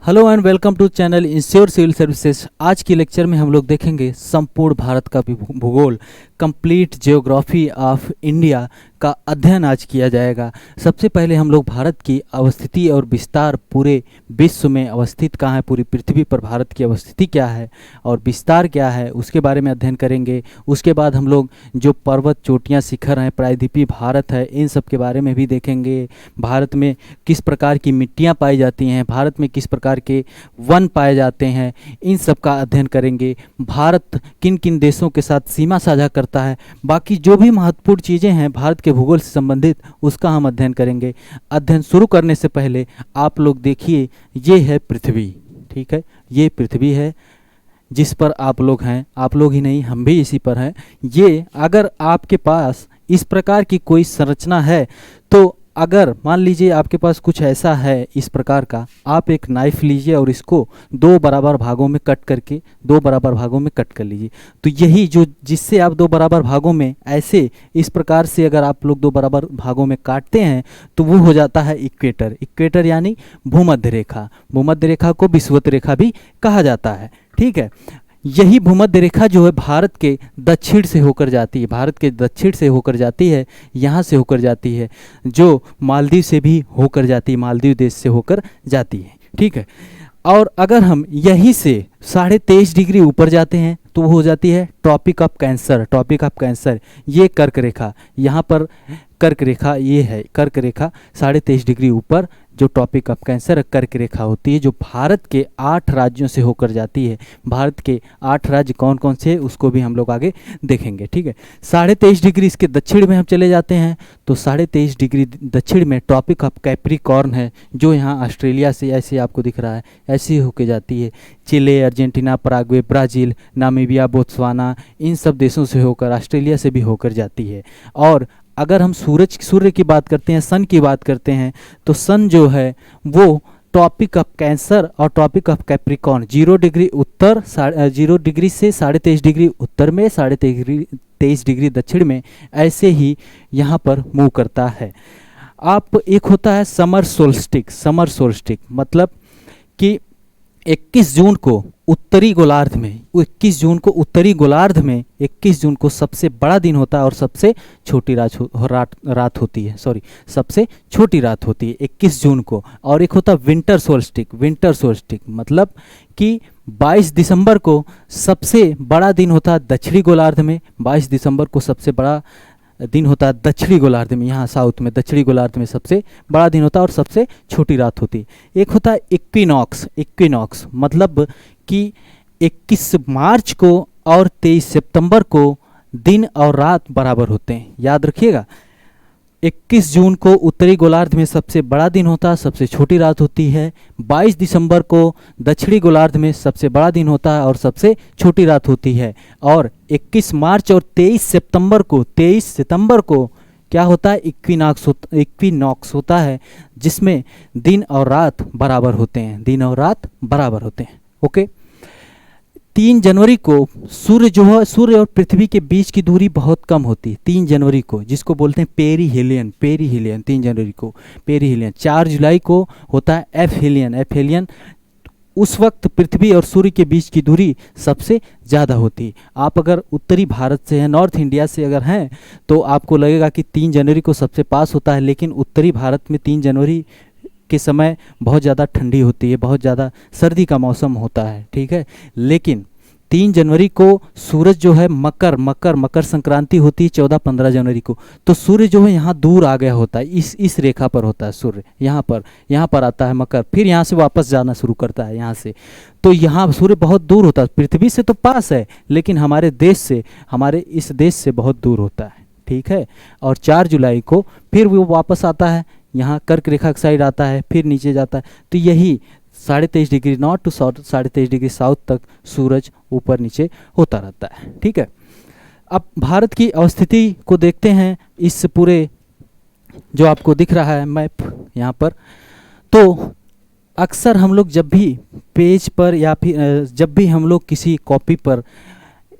Hello and welcome to channel ensure civil services. आज की lecture में हम लोग देखेंगे संपूर्ण भारत का भूगोल, कंप्लीट जियोग्राफी ऑफ इंडिया का अध्ययन आज किया जाएगा। सबसे पहले हम लोग भारत की अवस्थिति और विस्तार, पूरे विश्व में अवस्थित कहाँ है, पूरी पृथ्वी पर भारत की अवस्थिति क्या है और विस्तार क्या है, उसके बारे में अध्ययन करेंगे। उसके बाद हम लोग जो पर्वत, चोटियाँ, शिखर हैं, प्रायद्वीपीय भारत है, इन सब के बारे में भी देखेंगे। भारत में किस प्रकार की मिट्टियाँ पाई जाती हैं, भारत में किस प्रकार के वन पाए जाते हैं, इन सब का अध्ययन करेंगे। भारत किन किन देशों के साथ सीमा साझा करता है, बाकी जो भी महत्वपूर्ण चीज़ें हैं भारत के भूगोल से संबंधित, उसका हम अध्ययन करेंगे। अध्ययन शुरू करने से पहले आप लोग देखिए, ये है पृथ्वी, ठीक है, ये पृथ्वी है जिस पर आप लोग हैं। आप लोग ही नहीं, हम भी इसी पर हैं। ये अगर आपके पास इस प्रकार की कोई संरचना है, तो अगर मान लीजिए आपके पास कुछ ऐसा है इस प्रकार का, आप एक नाइफ लीजिए और इसको दो बराबर भागों में कट करके दो बराबर भागों में कट कर लीजिए। तो यही जो जिससे आप दो बराबर भागों में ऐसे इस प्रकार से अगर आप लोग दो बराबर भागों में काटते हैं तो वो हो जाता है इक्वेटर। इक्वेटर यानी भूमध्य रेखा। भूमध्य रेखा को विषुवत रेखा भी कहा जाता है, ठीक है। यही भूमध्य रेखा जो है भारत के दक्षिण से होकर जाती है, भारत के दक्षिण से होकर जाती है, यहाँ से होकर जाती है, जो मालदीव से भी होकर जाती है, मालदीव देश से होकर जाती है, ठीक है। और अगर हम यहीं से 23.5 डिग्री ऊपर जाते हैं तो वो हो जाती है tropic of cancer. Tropic of cancer, ये कर्क रेखा, यहाँ पर कर्क रेखा ये है, कर्क रेखा 23.5 डिग्री ऊपर जो ट्रॉपिक ऑफ कैंसर कर्क रेखा होती है, जो भारत के 8 राज्यों से होकर जाती है। भारत के 8 राज्य कौन कौन से हैं उसको भी हम लोग आगे देखेंगे, ठीक है। 23.5 डिग्री इसके दक्षिण में हम चले जाते हैं तो 23.5 डिग्री दक्षिण में ट्रॉपिक ऑफ कैप्रिकॉर्न है, जो यहाँ ऑस्ट्रेलिया से ऐसे आपको दिख रहा है, ऐसे ही होकर जाती है। Chile, Argentina, Paraguay, Brazil, Namibia, Botswana, इन सब देशों से होकर, ऑस्ट्रेलिया से भी होकर जाती है। और अगर हम सूर्य की बात करते हैं, सन की बात करते हैं, तो सन जो है वो ट्रॉपिक ऑफ कैंसर और ट्रॉपिक ऑफ कैप्रिकॉर्न 0 डिग्री उत्तर, 0 डिग्री से 23.5 डिग्री उत्तर में, 23.5 डिग्री दक्षिण में, ऐसे ही यहाँ पर मूव करता है। आप एक होता है समर सोल्स्टिक। समर सोल्स्टिक मतलब कि 21 जून को उत्तरी गोलार्ध में, 21 जून को उत्तरी गोलार्ध में 21 जून को सबसे बड़ा दिन होता है और सबसे छोटी रात होती है, सबसे छोटी रात होती है 21 जून को। और एक होता है विंटर सोल्स्टिक। विंटर सोल्स्टिक मतलब कि 22 दिसंबर को सबसे बड़ा दिन होता है दक्षिणी गोलार्ध में, 22 दिसंबर को सबसे बड़ा दिन होता है दक्षिणी गोलार्ध में, यहाँ साउथ में दक्षिणी गोलार्ध में सबसे बड़ा दिन होता है और सबसे छोटी रात होती है। एक होता है इक्विनॉक्स। इक्विनॉक्स मतलब कि 21 मार्च को और 23 सितंबर को दिन और रात बराबर होते हैं, याद रखिएगा। 21 जून को उत्तरी गोलार्ध में सबसे बड़ा दिन होता है, सबसे छोटी रात होती है। 22 दिसंबर को दक्षिणी गोलार्ध में सबसे बड़ा दिन होता है और सबसे छोटी रात होती है। और 21 मार्च और 23 सितंबर को क्या होता है, इक्विनॉक्स होता है, जिसमें दिन और रात बराबर होते हैं, दिन और रात बराबर होते हैं, ओके। 3 जनवरी को सूर्य जो है, सूर्य और पृथ्वी के बीच की दूरी बहुत कम होती है 3 जनवरी को, जिसको बोलते हैं पेरीहेलियन। 3 जनवरी को पेरीहेलियन। 4 जुलाई को होता है एफहेलियन। उस वक्त पृथ्वी और सूर्य के बीच की दूरी सबसे ज़्यादा होती है। आप अगर उत्तरी भारत से हैं, नॉर्थ इंडिया से अगर हैं, तो आपको लगेगा कि 3 जनवरी को सबसे पास होता है, लेकिन उत्तरी भारत में 3 जनवरी के समय बहुत ज़्यादा ठंडी होती है, बहुत ज़्यादा सर्दी का मौसम होता है, ठीक है। लेकिन 3 जनवरी को सूरज जो है मकर संक्रांति होती है 14-15 जनवरी को, तो सूर्य जो है यहाँ दूर आ गया होता है, इस रेखा पर होता है सूर्य, यहाँ पर आता है मकर, फिर यहाँ से वापस जाना शुरू करता है यहाँ से। तो यहाँ सूर्य बहुत दूर होता है, पृथ्वी से तो पास है लेकिन हमारे इस देश से बहुत दूर होता है, ठीक है। और 4 जुलाई को फिर वो वापस आता है, यहाँ कर्क रेखा की साइड आता है, फिर नीचे जाता है। तो यही 23.5 degree north to 23.5 degree south तक सूरज ऊपर नीचे होता रहता है, ठीक है। अब भारत की अवस्थिति को देखते हैं, इस पूरे जो आपको दिख रहा है मैप यहाँ पर। तो अक्सर हम लोग जब भी पेज पर या फिर जब भी हम लोग किसी कॉपी पर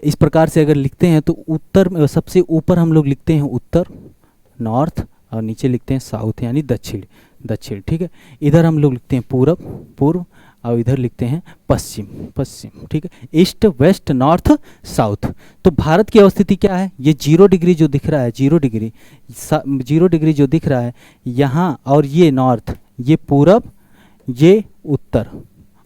इस प्रकार से अगर लिखते हैं, तो उत्तर सबसे ऊपर हम लोग लिखते हैं उत्तर, नॉर्थ, और नीचे लिखते हैं साउथ यानी दक्षिण, ठीक है। इधर हम लोग लिखते हैं पूर्व और इधर लिखते हैं पश्चिम, पश्चिम, ठीक है, ईस्ट वेस्ट नॉर्थ साउथ। तो भारत की अवस्थिति क्या है, ये 0 डिग्री जो दिख रहा है, 0 डिग्री, 0 डिग्री जो दिख रहा है यहाँ, और ये नॉर्थ, ये पूरब, ये उत्तर,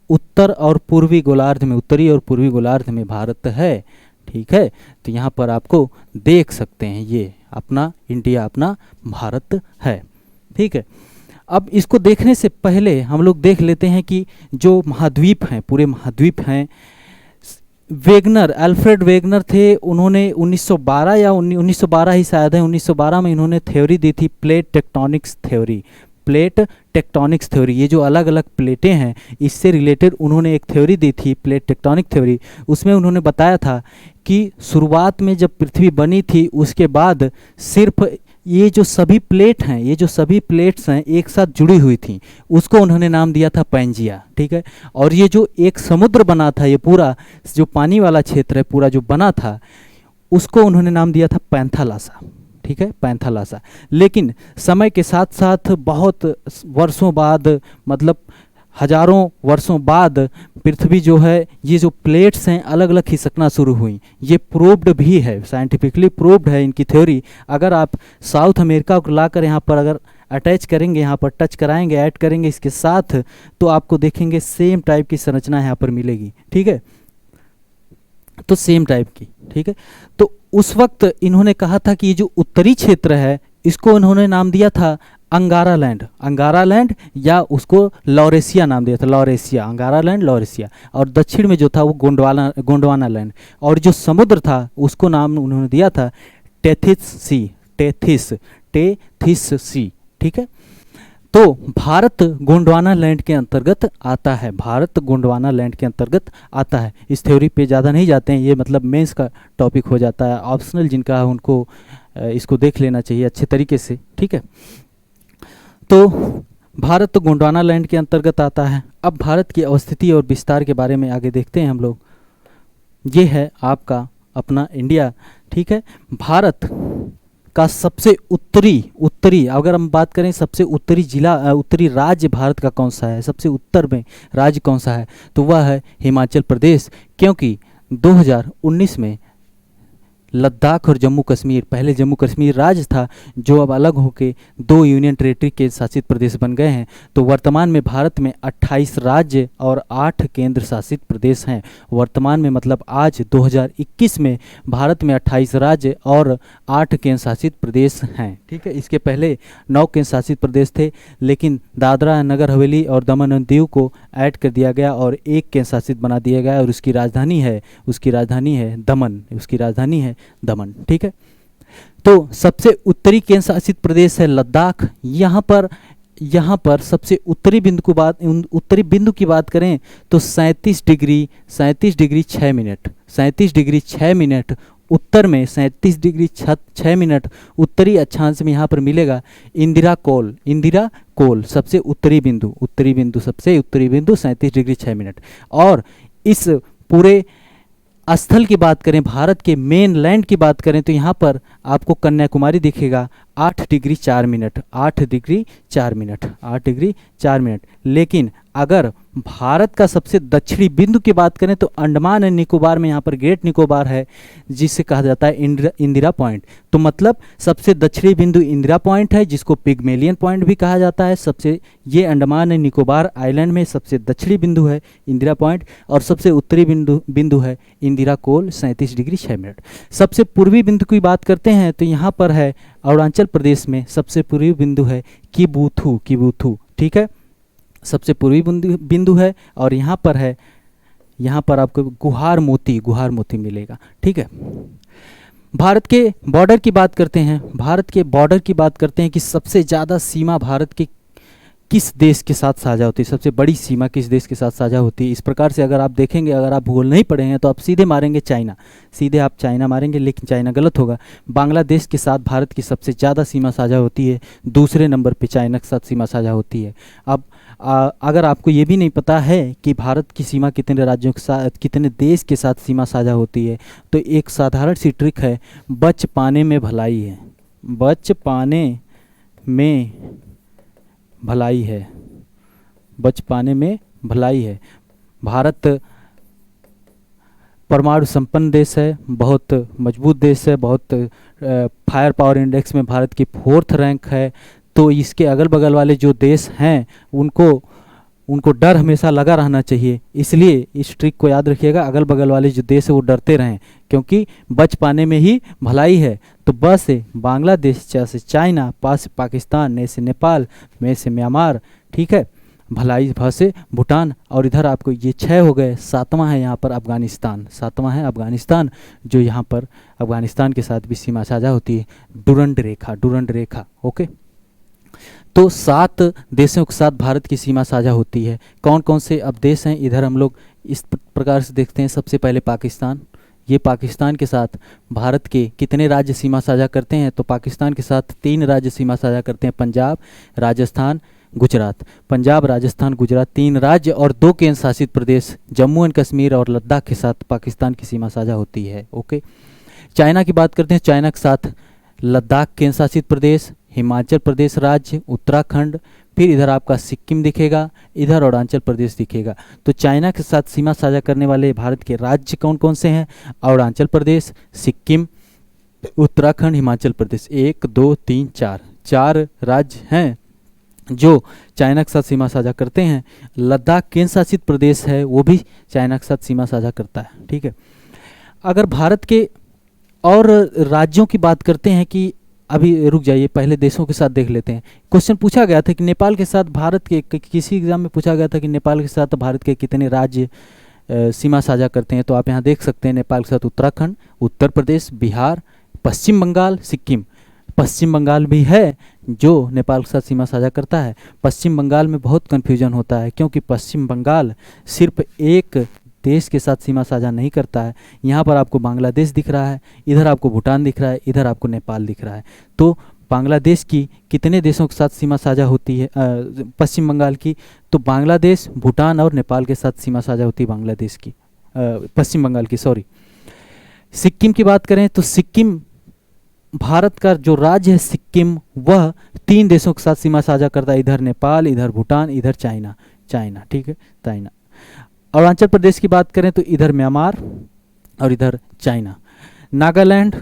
उत्तर और पूर्वी गोलार्ध में, उत्तरी और पूर्वी गोलार्ध में भारत है, ठीक है। तो यहाँ पर आपको देख सकते हैं ये अपना इंडिया, अपना भारत है, ठीक है। अब इसको देखने से पहले हम लोग देख लेते हैं कि जो महाद्वीप हैं, पूरे महाद्वीप हैं, वेगनर, अल्फ्रेड वेगनर थे, उन्होंने 1912 या 1912 ही शायद है, 1912 में इन्होंने थ्योरी दी थी, plate tectonics theory, plate tectonics theory. ये जो अलग अलग प्लेटें हैं इससे रिलेटेड उन्होंने एक थ्योरी दी थी, प्लेट टेक्टोनिक थ्योरी। उसमें उन्होंने बताया था कि शुरुआत में जब पृथ्वी बनी थी उसके बाद सिर्फ ये जो सभी प्लेट हैं, ये जो सभी प्लेट्स हैं एक साथ जुड़ी हुई थी, उसको उन्होंने नाम दिया था पैंजिया, ठीक है। और ये जो एक समुद्र बना था, ये पूरा जो पानी वाला क्षेत्र है पूरा जो बना था, उसको उन्होंने नाम दिया था पैंथालासा, ठीक है, पैंथालासा। लेकिन समय के साथ साथ बहुत वर्षों बाद, मतलब हजारों वर्षों बाद पृथ्वी जो है, ये जो प्लेट्स हैं अलग अलग खिसकना शुरू हुई। ये प्रूव्ड भी है, साइंटिफिकली प्रूव्ड है इनकी थ्योरी। अगर आप साउथ अमेरिका को लाकर यहाँ पर अगर अटैच करेंगे, यहाँ पर टच कराएंगे, ऐड करेंगे इसके साथ, तो आपको देखेंगे सेम टाइप की संरचना यहाँ पर मिलेगी, ठीक है, तो सेम टाइप की, ठीक है। तो उस वक्त इन्होंने कहा था कि ये जो उत्तरी क्षेत्र है इसको उन्होंने नाम दिया था अंगारा लैंड, अंगारा लैंड, या उसको लॉरेशिया नाम दिया था, लॉरेशिया, अंगारा लैंड, लॉरेशिया। और दक्षिण में जो था वो गोंडवाना लैंड, और जो समुद्र था उसको नाम उन्होंने दिया था टेथिस सी, टेथिस सी, ठीक है। तो भारत गोंडवाना लैंड के अंतर्गत आता है, भारत गोंडवाना लैंड के अंतर्गत आता है। इस थ्योरी पे ज़्यादा नहीं जाते हैं, ये मतलब मेंस का टॉपिक हो जाता है, ऑप्शनल जिनका है उनको इसको देख लेना चाहिए अच्छे तरीके से, ठीक है। तो भारत गोंडवाना लैंड के अंतर्गत आता है। अब भारत की अवस्थिति और विस्तार के बारे में आगे देखते हैं हम लोग। ये है आपका अपना इंडिया, ठीक है। भारत का सबसे उत्तरी अगर हम बात करें, सबसे उत्तरी जिला, उत्तरी राज्य भारत का कौन सा है, सबसे उत्तर में राज्य कौन सा है, तो वह है हिमाचल प्रदेश। क्योंकि 2019 में लद्दाख और जम्मू कश्मीर, पहले जम्मू कश्मीर राज्य था जो अब अलग होकर 2 यूनियन टेरेटरी के शासित प्रदेश बन गए हैं। तो वर्तमान में भारत में 28 राज्य और 8 केंद्र शासित प्रदेश हैं। वर्तमान में मतलब आज 2021 में भारत में 28 राज्य और 8 केंद्र शासित प्रदेश हैं, ठीक है। इसके पहले 9 केंद्र शासित प्रदेश थे, लेकिन दादरा नगर हवेली और दमन और दीव को ऐड कर दिया गया और एक केंद्र शासित बना दिया गया, और उसकी राजधानी है दमन, उसकी राजधानी है दमन, ठीक है। तो सबसे उत्तरी केंद्र शासित प्रदेश है लद्दाख। यहाँ पर सबसे उत्तरी बिंदु की बात करें तो 37 डिग्री 6 मिनट उत्तर में, 37 डिग्री 6 मिनट उत्तरी अक्षांश में यहाँ पर मिलेगा इंदिरा कोल, सबसे उत्तरी बिंदु 37 डिग्री 6 मिनट। और इस पूरे स्थल की बात करें, भारत के मेन लैंड की बात करें, तो यहाँ पर आपको कन्याकुमारी दिखेगा 8 डिग्री 4 मिनट। लेकिन अगर भारत का सबसे दक्षिणी बिंदु की बात करें तो अंडमान एंड निकोबार में यहाँ पर ग्रेट निकोबार है, जिसे कहा जाता है इंदिरा पॉइंट। तो मतलब सबसे दक्षिणी बिंदु इंदिरा पॉइंट है, जिसको पिग्मेलियन पॉइंट भी कहा जाता है। ये अंडमान एंड निकोबार आइलैंड में सबसे दक्षिणी बिंदु है इंदिरा पॉइंट, और सबसे उत्तरी बिंदु है इंदिरा कोल 37 डिग्री 6 मिनट। सबसे पूर्वी बिंदु की बात करते हैं तो यहाँ पर है अरुणाचल प्रदेश में सबसे पूर्वी बिंदु है किबुथु, ठीक है, सबसे पूर्वी बिंदु है। और यहाँ पर आपको गुहार मोती मिलेगा, ठीक है। भारत के बॉर्डर की बात करते हैं कि सबसे ज़्यादा सीमा भारत के किस देश के साथ साझा होती है, सबसे बड़ी सीमा किस देश के साथ साझा होती है। इस प्रकार से अगर आप देखेंगे, अगर आप भूगोल नहीं पढ़े हैं तो आप सीधे मारेंगे चाइना, आप चाइना मारेंगे, लेकिन चाइना गलत होगा। बांग्लादेश के साथ भारत की सबसे ज़्यादा सीमा साझा होती है, दूसरे नंबर पे चाइना के साथ सीमा साझा होती है। अब अगर आपको ये भी नहीं पता है कि भारत की सीमा कितने राज्यों के साथ, कितने देश के साथ सीमा साझा होती है, तो एक साधारण सी ट्रिक है, बच पाने में भलाई है, भारत परमाणु संपन्न देश है, बहुत मजबूत देश है, बहुत फायर पावर इंडेक्स में भारत की 4th रैंक है। तो इसके अगल बगल वाले जो देश हैं उनको उनको डर हमेशा लगा रहना चाहिए। इसलिए इस ट्रिक को याद रखिएगा, अगल बगल वाले जो देश है वो डरते रहें, क्योंकि बच पाने में ही भलाई है। तो ब से बांग्लादेश, च से चाइना, पा से पाकिस्तान, ने से नेपाल, में से म्यांमार, ठीक है, भलाई, भ से भूटान, और इधर आपको ये 6 हो गए। 7वां है यहाँ पर अफगानिस्तान, 7वां है अफगानिस्तान, जो यहाँ पर अफगानिस्तान के साथ भी सीमा साझा होती है, डुरंड रेखा, डुरंड रेखा। ओके, तो 7 देशों के साथ भारत की सीमा साझा होती है। कौन कौन से अब देश हैं इधर हम लोग इस प्रकार से देखते हैं। सबसे पहले पाकिस्तान, ये पाकिस्तान के साथ भारत के कितने राज्य सीमा साझा करते हैं, तो पाकिस्तान के साथ 3 राज्य सीमा साझा करते हैं, पंजाब, राजस्थान, गुजरात। पंजाब, राजस्थान, गुजरात 3 राज्य और 2 केंद्र शासित प्रदेश जम्मू एंड कश्मीर और लद्दाख के साथ पाकिस्तान की सीमा साझा होती है। ओके, चाइना की बात करते हैं। चाइना के साथ लद्दाख केंद्र शासित प्रदेश, हिमाचल प्रदेश राज्य, उत्तराखंड, फिर इधर आपका सिक्किम दिखेगा, इधर अरुणाचल प्रदेश दिखेगा। तो चाइना के साथ सीमा साझा करने वाले भारत के राज्य कौन कौन से हैं? अरुणाचल प्रदेश, सिक्किम, उत्तराखंड, हिमाचल प्रदेश। 1 2 3 4 राज्य हैं जो चाइना के साथ सीमा साझा करते हैं। लद्दाख केंद्र शासित प्रदेश है, वो भी चाइना के साथ सीमा साझा करता है। ठीक है, अगर भारत के और राज्यों की बात करते हैं कि अभी रुक जाइए, पहले देशों के साथ देख लेते हैं। क्वेश्चन पूछा गया था कि नेपाल के साथ भारत के किसी एग्जाम में पूछा गया था कि नेपाल के साथ भारत के कितने राज्य सीमा साझा करते हैं। तो आप यहाँ देख सकते हैं नेपाल के साथ उत्तराखंड, उत्तर प्रदेश, बिहार, पश्चिम बंगाल, सिक्किम। पश्चिम बंगाल भी है जो नेपाल के साथ सीमा साझा करता है। पश्चिम बंगाल में बहुत कन्फ्यूजन होता है, क्योंकि पश्चिम बंगाल सिर्फ एक देश के साथ सीमा साझा नहीं करता है। यहाँ पर आपको बांग्लादेश दिख रहा है, इधर आपको भूटान दिख रहा है, इधर आपको नेपाल दिख रहा है। तो बांग्लादेश की कितने देशों के साथ सीमा साझा होती है पश्चिम बंगाल की? तो बांग्लादेश, भूटान और नेपाल के साथ सीमा साझा होती है बांग्लादेश की, पश्चिम बंगाल की, सॉरी। सिक्किम की बात करें तो सिक्किम, भारत का जो राज्य है सिक्किम, वह 3 देशों के साथ सीमा साझा करता है, इधर नेपाल, इधर भूटान, इधर चाइना। ठीक है, चाइना। अरुणाचल प्रदेश की बात करें तो इधर म्यांमार और इधर चाइना। नागालैंड,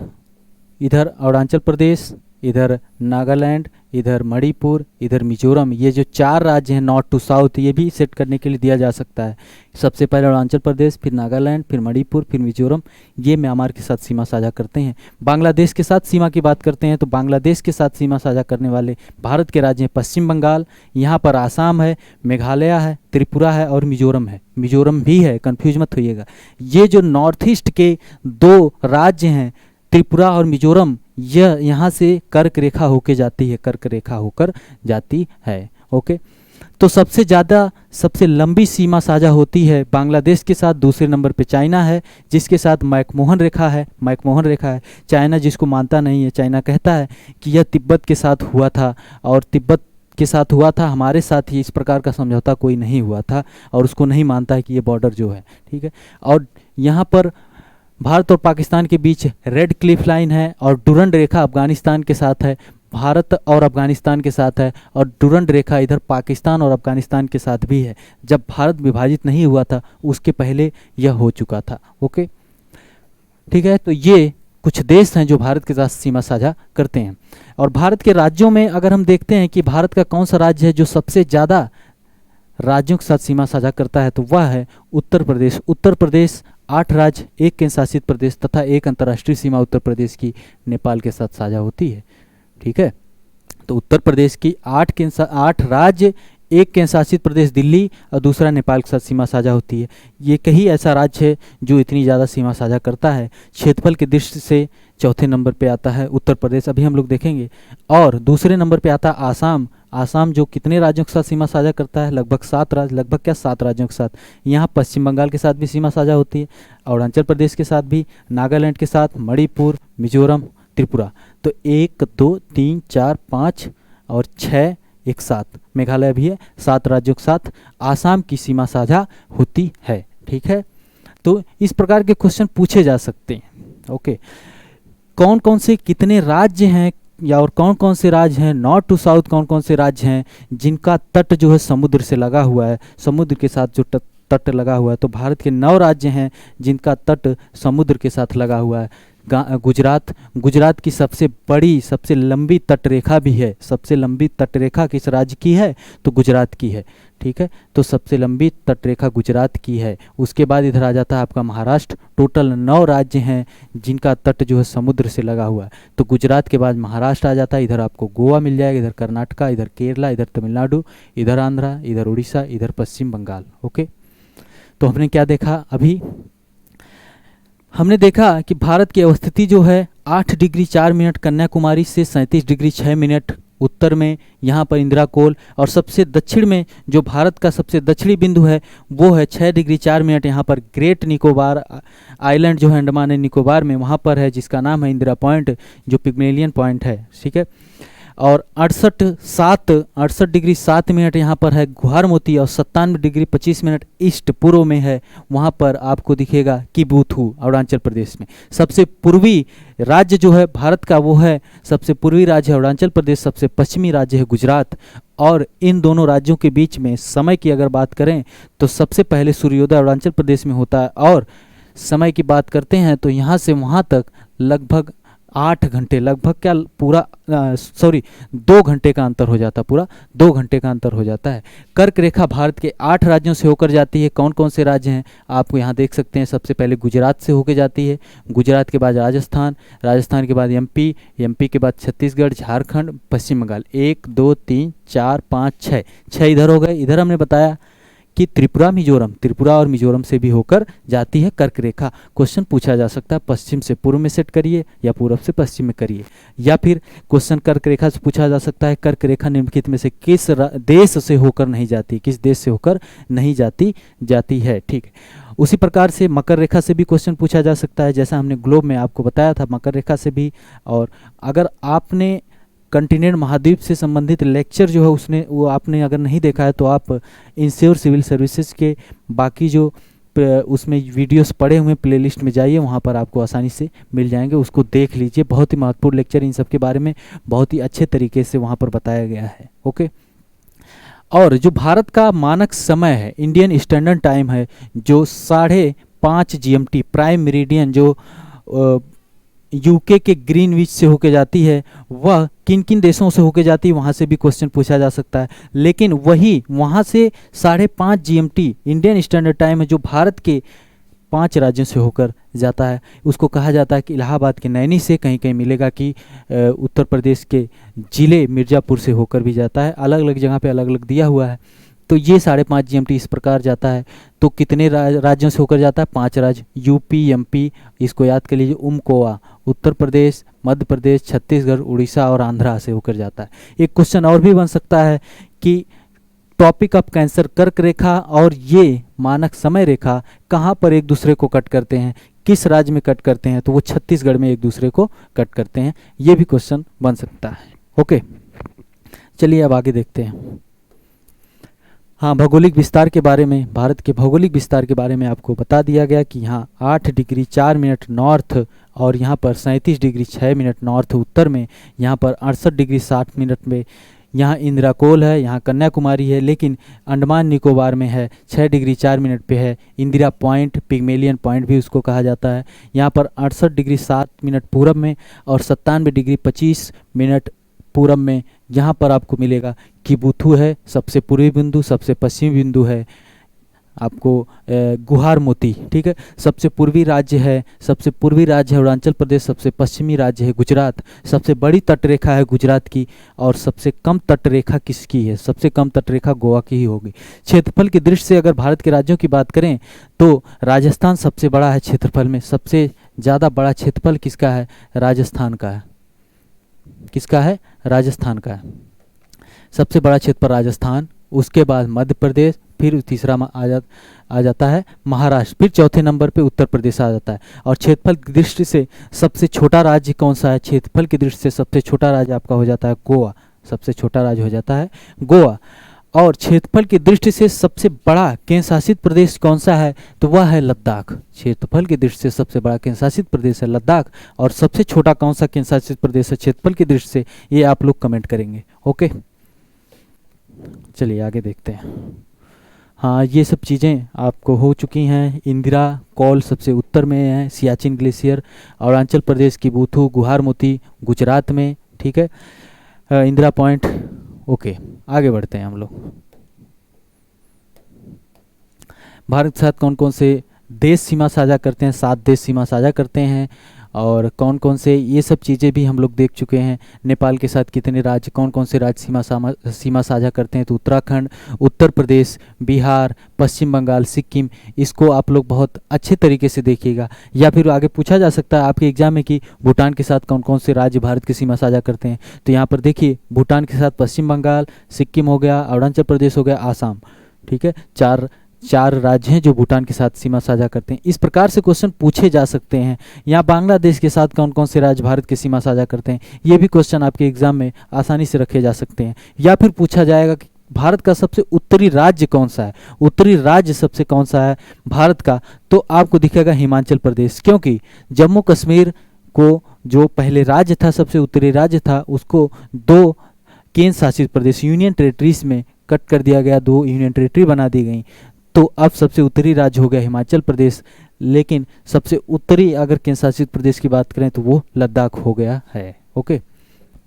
इधर अरुणाचल प्रदेश, इधर नागालैंड, इधर मणिपुर, इधर मिजोरम। ये जो 4 राज्य हैं नॉर्थ टू साउथ, ये भी सेट करने के लिए दिया जा सकता है। सबसे पहले अरुणाचल प्रदेश, फिर नागालैंड, फिर मणिपुर, फिर मिजोरम, ये म्यांमार के साथ सीमा साझा करते हैं। बांग्लादेश के साथ सीमा की बात करते हैं तो बांग्लादेश के साथ सीमा साझा करने वाले भारत के राज्य हैं पश्चिम बंगाल, यहाँ पर आसाम है, मेघालय है, त्रिपुरा है और मिजोरम है। मिजोरम भी है, कन्फ्यूज मत होइएगा। ये जो नॉर्थ ईस्ट के 2 राज्य हैं त्रिपुरा और मिजोरम, यह यहाँ से कर्क रेखा होके जाती है, कर्क रेखा होकर जाती है। ओके, तो सबसे ज़्यादा, सबसे लंबी सीमा साझा होती है बांग्लादेश के साथ। दूसरे नंबर पे चाइना है, जिसके साथ मैकमोहन रेखा है, मैकमोहन रेखा है। चाइना जिसको मानता नहीं है, चाइना कहता है कि यह तिब्बत के साथ हुआ था और तिब्बत के साथ हुआ था, हमारे साथ ही इस प्रकार का समझौता कोई नहीं हुआ था, और उसको नहीं मानता है कि ये बॉर्डर जो है, ठीक है। और यहाँ पर भारत और पाकिस्तान के बीच रेड क्लिफ लाइन है और डुरंड रेखा अफगानिस्तान के साथ है, भारत और अफगानिस्तान के साथ है, और डुरंड रेखा इधर पाकिस्तान और अफगानिस्तान के साथ भी है। जब भारत विभाजित नहीं हुआ था उसके पहले यह हो चुका था। ओके, ठीक है, तो ये कुछ देश हैं जो भारत के साथ सीमा साझा करते हैं। और भारत के राज्यों में अगर हम देखते हैं कि भारत का कौन सा राज्य है जो सबसे ज़्यादा राज्यों के साथ सीमा साझा करता है, तो वह है उत्तर प्रदेश। उत्तर प्रदेश 8 राज्य, 1 केंद्र शासित प्रदेश तथा 1 अंतर्राष्ट्रीय सीमा उत्तर प्रदेश की नेपाल के साथ साझा होती है। ठीक है, तो उत्तर प्रदेश की 8 राज्य, 1 केंद्र शासित प्रदेश दिल्ली और दूसरा नेपाल के साथ सीमा साझा होती है। ये कहीं ऐसा राज्य है जो इतनी ज़्यादा सीमा साझा करता है। क्षेत्रफल की दृष्टि से चौथे नंबर पे आता है उत्तर प्रदेश, अभी हम लोग देखेंगे। और दूसरे नंबर पे आता है आसाम। आसाम जो कितने राज्यों के साथ सीमा साझा करता है? लगभग 7 राज्य, लगभग क्या 7 राज्यों के साथ। यहाँ पश्चिम बंगाल के साथ भी सीमा साझा होती है, अरुणाचल प्रदेश के साथ भी, नागालैंड के साथ, मणिपुर, मिजोरम, त्रिपुरा। तो 1 2 3 4 5 और 6 एक साथ, मेघालय भी है, 7 राज्यों के साथ आसाम की सीमा साझा होती है। ठीक है, तो इस प्रकार के क्वेश्चन पूछे जा सकते हैं। ओके, कौन कौन से कितने राज्य हैं या और कौन कौन से राज्य हैं नॉर्थ टू साउथ, कौन कौन से राज्य हैं जिनका तट जो है समुद्र से लगा हुआ है, समुद्र के साथ जो तट लगा हुआ है। तो भारत के 9 राज्य हैं जिनका तट समुद्र के साथ लगा हुआ है। गुजरात की सबसे बड़ी सबसे लंबी तटरेखा भी है। सबसे लंबी तटरेखा किस राज्य की है? तो गुजरात की है। ठीक है, तो सबसे लंबी तटरेखा गुजरात की है। उसके बाद इधर आ जाता है आपका महाराष्ट्र। टोटल 9 राज्य हैं जिनका तट जो है समुद्र से लगा हुआ है। तो गुजरात के बाद महाराष्ट्र आ जाता है। इधर आपको गोवा मिल जाएगा, इधर कर्नाटका, इधर केरला, इधर तमिलनाडु, इधर आंध्रा, इधर उड़ीसा, इधर पश्चिम बंगाल। ओके, तो हमने क्या देखा? अभी हमने देखा कि भारत की अवस्थिति जो है 8 डिग्री 4 मिनट कन्याकुमारी से 37 डिग्री 6 मिनट उत्तर में, यहाँ पर इंदिरा कोल। और सबसे दक्षिण में जो भारत का सबसे दक्षिणी बिंदु है वो है 6 डिग्री 4 मिनट, यहाँ पर ग्रेट निकोबार आइलैंड जो है अंडमान एंड निकोबार में, वहाँ पर है, जिसका नाम है इंदिरा पॉइंट, जो पिग्मेलियन पॉइंट है। ठीक है, और 68 डिग्री 7 मिनट यहाँ पर है गुहारमोती, और 97 डिग्री 25 मिनट ईस्ट पूर्व में है, वहाँ पर आपको दिखेगा किबुथु अरुणाचल प्रदेश में। सबसे पूर्वी राज्य जो है भारत का वो है, सबसे पूर्वी राज्य है अरुणाचल प्रदेश, सबसे पश्चिमी राज्य है गुजरात। और इन दोनों राज्यों के बीच में समय की अगर बात करें तो सबसे पहले सूर्योदय अरुणाचल प्रदेश में होता है, और समय की बात करते हैं तो यहाँ से वहाँ तक लगभग 8 घंटे, लगभग क्या पूरा 2 घंटे का अंतर हो जाता है, पूरा 2 घंटे का अंतर हो जाता है। कर्क रेखा भारत के 8 राज्यों से होकर जाती है। कौन कौन से राज्य हैं आपको यहाँ देख सकते हैं। सबसे पहले गुजरात से होकर जाती है, गुजरात के बाद राजस्थान, राजस्थान के बाद एमपी, एमपी के बाद छत्तीसगढ़, झारखंड, पश्चिम बंगाल। 1 2 3 4 5 6 इधर हो गए। इधर हमने बताया कि त्रिपुरा मिजोरम, त्रिपुरा और मिजोरम से भी होकर जाती है कर्क रेखा। क्वेश्चन पूछा जा सकता है पश्चिम से पूर्व में सेट करिए या पूर्व से पश्चिम में करिए, या फिर क्वेश्चन कर्क रेखा से पूछा जा सकता है कर्क रेखा निम्नलिखित में से किस देश से होकर नहीं जाती, किस देश से होकर नहीं जाती है। ठीक है, उसी प्रकार से मकर रेखा से भी क्वेश्चन पूछा जा सकता है, जैसा हमने ग्लोब में आपको बताया था मकर रेखा से भी। और अगर आपने कंटिनेंट महाद्वीप से संबंधित लेक्चर जो है वो आपने अगर नहीं देखा है तो आप इंश्योर सिविल सर्विसेज के बाकी जो उसमें वीडियोस पड़े हुए प्लेलिस्ट में जाइए, वहाँ पर आपको आसानी से मिल जाएंगे, उसको देख लीजिए। बहुत ही महत्वपूर्ण लेक्चर इन सब के बारे में बहुत ही अच्छे तरीके से वहाँ पर बताया गया है। ओके, और जो भारत का मानक समय है, इंडियन स्टैंडर्ड टाइम है, जो 5:30 GMT प्राइम मेरिडियन जो यूके के ग्रीनविच से होके जाती है, वह किन किन देशों से होके जाती है, वहाँ से भी क्वेश्चन पूछा जा सकता है। लेकिन वही वहाँ से 5:30 GMT इंडियन स्टैंडर्ड टाइम है जो भारत के 5 राज्यों से होकर जाता है, उसको कहा जाता है कि इलाहाबाद के नैनी से, कहीं कहीं मिलेगा कि उत्तर प्रदेश के जिले मिर्ज़ापुर से होकर भी जाता है। अलग अलग जगह पे अलग अलग दिया हुआ है। तो ये 5:30 GMT इस प्रकार जाता है। तो कितने राज्यों से होकर जाता है? 5 राज्य, यूपी, एमपी, इसको याद कर लीजिए, उमकोआ, उत्तर प्रदेश, मध्य प्रदेश, छत्तीसगढ़, उड़ीसा और आंध्रा से होकर जाता है। एक क्वेश्चन और भी बन सकता है कि टॉपिक ऑफ कैंसर कर्क रेखा और ये मानक समय रेखा कहाँ पर एक दूसरे को कट करते हैं, किस राज्य में कट करते हैं? तो वो छत्तीसगढ़ में एक दूसरे को कट करते हैं। ये भी क्वेश्चन बन सकता है। ओके, चलिए अब आगे देखते हैं। हाँ, भौगोलिक विस्तार के बारे में, भारत के भौगोलिक विस्तार के बारे में आपको बता दिया गया कि यहाँ 8 डिग्री 4 मिनट नॉर्थ और यहाँ पर 37 डिग्री 6 मिनट नॉर्थ उत्तर में, यहाँ पर 68 डिग्री 60 मिनट में यहाँ इंदिरा कोल है, यहाँ कन्याकुमारी है, लेकिन अंडमान निकोबार में है 6 डिग्री 4 मिनट पे है इंदिरा पॉइंट, पिग्मेलियन पॉइंट भी उसको कहा जाता है। यहाँ पर 68 डिग्री 7 मिनट पूरब में और 97 डिग्री 25 मिनट पूरब में यहाँ पर आपको मिलेगा किबुथु है, सबसे पूर्वी बिंदु, सबसे पश्चिमी बिंदु है आपको गुहारमोती। ठीक है, सबसे पूर्वी राज्य है अरुणाचल प्रदेश, सबसे पश्चिमी राज्य है गुजरात, सबसे बड़ी तटरेखा है गुजरात की, और सबसे कम तटरेखा किसकी है? सबसे कम तटरेखा गोवा की ही होगी। क्षेत्रफल की दृष्टि से अगर भारत के राज्यों की बात करें तो राजस्थान सबसे बड़ा है क्षेत्रफल में। सबसे ज़्यादा बड़ा क्षेत्रफल किसका है? राजस्थान का है। किसका है? राजस्थान का है। सबसे बड़ा क्षेत्रफल राजस्थान, उसके बाद मध्य प्रदेश, फिर तीसरा आ जाता है महाराष्ट्र, फिर चौथे नंबर पे उत्तर प्रदेश आ जाता है। और क्षेत्रफल की दृष्टि से सबसे छोटा राज्य कौन सा है? क्षेत्रफल की दृष्टि से सबसे छोटा राज्य आपका हो जाता है गोवा, सबसे छोटा राज्य हो जाता है गोवा। और क्षेत्रफल की दृष्टि से सबसे बड़ा केंद्र शासित प्रदेश कौन सा है? तो वह है लद्दाख। क्षेत्रफल की दृष्टि से सबसे बड़ा केंद्र शासित प्रदेश है लद्दाख। और सबसे छोटा कौन सा केंद्र शासित प्रदेश है क्षेत्रफल की दृष्टि से? ये आप लोग कमेंट करेंगे। ओके, चलिए आगे देखते हैं। हाँ, ये सब चीज़ें आपको हो चुकी हैं। इंदिरा कौल सबसे उत्तर में है, सियाचिन ग्लेशियर। अरुणाचल प्रदेश की बूथू गुहारमोती गुजरात में, ठीक है। इंदिरा पॉइंट। ओके, आगे बढ़ते हैं हम लोग। भारत के साथ कौन कौन से देश सीमा साझा करते हैं? 7 देश सीमा साझा करते हैं। और कौन कौन से, ये सब चीज़ें भी हम लोग देख चुके हैं। नेपाल के साथ कितने राज्य, कौन कौन से राज्य सीमा साझा करते हैं? तो उत्तराखंड, उत्तर प्रदेश, बिहार, पश्चिम बंगाल, सिक्किम। इसको आप लोग बहुत अच्छे तरीके से देखिएगा। या फिर आगे पूछा जा सकता है आपके एग्जाम में कि भूटान के साथ कौन कौन से राज्य भारत की सीमा साझा करते हैं? तो यहाँ पर देखिए, भूटान के साथ पश्चिम बंगाल, सिक्किम हो गया, अरुणाचल प्रदेश हो गया, आसाम, ठीक है। चार राज्य हैं जो भूटान के साथ सीमा साझा करते हैं। इस प्रकार से क्वेश्चन पूछे जा सकते हैं। यहाँ बांग्लादेश के साथ कौन कौन से राज्य भारत की सीमा साझा करते हैं? ये भी क्वेश्चन आपके एग्जाम में आसानी से रखे जा सकते हैं। या फिर पूछा जाएगा कि भारत का सबसे उत्तरी राज्य कौन सा है? उत्तरी राज्य सबसे कौन सा है भारत का? तो आपको दिखेगा हिमाचल प्रदेश, क्योंकि जम्मू कश्मीर को जो पहले राज्य था, सबसे उत्तरी राज्य था, उसको 2 केंद्र शासित प्रदेश यूनियन टेरिटरीज में कट कर दिया गया, 2 यूनियन टेरिटरी बना दी गई। तो अब सबसे उत्तरी राज्य हो गया हिमाचल प्रदेश। लेकिन सबसे उत्तरी अगर केंद्र शासित प्रदेश की बात करें तो वो लद्दाख हो गया है। ओके,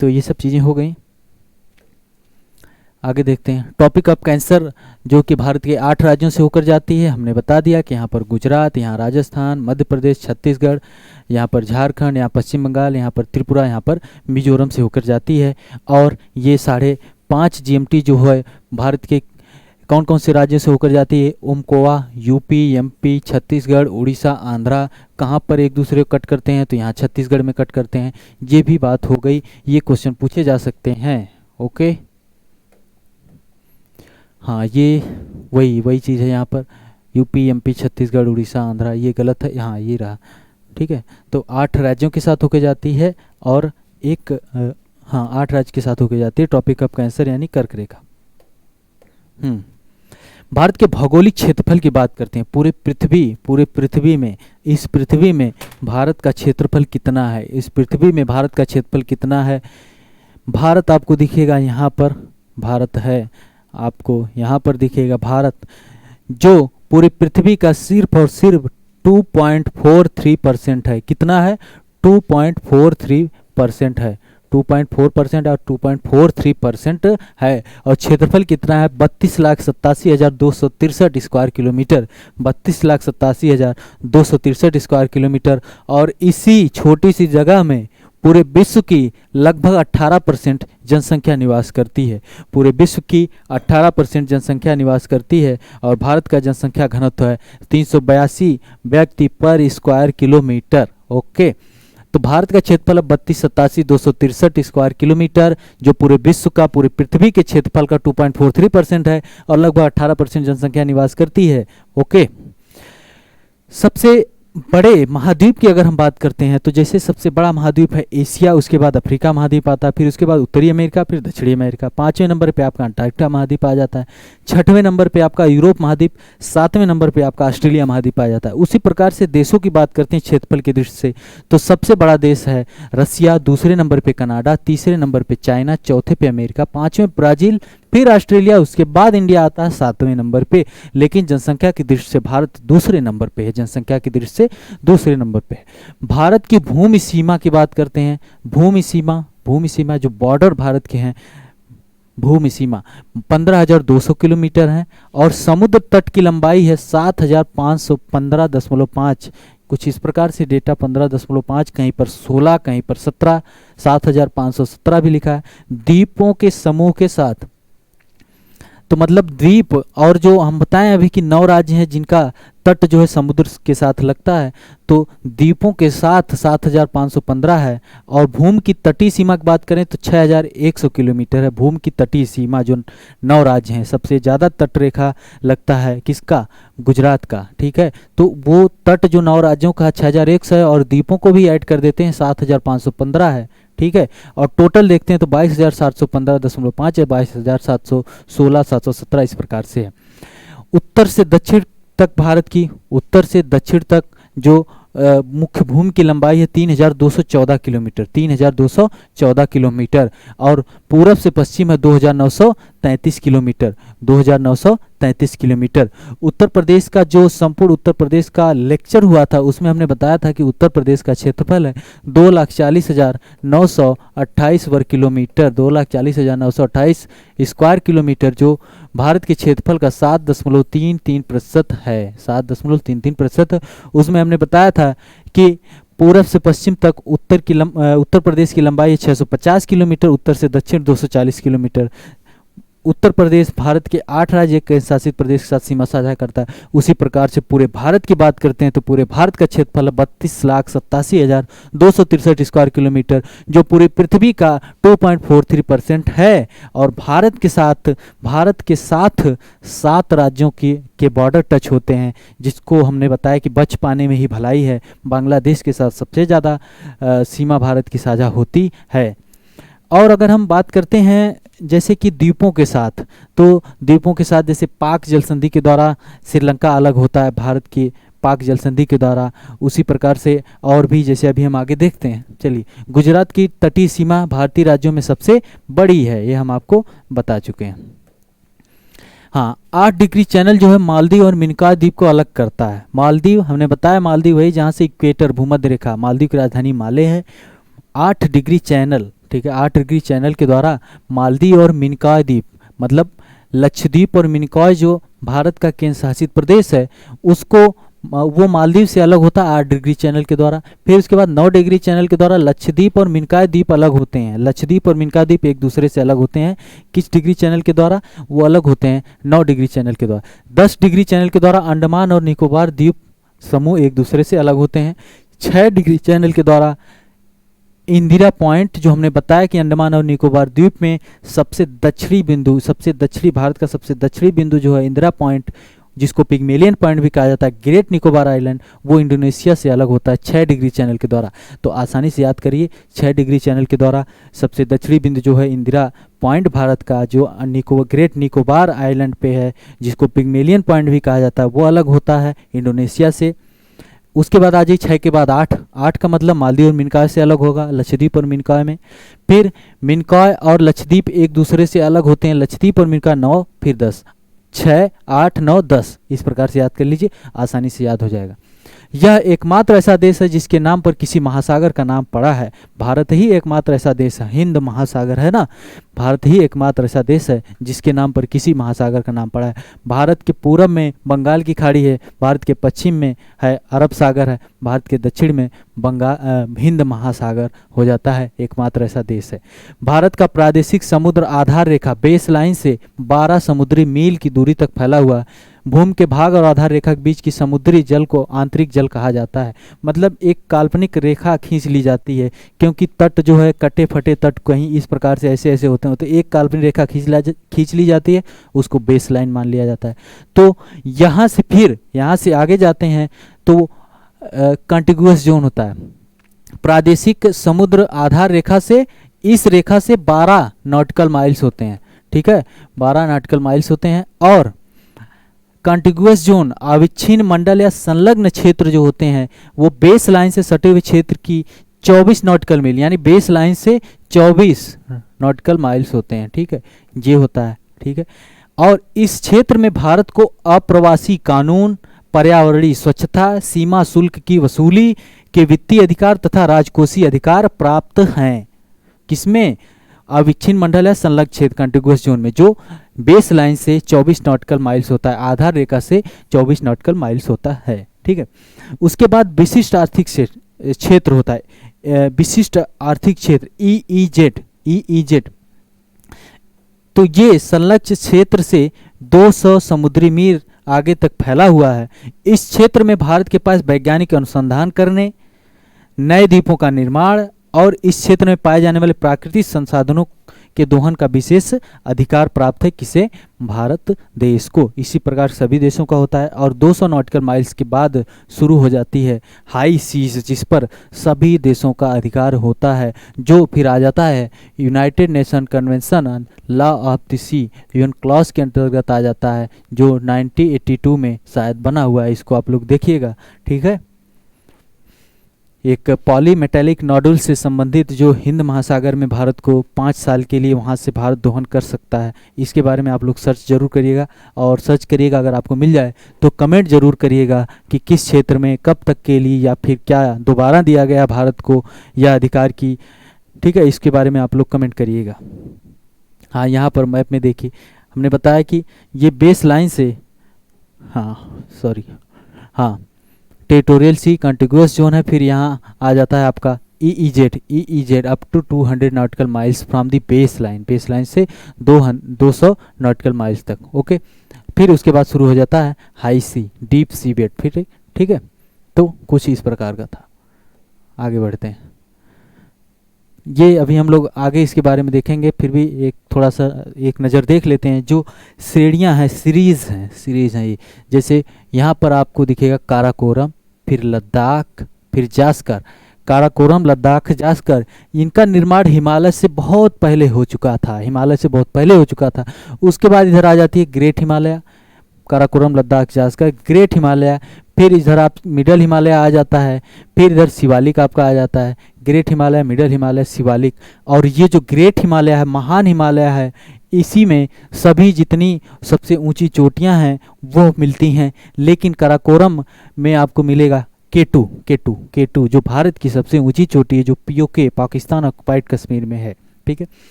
तो ये सब चीज़ें हो गई। आगे देखते हैं टॉपिक ऑफ कैंसर, जो कि भारत के 8 राज्यों से होकर जाती है। हमने बता दिया कि यहाँ पर गुजरात, यहाँ राजस्थान, मध्य प्रदेश, छत्तीसगढ़, यहाँ पर झारखंड, यहाँ पश्चिम बंगाल, यहाँ पर त्रिपुरा, यहाँ पर मिजोरम से होकर जाती है। और ये 5.5 GMT जो है भारत के कौन कौन से राज्यों से होकर जाती है? उमकोआ, यूपी, एमपी, छत्तीसगढ़, उड़ीसा, आंध्रा। कहाँ पर एक दूसरे को कट करते हैं? तो यहाँ छत्तीसगढ़ में कट करते हैं। ये भी बात हो गई, ये क्वेश्चन पूछे जा सकते हैं। ओके, हाँ, ये वही चीज़ है। यहाँ पर यूपी, एमपी, छत्तीसगढ़, उड़ीसा, आंध्रा, ये गलत है। हाँ, ये रहा, ठीक है। तो 8 राज्यों के साथ होकर जाती है और 8 राज्य के साथ होकर जाती है। टॉपिक ऑफ कैंसर यानी कर्क रेखा। भारत के भौगोलिक क्षेत्रफल की बात करते हैं। पूरे पृथ्वी में, इस पृथ्वी में भारत का क्षेत्रफल कितना है? इस पृथ्वी में भारत का क्षेत्रफल कितना है? भारत आपको दिखेगा यहाँ पर, भारत है आपको यहाँ पर दिखेगा भारत, जो पूरी पृथ्वी का सिर्फ और सिर्फ 2.43% है। कितना है? 2.43% है। 2.4% और 2.43% है। और क्षेत्रफल कितना है? 32,87,263 स्क्वायर किलोमीटर। 32,87,263 square kilometre. और इसी छोटी सी जगह में पूरे विश्व की लगभग 18% जनसंख्या निवास करती है। पूरे विश्व की 18% जनसंख्या निवास करती है। और भारत का जनसंख्या घनत्व है 382 व्यक्ति पर स्क्वायर किलोमीटर। ओके, तो भारत का क्षेत्रफल 32,87,263 स्क्वायर किलोमीटर, जो पूरे विश्व का, पूरे पृथ्वी के क्षेत्रफल का 2.43% है और लगभग 18% जनसंख्या निवास करती है। ओके, सबसे बड़े महाद्वीप की अगर हम बात करते हैं तो जैसे सबसे बड़ा महाद्वीप है एशिया, उसके बाद अफ्रीका महाद्वीप आता है, फिर उसके बाद उत्तरी अमेरिका, फिर दक्षिणी अमेरिका। 5वें नंबर पे आपका अंटार्कटिका महाद्वीप आ जाता है। 6वें नंबर पे आपका यूरोप महाद्वीप। 7वें नंबर पे आपका ऑस्ट्रेलिया महाद्वीप आ जाता है। उसी प्रकार से देशों की बात करते हैं क्षेत्रफल की दृष्टि से, तो सबसे बड़ा देश है रसिया, दूसरे नंबर पे कनाडा, तीसरे नंबर पे चाइना, चौथे पे अमेरिका, 5वें ब्राज़ील, फिर ऑस्ट्रेलिया, उसके बाद इंडिया आता है 7वें नंबर पे। लेकिन जनसंख्या की दृष्टि से भारत दूसरे नंबर पे है। जनसंख्या की दृष्टि से दूसरे नंबर पे है। भारत की भूमि सीमा की बात करते हैं। भूमि सीमा जो बॉर्डर भारत के हैं, भूमि सीमा 15,200 किलोमीटर है। और समुद्र तट की लंबाई है 7,515.5। कुछ इस प्रकार से डेटा 15.5, कहीं पर 16, कहीं पर 17, 7,517 भी लिखा है। द्वीपों के समूह के साथ, तो मतलब द्वीप, और जो हम बताएं अभी कि 9 राज्य हैं जिनका तट जो है समुद्र के साथ लगता है, तो द्वीपों के साथ 7,515 है। और भूमि की तटीय सीमा की बात करें तो 6,100 किलोमीटर है। भूमि की तटीय सीमा जो 9 राज्य हैं, सबसे ज़्यादा तट रेखा लगता है किसका? गुजरात का, ठीक है। तो वो तट जो 9 राज्यों का 6,100 है, और द्वीपों को भी ऐड कर देते हैं 7,515 है, ठीक है। और टोटल देखते हैं तो 22,715.5 है, 22,716, 717 इस प्रकार से है। उत्तर से दक्षिण तक भारत की, उत्तर से दक्षिण तक जो मुख्य भूमि की लंबाई है 3214 किलोमीटर, 3214 किलोमीटर, और पूरब से पश्चिम है 2933 किलोमीटर, 2933 किलोमीटर। उत्तर प्रदेश का जो संपूर्ण उत्तर प्रदेश का लेक्चर हुआ था उसमें हमने बताया था कि उत्तर प्रदेश का क्षेत्रफल है 2,40,928 वर्ग किलोमीटर, 2,40,928 स्क्वायर किलोमीटर, जो भारत के क्षेत्रफल का 7.33% है, 7.33%। उसमें हमने बताया था कि पूरब से पश्चिम तक उत्तर प्रदेश की लंबाई है 650 किलोमीटर, उत्तर से दक्षिण 240 किलोमीटर। उत्तर प्रदेश भारत के 8 राज्य केंद्र शासित प्रदेश के साथ सीमा साझा करता है। उसी प्रकार से पूरे भारत की बात करते हैं तो पूरे भारत का क्षेत्रफल 32,87,263 स्क्वायर किलोमीटर, जो पूरी पृथ्वी का 2.43% है। और भारत के साथ 7 राज्यों के बॉर्डर टच होते हैं, जिसको हमने बताया कि बच पाने में ही भलाई है। बांग्लादेश के साथ सबसे ज़्यादा सीमा भारत की साझा होती है। और अगर हम बात करते हैं जैसे कि द्वीपों के साथ, तो द्वीपों के साथ जैसे पाक जल संधि के द्वारा श्रीलंका अलग होता है भारत की पाक जल संधि के द्वारा, उसी प्रकार से और भी जैसे अभी हम आगे देखते हैं। चलिए, गुजरात की तटीय सीमा भारतीय राज्यों में सबसे बड़ी है, ये हम आपको बता चुके हैं। हाँ, 8 डिग्री चैनल जो है मालदीव और मिनिकॉय द्वीप को अलग करता है। मालदीव हमने बताया, मालदीव वही जहाँ से इक्वेटर भूमध्य रेखा, मालदीव की राजधानी माले है। 8 डिग्री चैनल, ठीक है, 8 डिग्री चैनल के द्वारा मालदीव और मिनिकॉय द्वीप, मतलब लक्षद्वीप और मिनिकॉय जो भारत का केंद्र शासित प्रदेश है, उसको वो मालदीव से अलग होता है 8 डिग्री चैनल के द्वारा। फिर उसके बाद 9 डिग्री चैनल के द्वारा लक्षद्वीप और मिनिकॉय द्वीप अलग होते हैं। लक्षद्वीप और मिनिकॉय द्वीप एक दूसरे से अलग होते हैं। किस डिग्री चैनल के द्वारा? वो अलग होते हैं 9 डिग्री चैनल के द्वारा। 10 डिग्री चैनल के द्वारा अंडमान और निकोबार द्वीप समूह एक दूसरे से अलग होते हैं। 6 डिग्री चैनल के द्वारा इंदिरा पॉइंट, जो हमने बताया कि अंडमान और निकोबार द्वीप में सबसे दक्षिणी भारत का सबसे दक्षिणी बिंदु जो है इंदिरा पॉइंट, जिसको पिग्मेलियन पॉइंट भी कहा जाता है, ग्रेट निकोबार आइलैंड, वो इंडोनेशिया से अलग होता है 6 डिग्री चैनल के द्वारा। तो आसानी से याद करिए, 6 डिग्री चैनल के द्वारा सबसे दक्षिणी बिंदु जो है इंदिरा पॉइंट भारत का, जो ग्रेट निकोबार आइलैंड पे है, जिसको पिग्मेलियन पॉइंट भी कहा जाता है, वो अलग होता है इंडोनेशिया से। उसके बाद आ जाइए 6 के बाद 8 का मतलब मालदीव और मिनिकॉय से अलग होगा, लक्षद्वीप और मिनिकॉय में। फिर मिनिकॉय और लक्षद्वीप एक दूसरे से अलग होते हैं, लक्षद्वीप और मिनिकॉय 9, फिर 10, 6, 8, 9, 10, इस प्रकार से याद कर लीजिए, आसानी से याद हो जाएगा। यह एकमात्र ऐसा देश है जिसके नाम पर किसी महासागर का नाम पड़ा है। भारत ही एकमात्र ऐसा देश है, हिंद महासागर है ना, भारत ही एकमात्र ऐसा देश है जिसके नाम पर किसी महासागर का नाम पड़ा है। भारत के पूरब में बंगाल की खाड़ी है, भारत के पश्चिम में है अरब सागर है, भारत के दक्षिण में हिंद महासागर हो जाता है, एकमात्र ऐसा देश है। भारत का प्रादेशिक समुद्र आधार रेखा बेस लाइन से 12 समुद्री मील की दूरी तक फैला हुआ। भूमि के भाग और आधार रेखा के बीच की समुद्री जल को आंतरिक जल कहा जाता है। मतलब एक काल्पनिक रेखा खींच ली जाती है, क्योंकि तट जो है कटे फटे तट कहीं इस प्रकार से ऐसे ऐसे होते हैं, तो एक काल्पनिक रेखा खींच ली जाती है, उसको बेस लाइन मान लिया जाता है। तो यहाँ से आगे जाते हैं तो कॉन्टिग्यूअस जोन होता है। प्रादेशिक समुद्र आधार रेखा से इस रेखा से 12 नॉटिकल माइल्स होते हैं, ठीक है, 12 नॉटिकल माइल्स होते हैं। और कॉन्टिग्यूअस जोन अविच्छिन्न मंडल या संलग्न क्षेत्र जो होते हैं, वो बेस लाइन से सटे हुए क्षेत्र की 24 नॉटिकल मील, यानी बेस लाइन से 24 नॉटिकल माइल्स होते हैं, ठीक है, ये होता है, ठीक है। और इस क्षेत्र में भारत को अप्रवासी कानून, पर्यावरणीय स्वच्छता, सीमा शुल्क की वसूली के वित्तीय अधिकार तथा राजकोषीय अधिकार प्राप्त हैं। किसमें? अविच्छिन्न मंडल है संलग्न क्षेत्र कॉन्टिग्यूअस जोन में, जो बेस लाइन से 24 नॉटिकल माइल्स होता है, आधार रेखा से 24 नॉटिकल माइल्स होता है, ठीक है। उसके बाद विशिष्ट आर्थिक क्षेत्र होता है, विशिष्ट आर्थिक क्षेत्र EEZ। तो ये संलग्न क्षेत्र से 200 समुद्री मील आगे तक फैला हुआ है। इस क्षेत्र में भारत के पास वैज्ञानिक अनुसंधान करने, नए द्वीपों का निर्माण और इस क्षेत्र में पाए जाने वाले प्राकृतिक संसाधनों के दोहन का विशेष अधिकार प्राप्त है। किसे? भारत देश को। इसी प्रकार सभी देशों का होता है। और 200 नॉटिकल माइल्स के बाद शुरू हो जाती है हाई सीज, जिस पर सभी देशों का अधिकार होता है, जो फिर आ जाता है United Nation convention on law of the sea, UN clause के अंतर्गत आ जाता है, जो 1982 में शायद बना हुआ है। इसको आप लोग देखिएगा, ठीक है। एक पॉलीमेटेलिक नॉडुल से संबंधित जो हिंद महासागर में भारत को 5 साल के लिए वहाँ से भारत दोहन कर सकता है। इसके बारे में आप लोग सर्च जरूर करिएगा, और सर्च करिएगा, अगर आपको मिल जाए तो कमेंट जरूर करिएगा कि किस क्षेत्र में कब तक के लिए या फिर क्या दोबारा दिया गया भारत को यह अधिकार की, ठीक है, इसके बारे में आप लोग कमेंट करिएगा। हाँ, यहाँ पर मैप में देखिए हमने बताया कि ये बेस लाइन से, टेरिटोरियल सी कंटिगुअस जोन है, फिर यहाँ आ जाता है आपका EEZ up to 200 nautical miles from the base line से 200 नॉटिकल माइल्स तक। ओके, फिर उसके बाद शुरू हो जाता है हाई सी, डीप सी बेड, फिर ठीक है। तो कुछ इस प्रकार का था। आगे बढ़ते हैं, ये अभी हम लोग आगे इसके बारे में देखेंगे, फिर भी एक थोड़ा सा एक नज़र देख लेते हैं। जो श्रेणियां हैं, सीरीज़ हैं ये, जैसे यहाँ पर आपको दिखेगा काराकोरम, फिर लद्दाख, फिर जास्कर। काराकोरम, लद्दाख, जास्कर, इनका निर्माण हिमालय से बहुत पहले हो चुका था। उसके बाद इधर आ जाती है ग्रेट हिमालय, काराकोरम, लद्दाख, जास्कर, ग्रेट हिमालय। फिर इधर आप मिडल हिमालय आ जाता है, फिर इधर शिवालिक आपका आ जाता है, ग्रेट हिमालय, मिडल हिमालय, शिवालिक। और ये जो ग्रेट हिमालय है, महान हिमालय है, इसी में सभी जितनी सबसे ऊंची चोटियां हैं वो मिलती हैं। लेकिन काराकोरम में आपको मिलेगा K2 जो भारत की सबसे ऊंची चोटी है, जो POK, पाकिस्तान ऑक्युपाइड कश्मीर में है। ठीक है,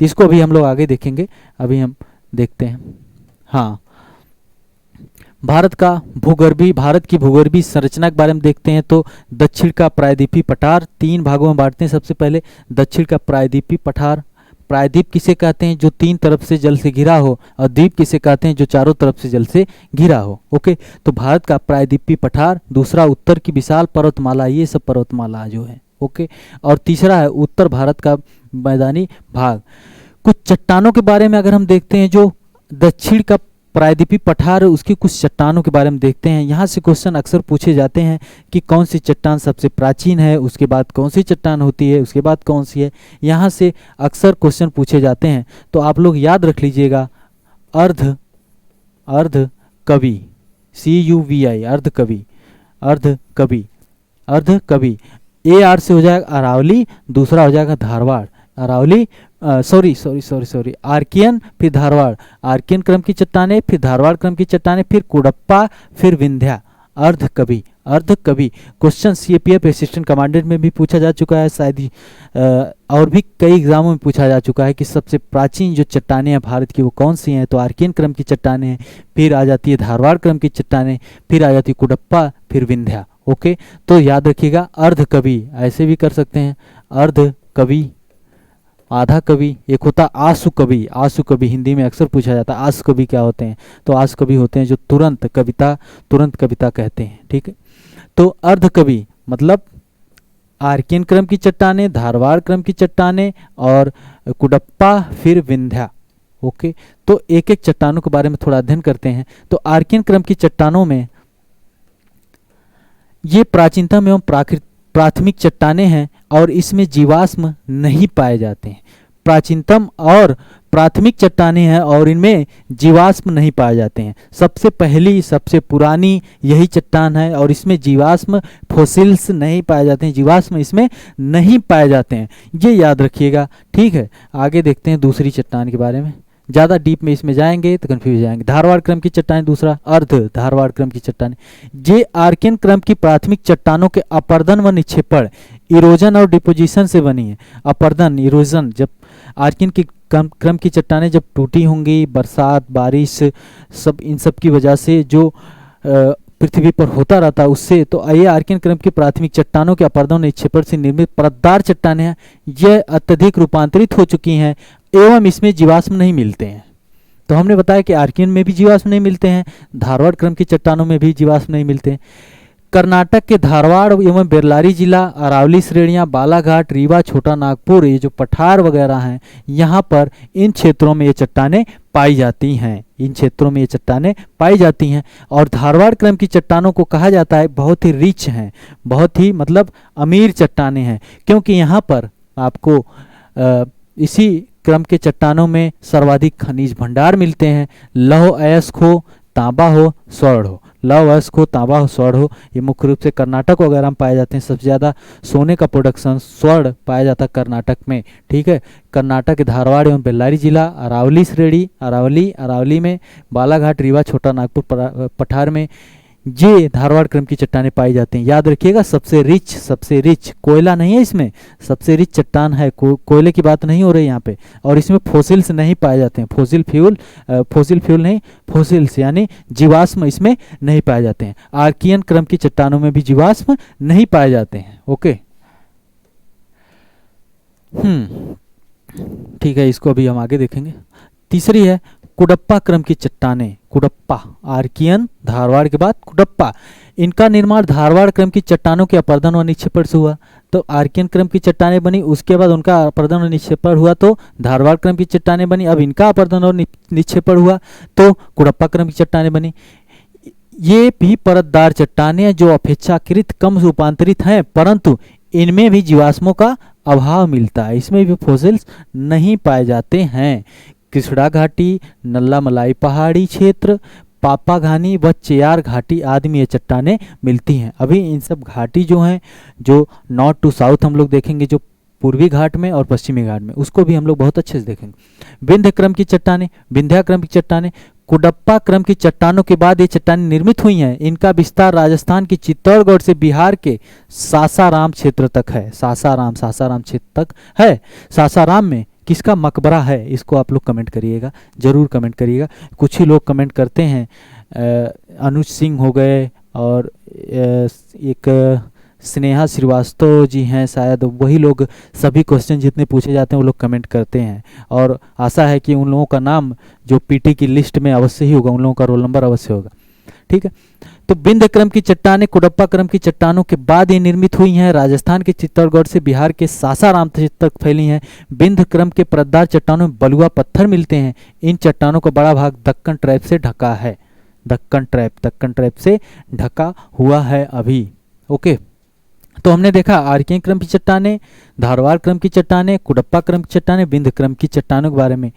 जिसको अभी हम लोग आगे देखेंगे। अभी हम देखते हैं, हाँ, भारत की भूगर्भीय संरचना के बारे में देखते हैं। तो दक्षिण का प्रायद्वीपीय पठार 3 भागों में बांटते हैं। सबसे पहले दक्षिण का प्रायद्वीपीय पठार। प्रायद्वीप किसे कहते हैं? जो 3 तरफ से जल से घिरा हो, और द्वीप किसे कहते हैं? जो चारों तरफ से जल से घिरा हो। ओके, तो भारत का प्रायद्वीपीय पठार, दूसरा उत्तर की विशाल पर्वतमाला, ये सब पर्वतमाला जो है। ओके, और तीसरा है उत्तर भारत का मैदानी भाग। कुछ चट्टानों के बारे में अगर हम देखते हैं, जो दक्षिण का प्रायद्वीपीय पठार, उसकी कुछ चट्टानों के बारे में देखते हैं। यहाँ से क्वेश्चन अक्सर पूछे जाते हैं कि कौन सी चट्टान सबसे प्राचीन है, उसके बाद कौन सी चट्टान होती है, उसके बाद कौन सी है। यहाँ से अक्सर क्वेश्चन पूछे जाते हैं, तो आप लोग याद रख लीजिएगा, अर्धकवि, CUVI, अर्धकवि। AR से हो जाएगा अरावली, दूसरा हो जाएगा धारवाड़, अरावली, सॉरी, आर्कियन, फिर धारवाड़, आर्कियन क्रम की चट्टानें, फिर धारवाड़ क्रम की चट्टानें, फिर कुडप्पा, फिर विंध्या। अर्धकवि क्वेश्चन CAPF असिस्टेंट कमांडेंट में भी पूछा जा चुका है शायद, और भी कई एग्जामों में पूछा जा चुका है कि सबसे प्राचीन जो चट्टानें हैं भारत की वो कौन सी हैं। तो आर्कियन क्रम की चट्टानें हैं, फिर आ जाती है धारवाड़ क्रम की चट्टानें, फिर आ जाती है कुडप्पा, फिर विंध्या। ओके, तो याद रखिएगा अर्धकवि, ऐसे भी कर सकते हैं, अर्धकवि, आधा कवि। एक होता आसु कवि, हिंदी में अक्सर पूछा जाता है आसु कवि क्या होते हैं। तो आसु कवि होते हैं जो तुरंत कविता कहते हैं। ठीक है, तो अर्धकवि मतलब आर्कियन क्रम की चट्टानें, धारवाड़ क्रम की चट्टानें, और कुडप्पा, फिर विंध्या। ओके, तो एक एक चट्टानों के बारे में थोड़ा अध्ययन करते हैं। तो आर्कियन क्रम की चट्टानों में ये प्राचीनतम एवं प्राथमिक चट्टानें हैं, और इसमें जीवाश्म नहीं पाए जाते हैं। प्राचीनतम और प्राथमिक चट्टानें हैं और इनमें जीवाश्म नहीं पाए जाते हैं। सबसे पहली, सबसे पुरानी यही चट्टान है, और इसमें जीवाश्म, फोसिल्स नहीं पाए जाते हैं, जीवाश्म इसमें नहीं पाए जाते हैं, ये याद रखिएगा। ठीक है, आगे देखते हैं दूसरी चट्टान के बारे में। ज़्यादा डीप में इसमें जाएंगे तो कंफ्यूज हो जाएंगे। धारवाड़ क्रम की चट्टानें, दूसरा धारवाड़ क्रम की चट्टानें। ये आर्कियन क्रम की प्राथमिक चट्टानों के अपर्दन व निक्षेपण, इरोजन और डिपोजिशन से बनी है। अपर्दन, इरोजन, जब आर्कियन की क्रम की चट्टानें जब टूटी होंगी, बरसात, बारिश, सब इन सब की वजह से जो पृथ्वी पर होता रहता है उससे, तो ये आर्कियन क्रम की प्राथमिक चट्टानों के अपर्दन निक्षेपण से निर्मित परतदार चट्टानें हैं। यह अत्यधिक रूपांतरित हो चुकी हैं एवं इसमें जीवाश्म नहीं मिलते हैं। तो हमने बताया कि आर्कियन में भी जीवाश्म नहीं मिलते हैं, धारवाड़ क्रम की चट्टानों में भी जीवाश्म नहीं मिलते हैं। कर्नाटक के धारवाड़ एवं बेल्लारी जिला, अरावली श्रेणियां, बालाघाट, रीवा, छोटा नागपुर, ये जो पठार वगैरह हैं, यहाँ पर इन क्षेत्रों में ये चट्टानें पाई जाती हैं। और धारवाड़ क्रम की चट्टानों को कहा जाता है बहुत ही रिच हैं, बहुत ही मतलब अमीर चट्टानें हैं, क्योंकि यहाँ पर आपको इसी क्रम के चट्टानों में सर्वाधिक खनिज भंडार मिलते हैं। लौह अयस्क हो, तांबा हो, स्वर्ण हो। लौह अयस्क हो, तांबा हो, स्वर्ण हो। ये मुख्य रूप से कर्नाटक वगैरह में पाए जाते हैं। सबसे ज़्यादा सोने का प्रोडक्शन स्वर्ण पाया जाता है कर्नाटक में। ठीक है, कर्नाटक के धारवाड़ एवं बेल्लारी जिला, अरावली श्रेणी, अरावली में, बालाघाट, रीवा, छोटा नागपुर, पठार में ये धारवाड़ क्रम की चट्टानें पाई जाती हैं। याद रखिएगा, सबसे रिच कोयला नहीं है इसमें, सबसे रिच चट्टान है। कोयले की बात नहीं हो रही यहाँ पे। और इसमें फोसिल्स नहीं पाए जाते हैं। फोसिल फ्यूल नहीं, फोसिल्स यानी जीवाश्म इसमें नहीं पाए जाते हैं। आर्कियन क्रम की चट्टानों में भी जीवाश्म नहीं पाए जाते हैं। ओके, ठीक है, इसको अभी हम आगे देखेंगे। तीसरी है कुडप्पा क्रम की चट्टानें। कुडप्पा, आर्कियन, धारवाड़ के बाद कुडप्पा। इनका निर्माण धारवाड़ क्रम की चट्टानों के अपरदन और निक्षेपण से हुआ। तो आर्कियन क्रम की चट्टानें बनी, उसके बाद उनका अपरदन और निक्षेपण हुआ तो धारवाड़ क्रम की चट्टानें बनी। अब इनका अपरदन और निक्षेपण हुआ तो कुडप्पा क्रम की चट्टानें बनी। ये भी परतदार चट्टानें हैं जो अपेक्षाकृत कम रूपांतरित हैं, परंतु इनमें भी जीवाश्मों का अभाव मिलता है। इसमें भी फोसिल्स नहीं पाए जाते हैं। कृष्णा घाटी, नल्ला मलाई पहाड़ी क्षेत्र, पापाघानी व चेयार घाटी आदि में ये चट्टानें मिलती हैं। अभी इन सब घाटी जो हैं, जो नॉर्थ टू साउथ हम लोग देखेंगे, जो पूर्वी घाट में और पश्चिमी घाट में, उसको भी हम लोग बहुत अच्छे से देखेंगे। विंध्य क्रम की चट्टानें, विंध्या क्रम की चट्टानें, कुडप्पा क्रम की चट्टानों के बाद ये चट्टानें निर्मित हुई हैं। इनका विस्तार राजस्थान की चित्तौड़गढ़ से बिहार के सासाराम क्षेत्र तक है। सासाराम क्षेत्र तक है। सासाराम में किसका मकबरा है, इसको आप लोग कमेंट करिएगा, जरूर कमेंट करिएगा। कुछ ही लोग कमेंट करते हैं, अनुज सिंह हो गए और एक स्नेहा श्रीवास्तव जी हैं, शायद वही लोग सभी क्वेश्चन जितने पूछे जाते हैं वो लोग कमेंट करते हैं। और आशा है कि उन लोगों का नाम जो पीटी की लिस्ट में अवश्य ही होगा, उन लोगों का रोल नंबर अवश्य होगा। ठीक है, तो विंध्य क्रम की चट्टानें कुडप्पा क्रम की चट्टानों के बाद ये निर्मित हुई हैं। राजस्थान के चित्तौड़गढ़ से बिहार के सासाराम क्षेत्र तक फैली हैं। विंध्य क्रम के परतदार चट्टानों में बलुआ पत्थर मिलते हैं। इन चट्टानों का बड़ा भाग दक्कन ट्रैप से ढका है। दक्कन ट्रैप से ढका हुआ है अभी। ओके, तो हमने देखा आर्कियन क्रम की चट्टानें, धारवाड़ क्रम की चट्टानें, कुडप्पा क्रम की चट्टानें, विंध्य क्रम की चट्टानों के बारे में।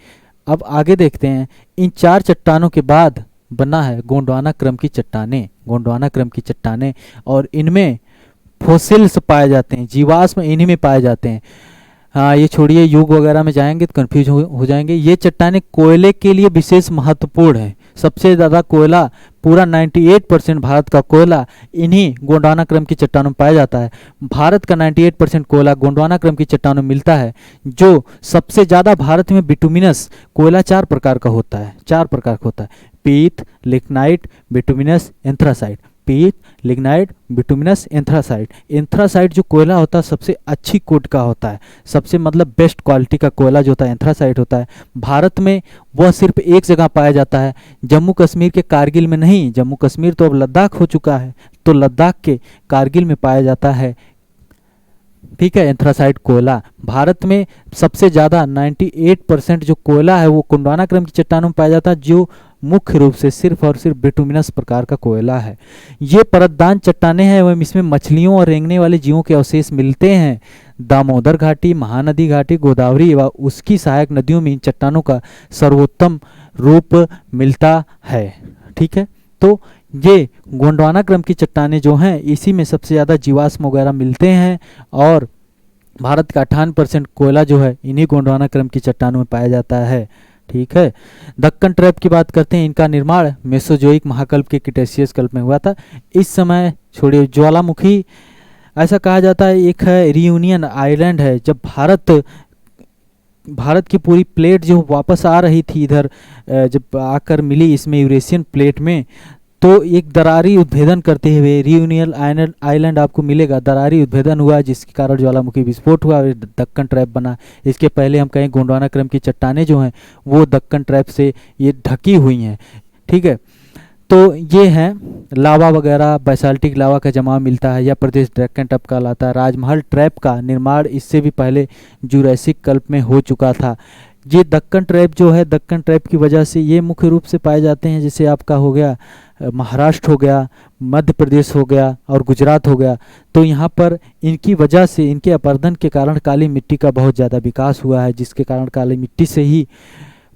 अब आगे देखते हैं, इन चार चट्टानों के बाद बना है गोंडवाना क्रम की चट्टानें। गोंडवाना क्रम की चट्टानें, और इनमें फोसिल्स पाए जाते हैं, जीवाश्म इन्हीं में पाए जाते हैं। हाँ, ये छोड़िए, युग वगैरह में जाएंगे तो कंफ्यूज हो जाएंगे। ये चट्टानें कोयले के लिए विशेष महत्वपूर्ण है। सबसे ज़्यादा कोयला, पूरा 98% भारत का कोयला इन्हीं गोंडवाना क्रम की चट्टानों में पाया जाता है। भारत का 98% कोयला गोंडवाना क्रम की चट्टानों में मिलता है। जो सबसे ज़्यादा भारत में बिटुमिनस कोयला 4 प्रकार का होता है। 4 प्रकार का होता है, पीत, लिग्नाइट, बिटुमिनस, एंथ्रासाइट। पीत, लिग्नाइट, बिटुमिनस, एंथ्रासाइट। एंथ्रासाइट जो कोयला होता है सबसे अच्छी कोट का होता है, सबसे मतलब बेस्ट क्वालिटी का कोयला जो होता है एंथ्रासाइट होता है। भारत में वह सिर्फ एक जगह पाया जाता है, जम्मू कश्मीर के कारगिल में नहीं। जम्मू कश्मीर तो अब लद्दाख हो चुका है, तो लद्दाख के कारगिल में पाया जाता है। ठीक है, एंथ्रासाइट कोयला। भारत में सबसे ज़्यादा 98% जो कोयला है वो गोंडवाना क्रम की चट्टानों में पाया जाता है, जो मुख्य रूप से सिर्फ और सिर्फ बिटुमिनस प्रकार का कोयला है। ये परतदान चट्टानें हैं एवं इसमें मछलियों और रेंगने वाले जीवों के अवशेष मिलते हैं। दामोदर घाटी, महानदी घाटी, गोदावरी व उसकी सहायक नदियों में इन चट्टानों का सर्वोत्तम रूप मिलता है। ठीक है, तो ये गोंडवाना क्रम की चट्टानें जो हैं इसी में सबसे ज़्यादा जीवाश्म वगैरह मिलते हैं, और भारत का 58% कोयला जो है इन्हीं गोंडवाना क्रम की चट्टानों में पाया जाता है। ठीक है, दक्कन ट्रैप की बात करते हैं। इनका निर्माण मेसोजोइक महाकल्प के क्रिटेशियस कल्प में हुआ था। इस समय छोड़िए, ज्वालामुखी ऐसा कहा जाता है, एक है रियूनियन आइलैंड है। जब भारत की पूरी प्लेट जो वापस आ रही थी इधर, जब आकर मिली इसमें यूरेशियन प्लेट में, तो एक दरारी उद्भेदन करते हुए रियूनियन आइलैंड आपको मिलेगा। दरारी उद्भेदन हुआ जिसके कारण ज्वालामुखी विस्फोट हुआ, दक्कन ट्रैप बना। इसके पहले हम कहें गोंडवाना क्रम की चट्टानें जो हैं वो दक्कन ट्रैप से ये ढकी हुई हैं। ठीक है, तो ये हैं लावा वगैरह, बैसाल्टिक लावा का जमाव मिलता है, या प्रदेश दक्कन ट्रैप कहलाता है। राजमहल ट्रैप का निर्माण इससे भी पहले जुरैसिक कल्प में हो चुका था। ये दक्कन ट्रैप जो है, दक्कन ट्रैप की वजह से ये मुख्य रूप से पाए जाते हैं। जैसे आपका हो गया महाराष्ट्र हो गया, मध्य प्रदेश हो गया और गुजरात हो गया, तो यहाँ पर इनकी वजह से, इनके अपरदन के कारण काली मिट्टी का बहुत ज़्यादा विकास हुआ है, जिसके कारण काली मिट्टी से ही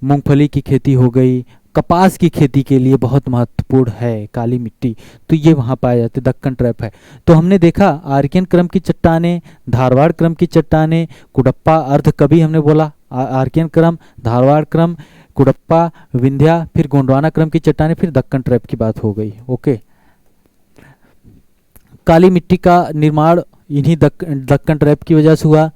मूंगफली की खेती हो गई, कपास की खेती के लिए बहुत महत्वपूर्ण है काली मिट्टी, तो ये वहाँ पाए जाते, दक्कन ट्रैप है। तो हमने देखा आर्कियन क्रम की चट्टानें, धारवाड़ क्रम की चट्टानें, कुडप्पा अर्ध कभी हमने बोला, आर्कियन क्रम, धारवाड़ क्रम, कुडप्पा, विंध्या, फिर गोंडवाना क्रम की चट्टानें, फिर दक्कन ट्रैप की बात हो गई। ओके, काली मिट्टी का निर्माण इन्हीं दक्कन ट्रैप की वजह से हुआ।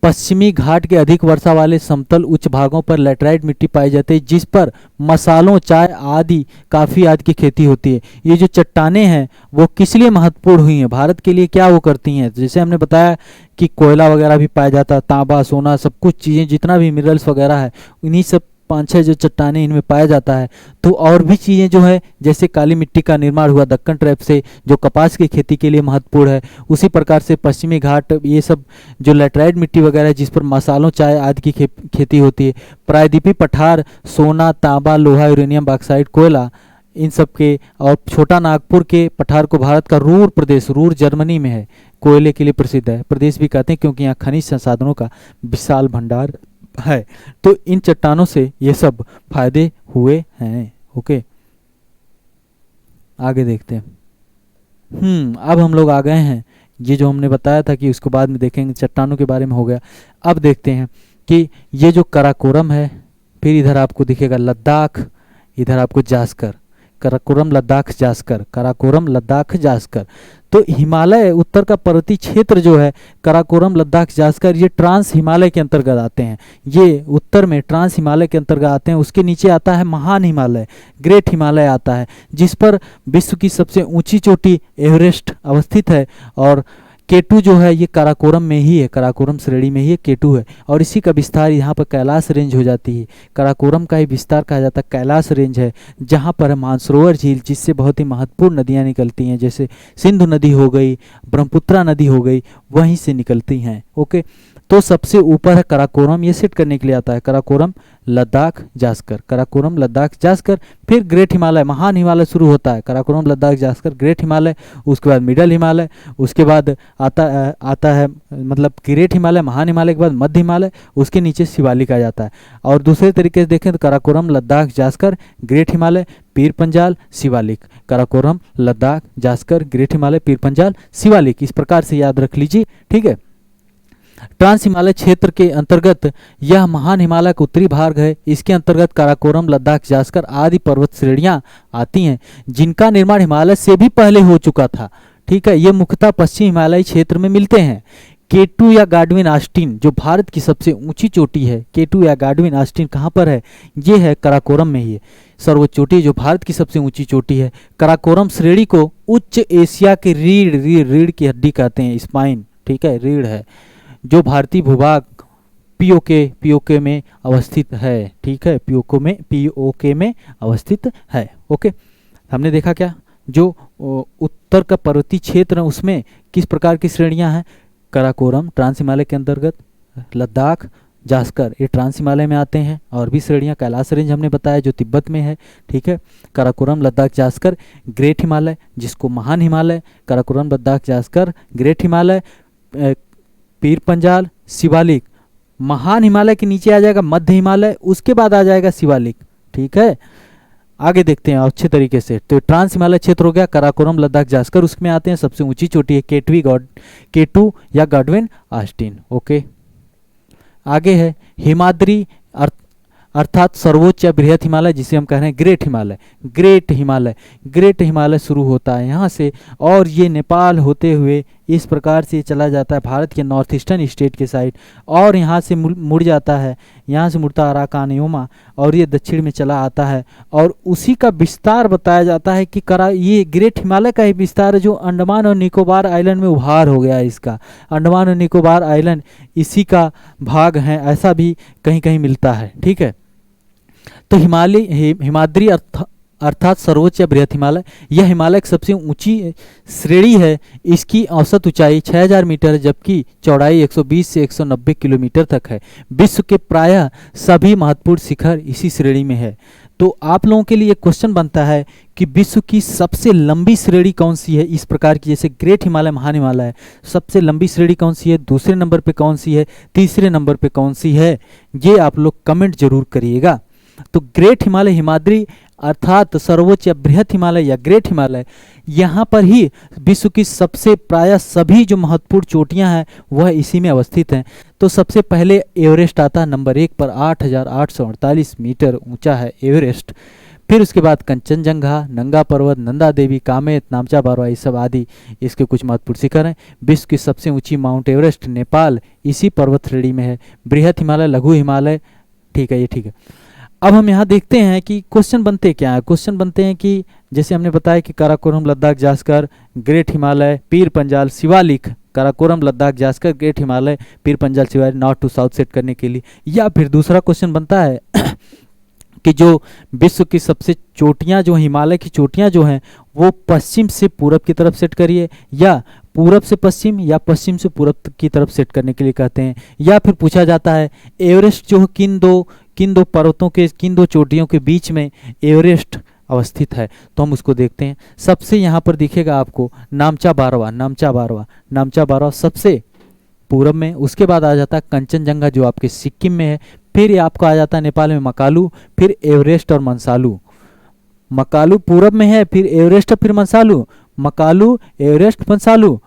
पश्चिमी घाट के अधिक वर्षा वाले समतल उच्च भागों पर लैटराइट मिट्टी पाई जाती है, जिस पर मसालों, चाय आदि, काफ़ी आदि की खेती होती है। ये जो चट्टानें हैं वो किस लिए महत्वपूर्ण हुई हैं, भारत के लिए क्या वो करती हैं, जैसे हमने बताया कि कोयला वगैरह भी पाया जाता है, तांबा, सोना, सब कुछ चीज़ें, जितना भी मिनरल्स वगैरह है, इन्हीं सब 5-6 जो चट्टानें इनमें पाया जाता है। तो और भी चीज़ें जो है, जैसे काली मिट्टी का निर्माण हुआ दक्कन ट्रैप से, जो कपास की खेती के लिए महत्वपूर्ण है, उसी प्रकार से पश्चिमी घाट, ये सब जो लैटराइट मिट्टी वगैरह है, जिस पर मसालों, चाय आदि की खेती होती है, प्रायद्वीपीय पठार, सोना, तांबा, लोहा, यूरेनियम, बॉक्साइट, कोयला, इन सब के, और छोटा नागपुर के पठार को भारत का रूर प्रदेश, रूर जर्मनी में है, कोयले के लिए प्रसिद्ध है, प्रदेश भी कहते हैं क्योंकि यहाँ खनिज संसाधनों का विशाल भंडार है। तो इन चट्टानों से ये सब फायदे हुए हैं। ओके, आगे देखते हैं। अब हम लोग आ गए हैं, ये जो हमने बताया था कि उसको बाद में देखेंगे, चट्टानों के बारे में हो गया। अब देखते हैं कि ये जो कराकोरम है, फिर इधर आपको दिखेगा लद्दाख, इधर आपको जास्कर, कराकोरम, लद्दाख, जास्कर, कराकोरम, लद्दाख, जास्कर। तो हिमालय उत्तर का पर्वतीय क्षेत्र जो है, कराकोरम, लद्दाख, जास्कर, ये ट्रांस हिमालय के अंतर्गत आते हैं, ये उत्तर में ट्रांस हिमालय के अंतर्गत आते हैं। उसके नीचे आता है महान हिमालय, ग्रेट हिमालय आता है, जिस पर विश्व की सबसे ऊंची चोटी एवरेस्ट अवस्थित है। और केटू जो है ये काराकोरम में ही है, काराकोरम श्रेणी में ही है, केटू है, और इसी का विस्तार यहाँ पर कैलाश रेंज हो जाती है। काराकोरम का ही विस्तार कहा जाता है, कैलाश रेंज है, जहाँ पर है मानसरोवर झील, जिससे बहुत ही महत्वपूर्ण नदियाँ निकलती हैं, जैसे सिंधु नदी हो गई, ब्रह्मपुत्रा नदी हो गई, वहीं से निकलती हैं। ओके, तो सबसे ऊपर है कराकोरम, ये सेट करने के लिए आता है कराकोरम, लद्दाख, जास्कर, कराकोरम, लद्दाख, जास्कर। फिर ग्रेट हिमालय, महान हिमालय शुरू होता है, कराकोरम, लद्दाख, जास्कर, ग्रेट हिमालय, उसके बाद मिडल हिमालय, उसके बाद आता है मतलब ग्रेट हिमालय, महान हिमालय के बाद मध्य हिमालय, उसके नीचे शिवालिक आ जाता है। और दूसरे तरीके से देखें तो कराकोरम, लद्दाख, जास्कर, ग्रेट हिमालय, पीर पंजाल, शिवालिक, कराकोरम, लद्दाख, जास्कर, ग्रेट हिमालय, पीर पंजाल, शिवालिक, इस प्रकार से याद रख लीजिए। ठीक है, ट्रांस हिमालय क्षेत्र के अंतर्गत यह महान हिमालय का उत्तरी भाग है। इसके अंतर्गत काराकोरम, लद्दाख, जास्कर आदि पर्वत श्रेणियां आती हैं, जिनका निर्माण हिमालय से भी पहले हो चुका था। ठीक है, ये मुख्यतः पश्चिम हिमालयी क्षेत्र में मिलते हैं। केटू या गाडविन आस्टीन जो भारत की सबसे ऊंची चोटी है, केटू या गाडविन आस्टीन कहाँ पर है, ये है काराकोरम में ही है। सर्वोच्च चोटी जो भारत की सबसे ऊंची चोटी है, काराकोरम श्रेणी को उच्च एशिया के रीढ़ की हड्डी कहते हैं, स्पाइन। ठीक है, रीढ़ है, जो भारतीय भूभाग पीओके में अवस्थित है। ठीक है, पीओके में अवस्थित है। ओके, हमने देखा क्या, जो उत्तर का पर्वतीय क्षेत्र है उसमें किस प्रकार की श्रेणियां हैं, काराकोरम ट्रांस हिमालय के अंतर्गत, लद्दाख, जास्कर ये ट्रांस हिमालय में आते हैं, और भी श्रेणियां कैलाश रेंज हमने बताया जो तिब्बत में है। ठीक है, काराकोरम, लद्दाख, जास्कर, ग्रेट हिमालय जिसको महान हिमालय, काराकोरम, लद्दाख, जास्कर, ग्रेट हिमालय, पीर पंजाल, शिवालिक। महान हिमालय के नीचे आ जाएगा मध्य हिमालय, उसके बाद आ जाएगा शिवालिक। ठीक है, आगे देखते हैं अच्छे तरीके से। तो ट्रांस हिमालय क्षेत्र हो गया, काराकोरम, लद्दाख, जास्कर, उसमें आते हैं। सबसे ऊंची चोटी है केटू या गाडविन आस्टीन। ओके, आगे है हिमाद्री अर्थात सर्वोच्च या बृहत हिमालय, जिसे हम कह रहे हैं ग्रेट हिमालय। ग्रेट हिमालय शुरू होता है यहाँ से, और ये नेपाल होते हुए इस प्रकार से चला जाता है भारत के नॉर्थ ईस्टर्न स्टेट के साइड, और यहाँ से मुड़ जाता है, यहाँ से मुड़ता अराकानयोमा, और ये दक्षिण में चला आता है। और उसी का विस्तार बताया जाता है कि ये ग्रेट हिमालय का ही विस्तार है, जो अंडमान और निकोबार आइलैंड में उभार हो गया है। इसका अंडमान और निकोबार आइलैंड इसी का भाग है, ऐसा भी कहीं कहीं मिलता है। ठीक है, तो हिमाद्री अर्थात सर्वोच्च या बृहत हिमालय, यह हिमालय की सबसे ऊंची श्रेणी है। इसकी औसत ऊंचाई 6000 मीटर, जबकि चौड़ाई 120 से 190 किलोमीटर तक है। विश्व के प्रायः सभी महत्वपूर्ण शिखर इसी श्रेणी में है। तो आप लोगों के लिए क्वेश्चन बनता है कि विश्व की सबसे लंबी श्रेणी कौन सी है, इस प्रकार की, जैसे ग्रेट हिमालय, महान हिमालय है, सबसे लंबी श्रेणी कौन सी है, दूसरे नंबर पे कौन सी है, तीसरे नंबर पे कौन सी है, ये आप लोग कमेंट जरूर करिएगा। तो ग्रेट हिमालय, हिमाद्री अर्थात सर्वोच्च या बृहत हिमालय या ग्रेट हिमालय, यहाँ पर ही विश्व की सबसे प्रायः सभी जो महत्वपूर्ण चोटियाँ हैं वह इसी में अवस्थित हैं। तो सबसे पहले एवरेस्ट आता है नंबर 1 पर, 8,848 मीटर ऊंचा है एवरेस्ट। फिर उसके बाद कंचनजंगा, नंगा पर्वत, नंदा देवी, कामेत, नामचा बारवा, ये सब आदि इसके कुछ महत्वपूर्ण शिखर हैं। विश्व की सबसे ऊंची माउंट एवरेस्ट नेपाल इसी पर्वत श्रेणी में है। बृहत हिमालय, लघु हिमालय, ठीक है, ये ठीक है। अब हम यहाँ देखते हैं कि क्वेश्चन बनते क्या है। क्वेश्चन बनते हैं कि जैसे हमने बताया कि Karakoram, Ladakh, Zanskar, Great Himalaya, Pir Panjal, Shivalik, Karakoram, Ladakh, Zanskar, Great Himalaya, Pir Panjal, Shivalik, north to south set करने के लिए। या फिर दूसरा क्वेश्चन बनता है कि जो विश्व की सबसे चोटियाँ जो हिमालय की चोटियाँ जो हैं वो पश्चिम से पूरब की तरफ सेट करिए, या पूरब से पश्चिम या पश्चिम से पूरब की तरफ सेट करने के लिए कहते हैं। या फिर पूछा जाता है एवरेस्ट जो किन दो पर्वतों के, किन दो चोटियों के बीच में एवरेस्ट अवस्थित है, तो हम उसको देखते हैं। सबसे यहाँ पर दिखेगा आपको नामचा बारवा, नामचा बारवा, नामचा बारवा सबसे पूरब में। उसके बाद आ जाता है कंचनजंगा जो आपके सिक्किम में है। फिर ये आपको आ जाता है नेपाल में मकालू, फिर एवरेस्ट और मंसालू। मकालू पूरब में है, फिर एवरेस्ट, फिर मंसालू, मकालू, एवरेस्ट, मंसालू,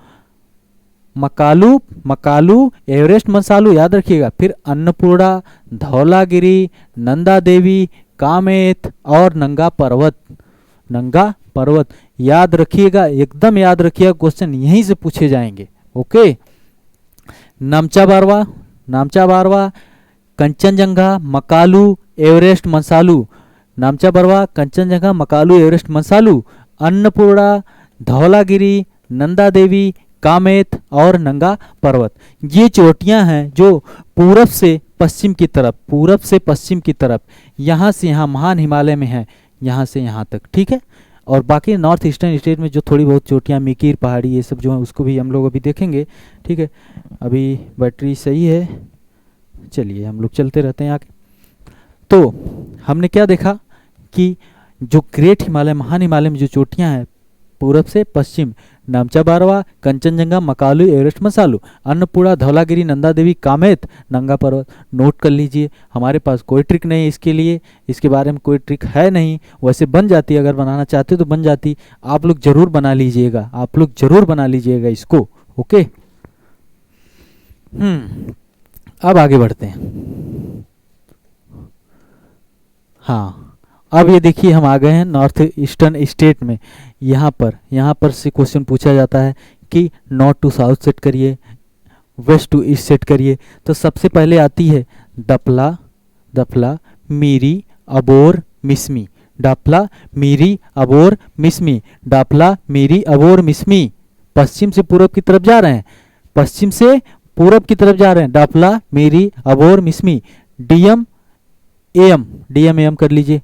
मकालू, मकालू, एवरेस्ट, मंसालू, याद रखिएगा। फिर अन्नपूर्णा, धौलागिरी, नंदा देवी, कामेत और नंगा पर्वत, नंगा पर्वत, याद रखिएगा, एकदम याद रखिएगा, क्वेश्चन यहीं से पूछे जाएंगे। ओके, नामचा बारवा, नामचा बारवा, कंचनजंगा, मकालू, एवरेस्ट, मंसालू, नामचा बारवा, कंचनजंगा, मकालू, एवरेस्ट, मंसालू, अन्नपूर्णा, धौलागिरी, नंदा देवी, कामेत और नंगा पर्वत, ये चोटियां हैं जो पूरब से पश्चिम की तरफ, पूरब से पश्चिम की तरफ, यहाँ से यहाँ महान हिमालय में है, यहाँ से यहाँ तक, ठीक है। और बाकी नॉर्थ ईस्टर्न स्टेट में जो थोड़ी बहुत चोटियाँ, मिकीर पहाड़ी, ये सब जो है उसको भी हम लोग अभी देखेंगे, ठीक है। अभी बैटरी सही है, चलिए हम लोग चलते रहते हैं आगे। तो हमने क्या देखा कि जो ग्रेट हिमालय, महान हिमालय में जो चोटियाँ हैं पूरब से पश्चिम, नामचा बारवा, कंचनजंगा, मकालू, एवरेस्ट, मंसालू, अन्नपूर्णा, धौलागिरी, नंदा देवी, कामेत, नंगा पर्वत। नोट कर लीजिए, हमारे पास कोई ट्रिक नहीं है इसके लिए, इसके बारे में कोई ट्रिक है नहीं, वैसे बन जाती, अगर बनाना चाहते तो बन जाती। आप लोग जरूर बना लीजिएगा, आप लोग जरूर बना लीजिएगा इसको। ओके, अब आगे बढ़ते हैं। हाँ, अब ये देखिए हम आ गए हैं नॉर्थ ईस्टर्न स्टेट में। यहाँ पर से क्वेश्चन पूछा जाता है कि नॉर्थ टू साउथ सेट करिए, वेस्ट टू ईस्ट सेट करिए। तो सबसे पहले आती है डपला, दफला, मीरी, अबोर, मिसमी, डापला, मीरी, अबोर, मिसमी, डापला, मीरी, अबोर, मिसमी। पश्चिम से पूरब की तरफ जा रहे हैं, पश्चिम से पूरब की तरफ जा रहे हैं, Dafla, Miri, Abor, Mishmi, DM M, DM M कर लीजिए,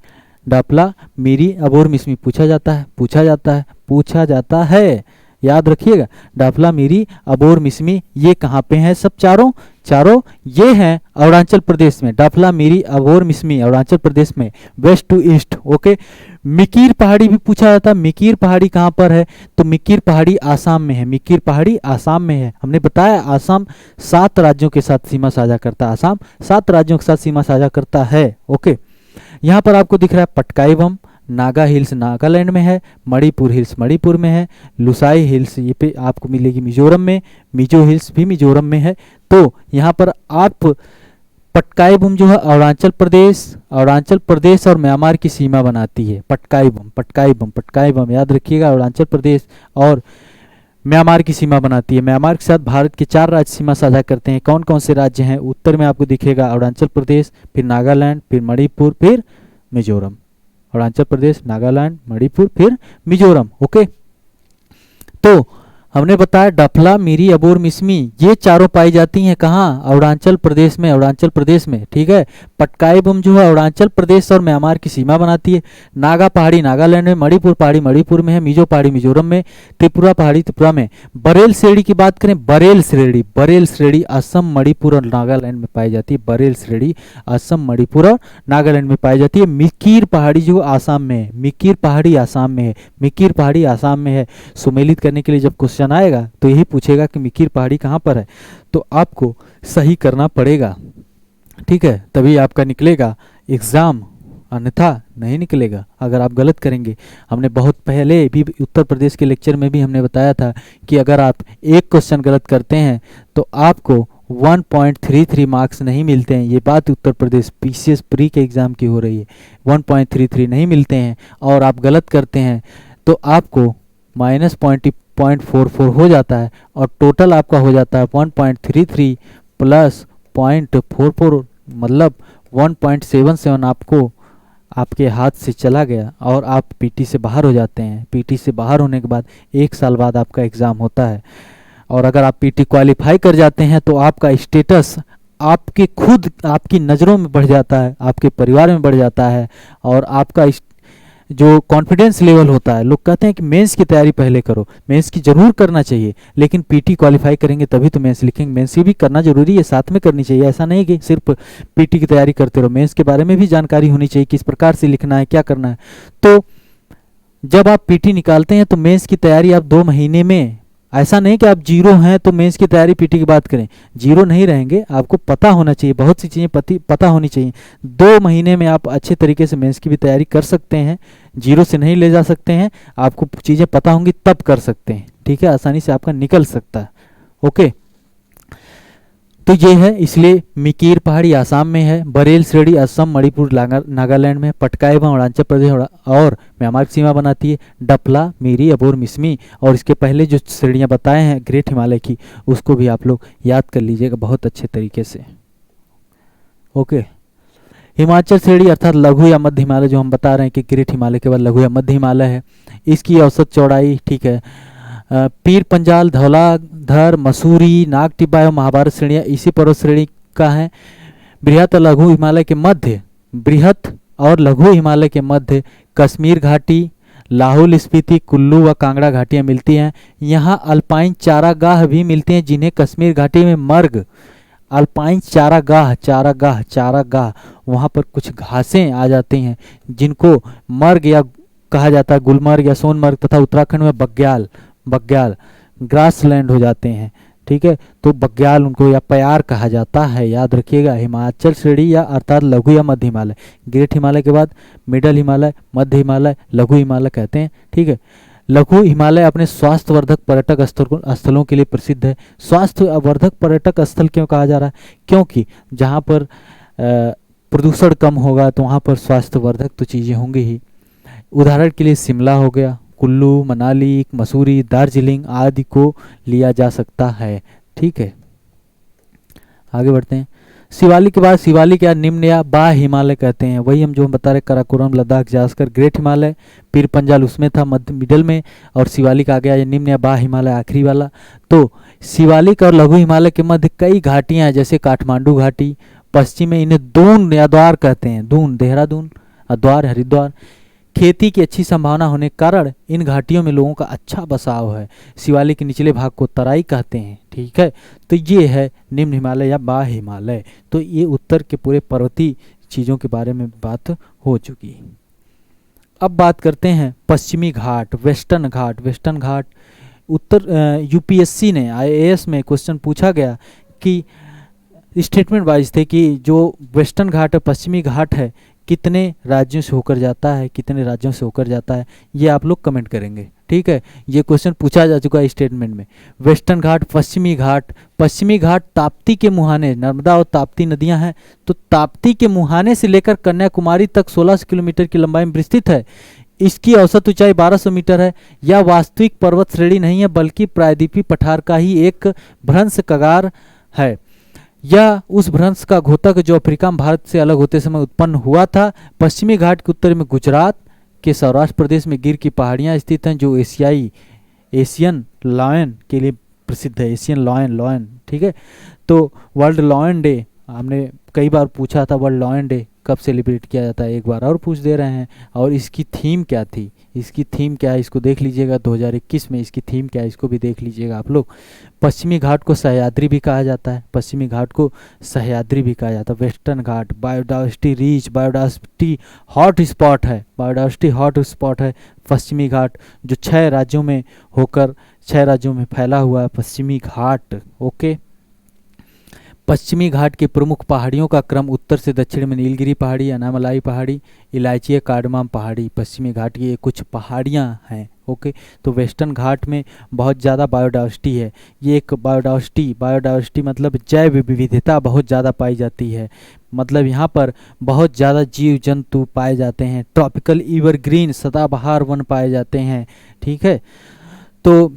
डापला, मीरी, अबोर, मिसमी। पूछा जाता है, पूछा जाता है, पूछा जाता है, याद रखिएगा, डापला, मीरी, अबोर, मिसमी, ये कहाँ पे हैं सब चारों? चारों ये हैं अरुणाचल प्रदेश में, डापला, मीरी, अबोर, मिसमी अरुणाचल प्रदेश में, waste to east. Okay, Mikir पहाड़ी भी पूछा जाता है, मिकीर पहाड़ी कहाँ पर है? तो मिकीर पहाड़ी आसाम में है, मिकीर पहाड़ी आसाम में है। हमने बताया आसाम 7 राज्यों के साथ सीमा साझा करता है, आसाम 7 राज्यों के साथ सीमा साझा करता है। ओके, यहाँ पर आपको दिख रहा है पटकाई बम, नागा हिल्स नागालैंड में है, मणिपुर हिल्स मणिपुर में है, लुसाई हिल्स ये पे आपको मिलेगी मिजोरम में, मिजो हिल्स भी मिजोरम में है। तो यहाँ पर आप पटकाई बम जो है अरुणाचल प्रदेश और म्यांमार की सीमा बनाती है। पटकाई बम, पटकाई बम, पटकाई बम, याद रखिएगा, अरुणाचल प्रदेश और म्यांमार की सीमा बनाती है। म्यांमार के साथ भारत के 4 राज्य सीमा साझा करते हैं। कौन कौन से राज्य हैं? उत्तर में आपको दिखेगा अरुणाचल प्रदेश, फिर नागालैंड, फिर मणिपुर, फिर मिजोरम। अरुणाचल प्रदेश, नागालैंड, मणिपुर, फिर मिजोरम। ओके, तो हमने बताया डफला, मीरी, अबोर, मिसमी ये चारों पाई जाती हैं कहाँ? अरुणाचल प्रदेश में, अरुणाचल प्रदेश में, ठीक है। पटकाई बम जो है अरुणाचल प्रदेश और म्यांमार की सीमा बनाती है। नागा पहाड़ी नागालैंड में, मणिपुर पहाड़ी मणिपुर में है, मिजो पहाड़ी मिजोरम में, त्रिपुरा पहाड़ी त्रिपुरा में। बरेल श्रेणी की बात करें, बरेल श्रेणी असम, मणिपुर और नागालैंड में पाई जाती है। बरेल श्रेणी असम, मणिपुर और नागालैंड में पाई जाती है। मिकीर पहाड़ी जो आसाम में है, मिकीर पहाड़ी आसाम में है, मिकीर पहाड़ी आसाम में है। सुमेलित करने के लिए जब क्वेश्चन आएगा तो यही पूछेगा कि मिकीर पहाड़ी कहाँ पर है, तो आपको सही करना पड़ेगा, ठीक है, तभी आपका निकलेगा एग्जाम अन्यथा नहीं निकलेगा अगर आप गलत करेंगे। हमने बहुत पहले भी उत्तर प्रदेश के लेक्चर में भी हमने बताया था कि अगर आप एक क्वेश्चन गलत करते हैं तो आपको 1.33 मार्क्स नहीं मिलते हैं। ये बात उत्तर प्रदेश पीसीएस प्री के एग्ज़ाम की हो रही है। 1.33 नहीं मिलते हैं और आप गलत करते हैं तो आपको -0.44 हो जाता है और टोटल आपका हो जाता है 1.33 प्लस 0.44 मतलब 1.77 आपको आपके हाथ से चला गया और आप पीटी से बाहर हो जाते हैं। पीटी से बाहर होने के बाद 1 साल बाद आपका एग्ज़ाम होता है और अगर आप पीटी क्वालिफाई कर जाते हैं तो आपका स्टेटस आपके खुद आपकी नज़रों में बढ़ जाता है, आपके परिवार में बढ़ जाता है और आपका जो कॉन्फिडेंस लेवल होता है। लोग कहते हैं कि मेंस की तैयारी पहले करो, मेंस की ज़रूर करना चाहिए, लेकिन पीटी क्वालिफाई करेंगे तभी तो मेंस लिखेंगे। मेंस की भी करना जरूरी है, साथ में करनी चाहिए। ऐसा नहीं कि सिर्फ पीटी की तैयारी करते रहो, मेंस के बारे में भी जानकारी होनी चाहिए, किस प्रकार से लिखना है, क्या करना है। तो जब आप पीटी निकालते हैं तो मेंस की तैयारी आप 2 महीने में, ऐसा नहीं कि आप जीरो हैं तो मेंस की तैयारी पीटी की बात करें, जीरो नहीं रहेंगे, आपको पता होना चाहिए, बहुत सी चीज़ें पता होनी चाहिए। 2 महीने में आप अच्छे तरीके से मेंस की भी तैयारी कर सकते हैं, जीरो से नहीं ले जा सकते हैं, आपको चीज़ें पता होंगी तब कर सकते हैं, ठीक है, आसानी से आपका निकल सकता है। ओके, तो ये है, इसलिए मिकीर पहाड़ी आसाम में है, बरेल श्रेणी असम मणिपुर नागालैंड में, पटकाई व अरुणाचल प्रदेश और म्यांमार की सीमा बनाती है, डफला मिरी अबोर मिसमी। और इसके पहले जो श्रेणियाँ बताए हैं ग्रेट हिमालय की, उसको भी आप लोग याद कर लीजिएगा बहुत अच्छे तरीके से। ओके, हिमाचल श्रेणी अर्थात लघु या मध्य हिमालय, जो हम बता रहे हैं कि ग्रेट हिमालय के बाद लघु या मध्य हिमालय है, इसकी औसत चौड़ाई, ठीक है, पीर पंजाल, धौलाधर, मसूरी, नाग टिब्बा एवं महाभारत श्रेणियाँ इसी पर्वत श्रेणी का है। बृहत और लघु हिमालय के मध्य, बृहत और लघु हिमालय के मध्य कश्मीर घाटी, लाहौल स्पीति, कुल्लू व कांगड़ा घाटियाँ मिलती हैं। यहाँ अल्पाइन चारागाह भी मिलते हैं जिन्हें कश्मीर घाटी में मर्ग, अल्पाइन चारागाह वहाँ पर कुछ घासें आ जाती हैं जिनको मर्ग या कहा जाता है, गुलमर्ग या सोनमर्ग, तथा उत्तराखंड में बग्याल ग्रासलैंड हो जाते हैं, ठीक है, तो बग्याल उनको या प्यार कहा जाता है, याद रखिएगा। हिमाचल श्रेणी या अर्थात लघु या मध्य हिमालय, ग्रेट हिमालय के बाद मिडल हिमालय, मध्य हिमालय, लघु हिमालय कहते हैं, ठीक है। लघु हिमालय अपने स्वास्थ्यवर्धक पर्यटक स्थलों के लिए प्रसिद्ध है। स्वास्थ्यवर्धक पर्यटक स्थल क्यों कहा जा रहा है? क्योंकि जहाँ पर प्रदूषण कम होगा तो वहाँ पर स्वास्थ्यवर्धक तो चीज़ें होंगी ही। उदाहरण के लिए शिमला हो गया, कुल्लू, मनाली, मसूरी, दार्जिलिंग आदि को लिया जा सकता है, ठीक है। आगे बढ़ते हैं। शिवालिक के बाद शिवालिक या निम्न या बा हिमालय कहते हैं, वही हम जो बता रहे काराकोरम, लद्दाख, जास्कर, ग्रेट हिमालय, पीर पंजाल उसमें था मध्य मिडल में, और शिवालिक आ गया ये निम्न या बा हिमालय आखिरी वाला। तो शिवालिक और लघु हिमालय के मध्य कई घाटियां हैं, जैसे काठमांडू घाटी, पश्चिम में इन्हें दून या द्वार कहते हैं, दून देहरादून, द्वार हरिद्वार। खेती की अच्छी संभावना होने के कारण इन घाटियों में लोगों का अच्छा बसाव है। शिवालिक के निचले भाग को तराई कहते हैं, ठीक है। तो ये है निम्न हिमालय या बा हिमालय। तो ये उत्तर के पूरे पर्वतीय चीज़ों के बारे में बात हो चुकी। अब बात करते हैं पश्चिमी घाट, वेस्टर्न घाट। वेस्टर्न घाट उत्तर यूपीएससी ने आईएएस में क्वेश्चन पूछा गया कि स्टेटमेंट वाइज थे कि जो वेस्टर्न घाट है, पश्चिमी घाट है, कितने राज्यों से होकर जाता है, कितने राज्यों से होकर जाता है, ये आप लोग कमेंट करेंगे, ठीक है। ये क्वेश्चन पूछा जा चुका है स्टेटमेंट में। वेस्टर्न घाट, पश्चिमी घाट। पश्चिमी घाट ताप्ती के मुहाने, नर्मदा और ताप्ती नदियां हैं, तो ताप्ती के मुहाने से लेकर कन्याकुमारी तक 16 किलोमीटर की लंबाई में विस्तृत है। इसकी औसत ऊंचाई 1200 मीटर है। यह वास्तविक पर्वत श्रेणी नहीं है बल्कि प्रायद्वीपीय पठार का ही एक भ्रंश कगार है। यह उस भ्रंश का घोतक जो अफ्रीका में भारत से अलग होते समय उत्पन्न हुआ था। पश्चिमी घाट के उत्तर में गुजरात के सौराष्ट्र प्रदेश में गिर की पहाड़ियां स्थित हैं जो एशियन लायन के लिए प्रसिद्ध है। एशियन लायन, ठीक है। तो वर्ल्ड लायन डे हमने कई बार पूछा था, वर्ल्ड लायन डे कब सेलिब्रेट किया जाता है, एक बार और पूछ दे रहे हैं। और इसकी थीम क्या थी, इसकी थीम क्या है, इसको देख लीजिएगा। 2021 में इसकी थीम क्या है, इसको भी देख लीजिएगा आप लोग। पश्चिमी घाट को सह्याद्री भी कहा जाता है, पश्चिमी घाट को सह्याद्री भी कहा जाता है। Western ghat biodiversity rich, biodiversity hot spot है, बायोडाइवर्सिटी हॉट स्पॉट है पश्चिमी घाट, जो 6 राज्यों में होकर 6 राज्यों में फैला हुआ है पश्चिमी घाट। ओके, पश्चिमी घाट के प्रमुख पहाड़ियों का क्रम उत्तर से दक्षिण में नीलगिरी पहाड़ी, अनामलाई पहाड़ी, इलायची कार्डमम पहाड़ी पश्चिमी घाट की ये कुछ पहाड़ियाँ हैं। ओके, तो वेस्टर्न घाट में बहुत ज़्यादा बायोडाइवर्सिटी है। ये एक बायोडाइवर्सिटी मतलब जैव विविधता बहुत ज़्यादा पाई जाती है, मतलब यहाँ पर बहुत ज़्यादा जीव जंतु पाए जाते हैं। ट्रॉपिकल एवरग्रीन सदाबहार वन पाए जाते हैं। ठीक है, तो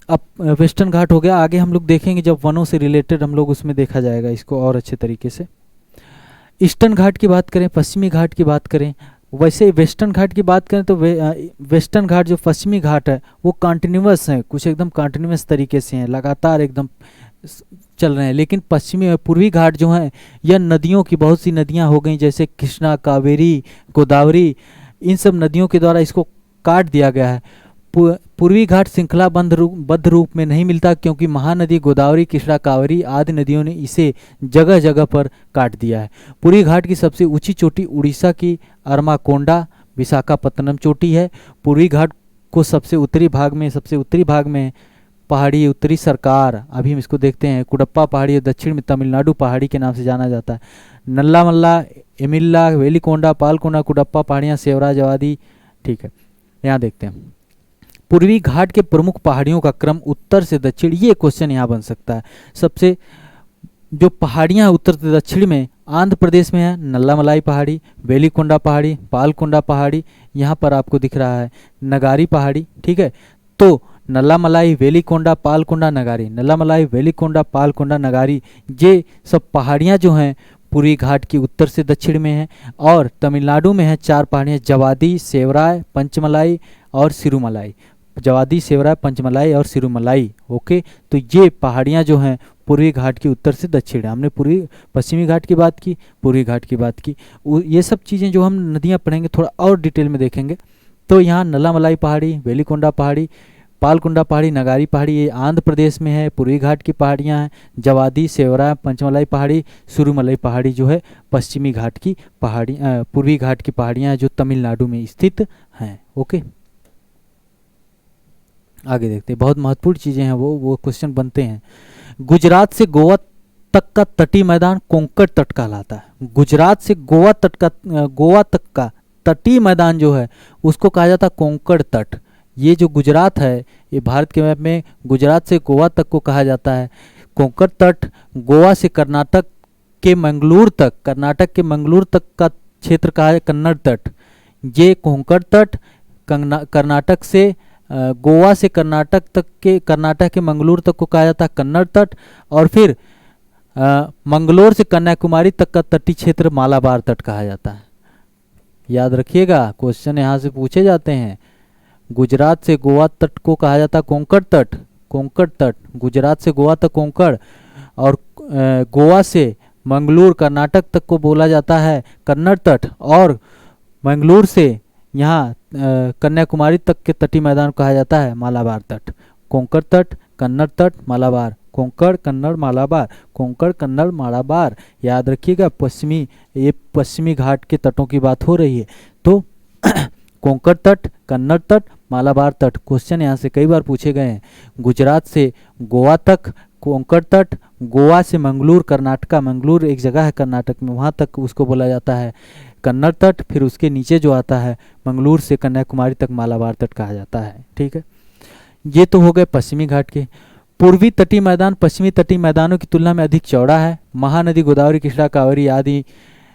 अब वेस्टर्न घाट हो गया। आगे हम लोग देखेंगे जब वनों से रिलेटेड हम लोग उसमें देखा जाएगा इसको और अच्छे तरीके से। ईस्टर्न घाट की बात करें, पश्चिमी घाट की बात करें, वैसे वेस्टर्न घाट की बात करें तो वेस्टर्न घाट जो पश्चिमी घाट है वो कंटिन्यूअस है, कुछ एकदम कंटिन्यूअस तरीके से हैं, लगातार एकदम चल रहे हैं। लेकिन पश्चिमी पूर्वी घाट जो है यह नदियों की बहुत सी नदियां हो गई, जैसे कृष्णा, कावेरी, गोदावरी, इन सब नदियों के द्वारा इसको काट दिया गया है। पूर्वी घाट श्रृंखलाबद्ध रूप में नहीं मिलता, क्योंकि महानदी गोदावरी, कृष्णा, कावेरी आदि नदियों ने इसे जगह जगह पर काट दिया है। पूर्वी घाट की सबसे ऊंची चोटी उड़ीसा की अरमाकोंडा विशाखापत्तनम चोटी है। पूर्वी घाट को सबसे उत्तरी भाग में पहाड़ी उत्तरी सरकार, अभी हम इसको देखते हैं, कुडप्पा पहाड़ी, दक्षिण में तमिलनाडु पहाड़ी के नाम से जाना जाता है। नल्लामल्ला, एमिल्ला, वेलिकोंडा, पालकोंडा, कुडप्पा पहाड़ियाँ, सेवरा, जवादी। ठीक है, यहाँ देखते हैं पूर्वी घाट के प्रमुख पहाड़ियों का क्रम उत्तर से दक्षिण। ये क्वेश्चन यहाँ बन सकता है। सबसे जो पहाड़ियाँ उत्तर से दक्षिण में आंध्र प्रदेश में है, नल्लामलाई पहाड़ी, वेलिकोंडा पहाड़ी, पालकोंडा पहाड़ी, यहाँ पर आपको दिख रहा है नगारी पहाड़ी। ठीक है, तो नल्लामलाई, वेलिकोंडा, पालकोंडा, नगारी, नल्लामलाई, वेलिकोंडा, पालकोंडा, नगारी, ये सब पहाड़ियाँ जो हैं पूर्वी घाट की उत्तर से दक्षिण में हैं। और तमिलनाडु में है 4 पहाड़ियाँ, जवादी, सेवराय, पंचमलाई और सिरुमलाई। जवादी, सेवराय, पंचमलाई और सिरुमलाई। ओके, तो ये पहाड़ियाँ जो हैं पूर्वी घाट की उत्तर से दक्षिण है। हमने पश्चिमी घाट की बात की, पूर्वी घाट की बात की। ये सब चीज़ें जो हम नदियाँ पढ़ेंगे थोड़ा और डिटेल में देखेंगे। तो यहाँ नल्लामलाई पहाड़ी, वेलिकोंडा पहाड़ी, पालकोंडा पहाड़ी, नगारी पहाड़ी, ये आंध्र प्रदेश में है, पूर्वी घाट की पहाड़ियाँ हैं। जवादी, सेवरा, पंचमलाई पहाड़ी, सुरुमलाई पहाड़ी जो है पश्चिमी घाट की पहाड़ी, पूर्वी घाट की पहाड़ियाँ जो तमिलनाडु में स्थित हैं। ओके, आगे देखते हैं, बहुत महत्वपूर्ण चीज़ें हैं वो क्वेश्चन बनते हैं। गुजरात से गोवा तक का तटीय मैदान कोंकण तट कहलाता है। गुजरात से गोवा तक का तटीय मैदान जो है उसको कहा जाता है कोंकण तट। ये जो गुजरात है, ये भारत के मैप में गुजरात से गोवा तक को कहा जाता है कोंकण तट। गोवा से कर्नाटक के मंगलूर तक का क्षेत्र कहा है कन्नड़ तट। ये कोंकण तट कर्नाटक से गोवा से कर्नाटक के मंगलूर तक को कहा जाता है कन्नड़ तट। और फिर मंगलोर से कन्याकुमारी तक का तटीय क्षेत्र मालाबार तट कहा जाता है। याद रखिएगा, क्वेश्चन यहाँ से पूछे जाते हैं। गुजरात से गोवा तट को कहा जाता है कोंकण तट, गुजरात से गोवा तक कोंकण, और गोवा से मंगलूर कर्नाटक तक को बोला जाता है कन्नड़ तट, और मंगलूर से यहाँ कन्याकुमारी तक के तटीय मैदान को कहा जाता है मालाबार तट। कोंकण तट, कन्नड़ तट, मालाबार, कोंकण, कन्नड़, मालाबार, कोंकण, कन्नड़, मालाबार। याद रखिएगा, पश्चिमी घाट के तटों की बात हो रही है। तो कोंकण तट, कन्नड़ तट, मालाबार तट, क्वेश्चन यहाँ से कई बार पूछे गए हैं। गुजरात से गोवा तक कोंकण तट, गोवा से मंगलूर कर्नाटका, मंगलूर एक जगह है कर्नाटक में, वहाँ तक उसको बोला जाता है कन्नड़ तट। फिर उसके नीचे जो आता है मंगलूर से कन्याकुमारी तक मालाबार तट कहा जाता है। ठीक है, ये तो हो गए पश्चिमी घाट के। पूर्वी तटीय मैदान पश्चिमी तटीय मैदानों की तुलना में अधिक चौड़ा है। महानदी गोदावरी, कृष्णा, कावेरी आदि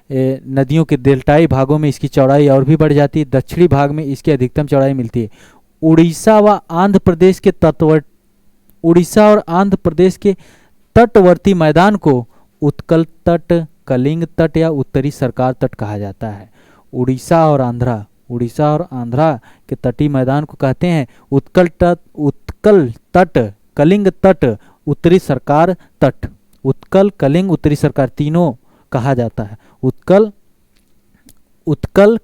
नदियों के डेल्टाई भागों में इसकी चौड़ाई और भी बढ़ जाती है। दक्षिणी भाग में इसकी अधिकतम चौड़ाई मिलती है। उड़ीसा और आंध्र प्रदेश के तटवर्ती मैदान को उत्कल तट, कलिंग तट या उत्तरी सरकार तट कहा जाता है। उड़ीसा और आंध्रा के तटीय मैदान को कहते हैं उत्कल तट, कलिंग तट, उत्तरी सरकार तट। उत्कल, कलिंग, उत्तरी सरकार तीनों कहा जाता है। उत्कल,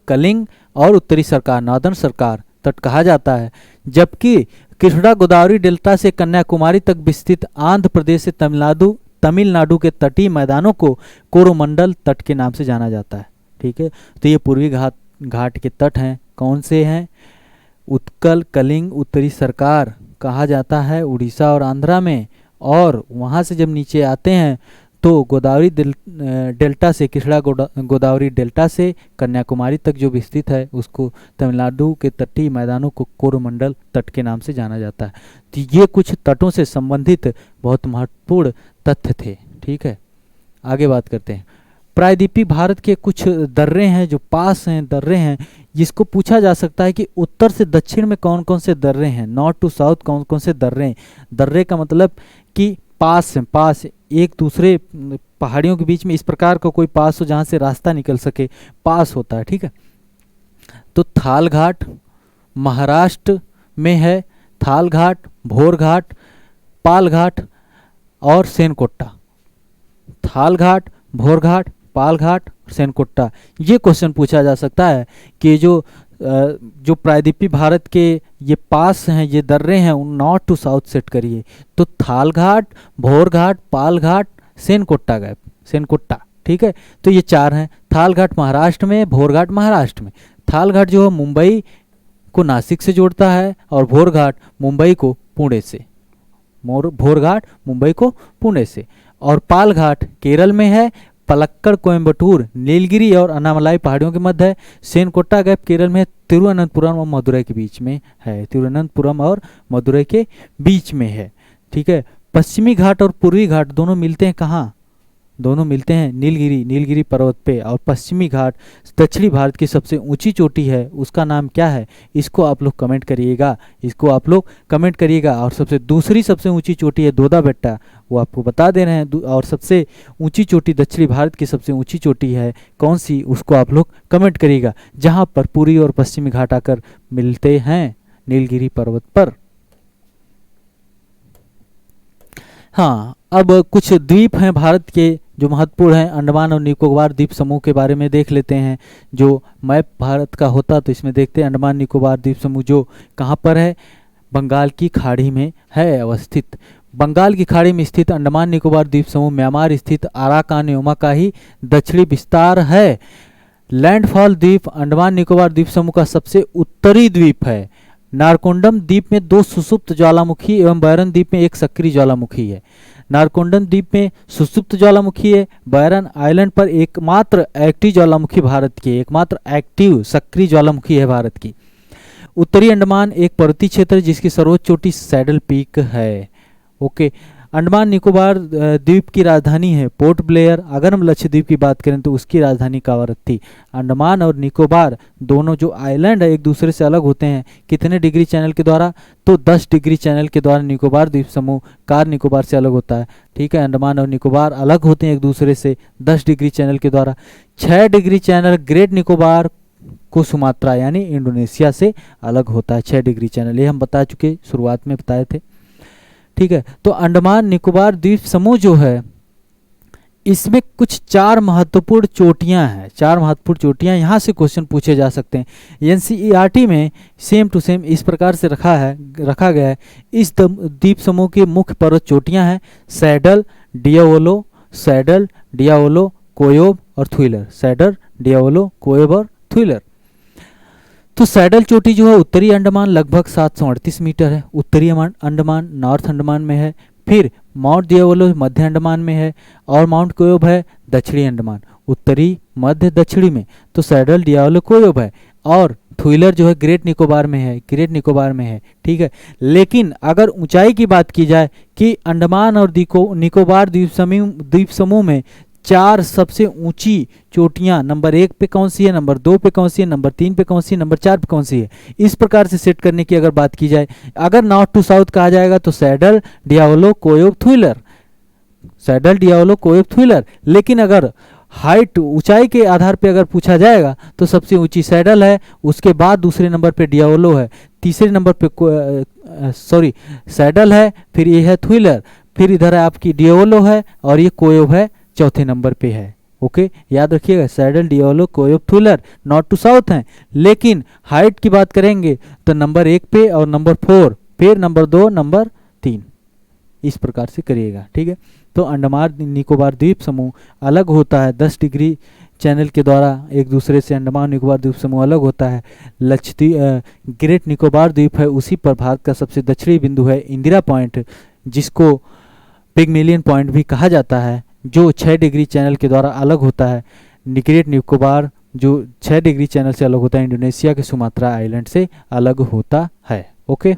कलिंग और उत्तरी सरकार, नॉर्दर्न सरकार तट कहा जाता है। जबकि कृष्णा गोदावरी डेल्टा से कन्याकुमारी तक विस्तृत आंध्र प्रदेश से तमिलनाडु के तटीय मैदानों को कोरोमंडल तट के नाम से जाना जाता है। ठीक है, तो ये पूर्वी घाट के तट हैं। कौन से हैं? उत्कल, कलिंग, उत्तरी सरकार कहा जाता है उड़ीसा और आंध्रा में, और वहाँ से जब नीचे आते हैं तो गोदावरी डेल्टा से कृष्णा गोदावरी डेल्टा से कन्याकुमारी तक जो विस्तृत है उसको तमिलनाडु के तटीय मैदानों को कोरोमंडल तट के नाम से जाना जाता है। तो ये कुछ तटों से संबंधित बहुत महत्वपूर्ण तथ्य थे। ठीक है, आगे बात करते हैं। प्रायद्वीपीय भारत के कुछ दर्रे हैं जो पास हैं, दर्रे हैं जिसको पूछा जा सकता है कि उत्तर से दक्षिण में कौन कौन से दर्रे हैं, नॉर्थ टू साउथ कौन कौन से दर्रे हैं। दर्रे का मतलब कि पास हैं, पास एक दूसरे पहाड़ियों के बीच में इस प्रकार का कोई पास हो जहाँ से रास्ता निकल सके, पास होता है। ठीक है, तो थाल घाट महाराष्ट्र में है, थाल घाट, भोर घाट, पाल घाट और सेनकोट्टा। थाल घाट, भोर घाट, पाल घाट, सेनकोट्टा। ये क्वेश्चन पूछा जा सकता है कि जो प्रायद्वीपीय भारत के ये पास हैं, ये दर्रे हैं, उन नॉर्थ टू साउथ सेट करिए। तो थाल घाट, भोर घाट, पाल घाट, सेनकोट्टा गैप, सेनकोट्टा। ठीक है, तो ये चार हैं। थाल घाट महाराष्ट्र में, भोर घाट महाराष्ट्र में। थाल घाट जो है मुंबई को नासिक से जोड़ता है और भोर घाट मुंबई को पुणे से, भोर घाट मुंबई को पुणे से। और पाल घाट केरल में है, पलक्कड़, कोयम्बटूर, नीलगिरी और अन्नामलाई पहाड़ियों के मध्य है। सेनकोट्टा गैप केरल में तिरुवनंतपुरम और मदुरई के बीच में है, तिरुवनंतपुरम और मदुरई के बीच में है। ठीक है, पश्चिमी घाट और पूर्वी घाट दोनों मिलते हैं कहाँ? दोनों मिलते हैं नीलगिरी पर्वत पे। और पश्चिमी घाट दक्षिणी भारत की सबसे ऊंची चोटी है, उसका नाम क्या है? इसको आप लोग कमेंट करिएगा, इसको आप लोग कमेंट करिएगा। और दूसरी सबसे ऊंची चोटी है दोदा बेट्टा, वो आपको बता दे रहे हैं। और सबसे ऊंची चोटी दक्षिणी भारत की सबसे ऊंची चोटी है कौन सी, उसको आप लोग कमेंट करिएगा, जहाँ पर पूर्वी और पश्चिमी घाट आकर मिलते हैं नीलगिरी पर्वत पर। हाँ, अब कुछ द्वीप हैं भारत के जो महत्वपूर्ण हैं। अंडमान और निकोबार द्वीप समूह के बारे में देख लेते हैं। जो मैप भारत का होता तो इसमें देखते हैं अंडमान निकोबार द्वीप समूह जो कहाँ पर है, बंगाल की खाड़ी में है अवस्थित। बंगाल की खाड़ी में स्थित अंडमान निकोबार द्वीप समूह म्यांमार स्थित अराकान योमा का ही दक्षिणी विस्तार है। लैंडफॉल द्वीप अंडमान निकोबार द्वीप समूह का सबसे उत्तरी द्वीप है। नारकोंडम द्वीप में 2 सुसुप्त ज्वालामुखी एवं बैरन द्वीप में 1 सक्रिय ज्वालामुखी है। नारकोंडम द्वीप में सुसुप्त ज्वालामुखी है। बैरन आइलैंड पर एकमात्र एक्टिव ज्वालामुखी भारत की, एकमात्र एक्टिव सक्रिय ज्वालामुखी है भारत की। उत्तरी अंडमान एक पर्वतीय क्षेत्र है जिसकी सर्वोच्च चोटी सैडल पीक है। ओके, अंडमान निकोबार द्वीप की राजधानी है पोर्ट ब्लेयर। अगर हम लक्षद्वीप की बात करें तो उसकी राजधानी कावरत्ती थी। अंडमान और निकोबार दोनों जो आइलैंड है एक दूसरे से अलग होते हैं कितने डिग्री चैनल के द्वारा? तो 10 डिग्री चैनल के द्वारा निकोबार द्वीप समूह कार निकोबार से अलग होता है। ठीक है, अंडमान और निकोबार अलग होते हैं एक दूसरे से 10 डिग्री चैनल के द्वारा। 6 डिग्री चैनल ग्रेट निकोबार को सुमात्रा यानी इंडोनेशिया से अलग होता है। 6 डिग्री चैनल ये हम बता चुके, शुरुआत में बताए थे। ठीक है, तो अंडमान निकोबार द्वीप समूह जो है इसमें कुछ 4 महत्वपूर्ण चोटियां हैं। 4 महत्वपूर्ण चोटियां यहाँ से क्वेश्चन पूछे जा सकते हैं। एनसीईआरटी में सेम टू सेम इस प्रकार से रखा गया है। इस द्वीप समूह की मुख्य पर्वत चोटियां हैं सैडल, डियावोलो, कोयोब और थुइलर। सैडल, डियावोलो, कोयोब और थुइलर। तो सैडल चोटी जो है उत्तरी अंडमान लगभग 738 मीटर है। उत्तरी अंडमान नॉर्थ अंडमान में है। फिर माउंट डियावोलो मध्य अंडमान में है और माउंट कोयोब है दक्षिणी अंडमान, उत्तरी मध्य दक्षिणी में। तो सैडल, डियावोलो, कोयोब है। और थुइलर जो है ग्रेट निकोबार में है। ठीक है, लेकिन अगर ऊंचाई की बात की जाए कि अंडमान और निकोबार द्वीप समूह में 4 सबसे ऊंची चोटियां नंबर 1 पे कौन सी है, नंबर 2 पे कौन सी है, नंबर 3 पे कौन सी है, नंबर 4 पे कौन सी है, इस प्रकार से सेट करने की अगर बात की जाए, अगर नॉर्थ टू साउथ कहा जाएगा तो saddle, Diavolo, Koyob, थुइलर। Saddle, Diavolo, Koyob, थुइलर। लेकिन अगर हाइट ऊंचाई के आधार पे अगर पूछा जाएगा तो सबसे ऊंची सैडल है, उसके बाद दूसरे नंबर पे डियावोलो है, तीसरे नंबर पे सैडल है, फिर ये है थुइलर, फिर इधर आपकी डियावोलो है और ये कोयोब है चौथे नंबर पे है। ओके, याद रखिएगा saddle, Diavolo, Koyob, Thuillier north to south हैं। लेकिन हाइट की बात करेंगे तो नंबर 1 पे और नंबर 4, फिर नंबर 2, नंबर 3, इस प्रकार से करिएगा। ठीक है, तो अंडमान निकोबार द्वीप समूह अलग होता है 10 डिग्री चैनल के द्वारा एक दूसरे से। अंडमान निकोबार द्वीप समूह अलग होता है। ग्रेट निकोबार द्वीप है, उसी पर भारत का सबसे दक्षिणी बिंदु है इंदिरा पॉइंट, जिसको पिगमेलियन पॉइंट भी कहा जाता है, जो 6 डिग्री चैनल के द्वारा अलग होता है। ग्रेट निकोबार जो 6 डिग्री चैनल से अलग होता है, इंडोनेशिया के सुमात्रा आइलैंड से अलग होता है। ओके,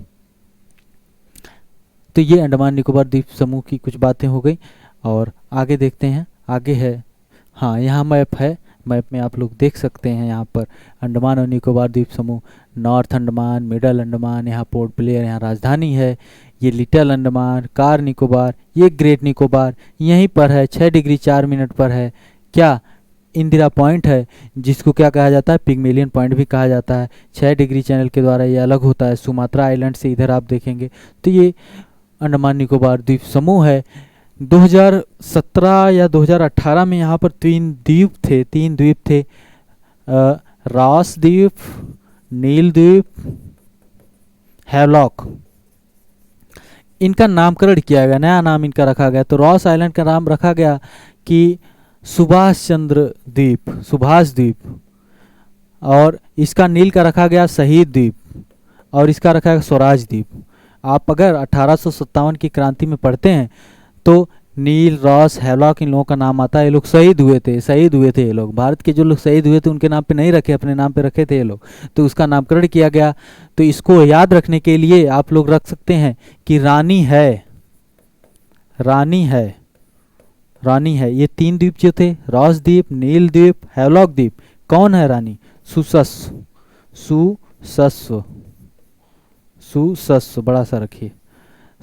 तो ये अंडमान निकोबार द्वीप समूह की कुछ बातें हो गई। और आगे देखते हैं, आगे है, हाँ यहाँ मैप है, मैप में आप लोग देख सकते हैं यहाँ पर अंडमान और निकोबार द्वीप समूह, नॉर्थ अंडमान, मिडल अंडमान, यहाँ पोर्ट ब्लेयर, यहाँ राजधानी है, ये लिटिल अंडमान, कार निकोबार, ये ग्रेट निकोबार यहीं पर है, 6 डिग्री 4 मिनट पर है। क्या इंदिरा पॉइंट है, जिसको क्या कहा जाता है, पिगमेलियन पॉइंट भी कहा जाता है। 6 डिग्री चैनल के द्वारा ये अलग होता है सुमात्रा आइलैंड से। इधर आप देखेंगे तो ये अंडमान निकोबार द्वीप समूह है। 2017 या 2018 में यहाँ पर 3 द्वीप थे, रॉस द्वीप, नील द्वीप, हैवलॉक। इनका नामकरण किया गया, नया नाम इनका रखा गया। तो रॉस आइलैंड का नाम रखा गया कि सुभाष द्वीप, और इसका नील का रखा गया शहीद द्वीप, और इसका रखा गया स्वराज द्वीप। आप अगर 1857 की क्रांति में पढ़ते हैं तो नील, रॉस, हैवलॉक इन लोगों का नाम आता है। ये लोग शहीद हुए थे ये लोग। भारत के जो लोग शहीद हुए थे उनके नाम पे नहीं रखे, अपने नाम पे रखे थे ये लोग, तो उसका नामकरण किया गया। तो इसको याद रखने के लिए आप लोग रख सकते हैं कि रानी है। ये 3 द्वीप जो थे, रॉस द्वीप, नील द्वीप, हैवलॉक द्वीप, कौन है रानी? सुसस्व बड़ा सा रखिए,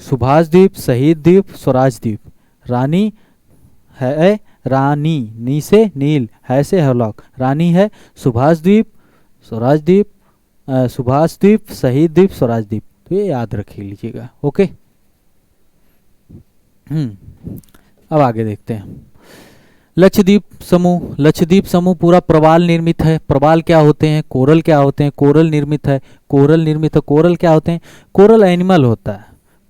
सुभाष द्वीप, शहीद द्वीप, स्वराज द्वीप। रानी है, रानी नी से नील, है से हैवलॉक, रानी है सुभाष द्वीप, शहीद द्वीप, स्वराज द्वीप। तो ये याद रख लीजिएगा। ओके, अब आगे देखते हैं लक्षद्वीप समूह पूरा प्रवाल निर्मित है। प्रवाल क्या होते हैं, कोरल क्या होते हैं? कोरल निर्मित है। कोरल क्या होते हैं? कोरल एनिमल होता है।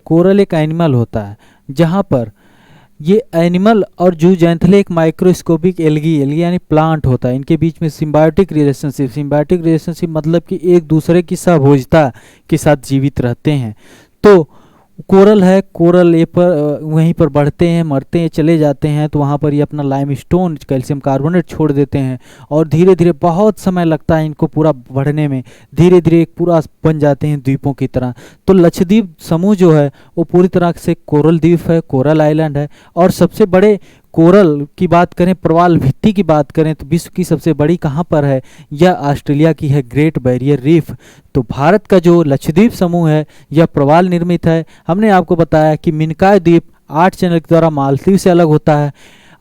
कोरल एक एनिमल होता है जहाँ पर ये एनिमल और जूजेंथले एक माइक्रोस्कोपिक एल्गी यानी प्लांट होता है। इनके बीच में सिम्बायोटिक रिलेशनशिप मतलब कि एक दूसरे की सहभोजता के साथ जीवित रहते हैं। तो कोरल है, कोरल ये पर वहीं पर बढ़ते हैं, मरते हैं, चले जाते हैं, तो वहाँ पर ये अपना लाइमस्टोन कैल्शियम कार्बोनेट छोड़ देते हैं, और धीरे धीरे बहुत समय लगता है इनको पूरा बढ़ने में, धीरे धीरे एक पूरा बन जाते हैं द्वीपों की तरह। तो लक्षद्वीप समूह जो है वो पूरी तरह से कोरल द्वीप है, कोरल आइलैंड है। और सबसे बड़े कोरल की बात करें, प्रवाल भित्ति की बात करें, तो विश्व की सबसे बड़ी कहाँ पर है? यह ऑस्ट्रेलिया की है, ग्रेट बैरियर रीफ। तो भारत का जो लक्षद्वीप समूह है यह प्रवाल निर्मित है। हमने आपको बताया कि मिनकॉय द्वीप 8 चैनल के द्वारा मालदीव से अलग होता है,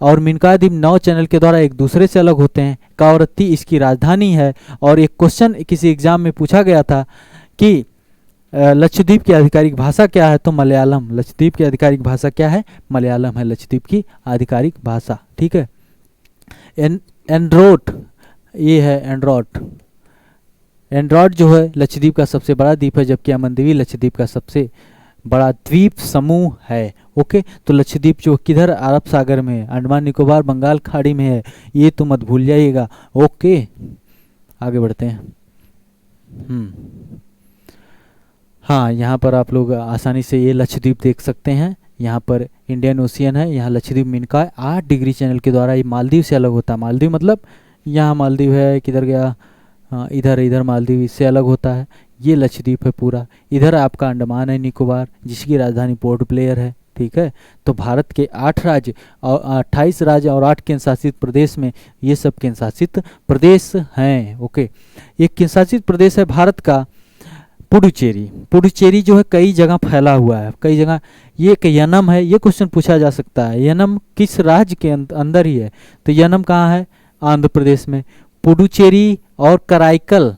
और मिनकॉय द्वीप 9 चैनल के द्वारा एक दूसरे से अलग होते हैं। कावरत्ती इसकी राजधानी है। और एक क्वेश्चन किसी एग्जाम में पूछा गया था कि लक्षद्वीप की आधिकारिक भाषा क्या है? तो मलयालम। लक्षद्वीप की आधिकारिक भाषा क्या है? मलयालम है लक्षद्वीप की आधिकारिक भाषा। ठीक है। एंड्रोट, ये है एंड्रोट जो है लक्षद्वीप का सबसे बड़ा द्वीप है, जबकि अमनदीवी लक्षद्वीप का सबसे बड़ा द्वीप समूह है। ओके, तो लक्षद्वीप जो किधर? अरब सागर में है, अंडमान निकोबार बंगाल खाड़ी में है, ये तो मत भूल जाइएगा। ओके, आगे बढ़ते हैं। हाँ, यहाँ पर आप लोग आसानी से ये लक्षद्वीप देख सकते हैं। यहाँ पर इंडियन ओशियन है, यहाँ लक्षद्वीप मिनकॉय 8 डिग्री चैनल के द्वारा ये मालदीव से अलग होता है। मालदीव मतलब यहाँ मालदीव है, किधर गया? हाँ, इधर मालदीव, इससे अलग होता है। ये लक्षद्वीप है पूरा। इधर आपका अंडमान है निकोबार, जिसकी राजधानी पोर्ट ब्लेयर है। ठीक है। तो भारत के 8 राज्य और 28 राज्य और 8 केंद्र शासित प्रदेश में ये सब केंद्र शासित प्रदेश हैं। ओके, एक केंद्र शासित प्रदेश है भारत का पुडुचेरी जो है कई जगह फैला हुआ है, कई जगह। ये यनम है, ये क्वेश्चन पूछा जा सकता है, यनम किस राज्य के अंदर ही है? तो यनम कहाँ है? आंध्र प्रदेश में। पुडुचेरी और कराईकल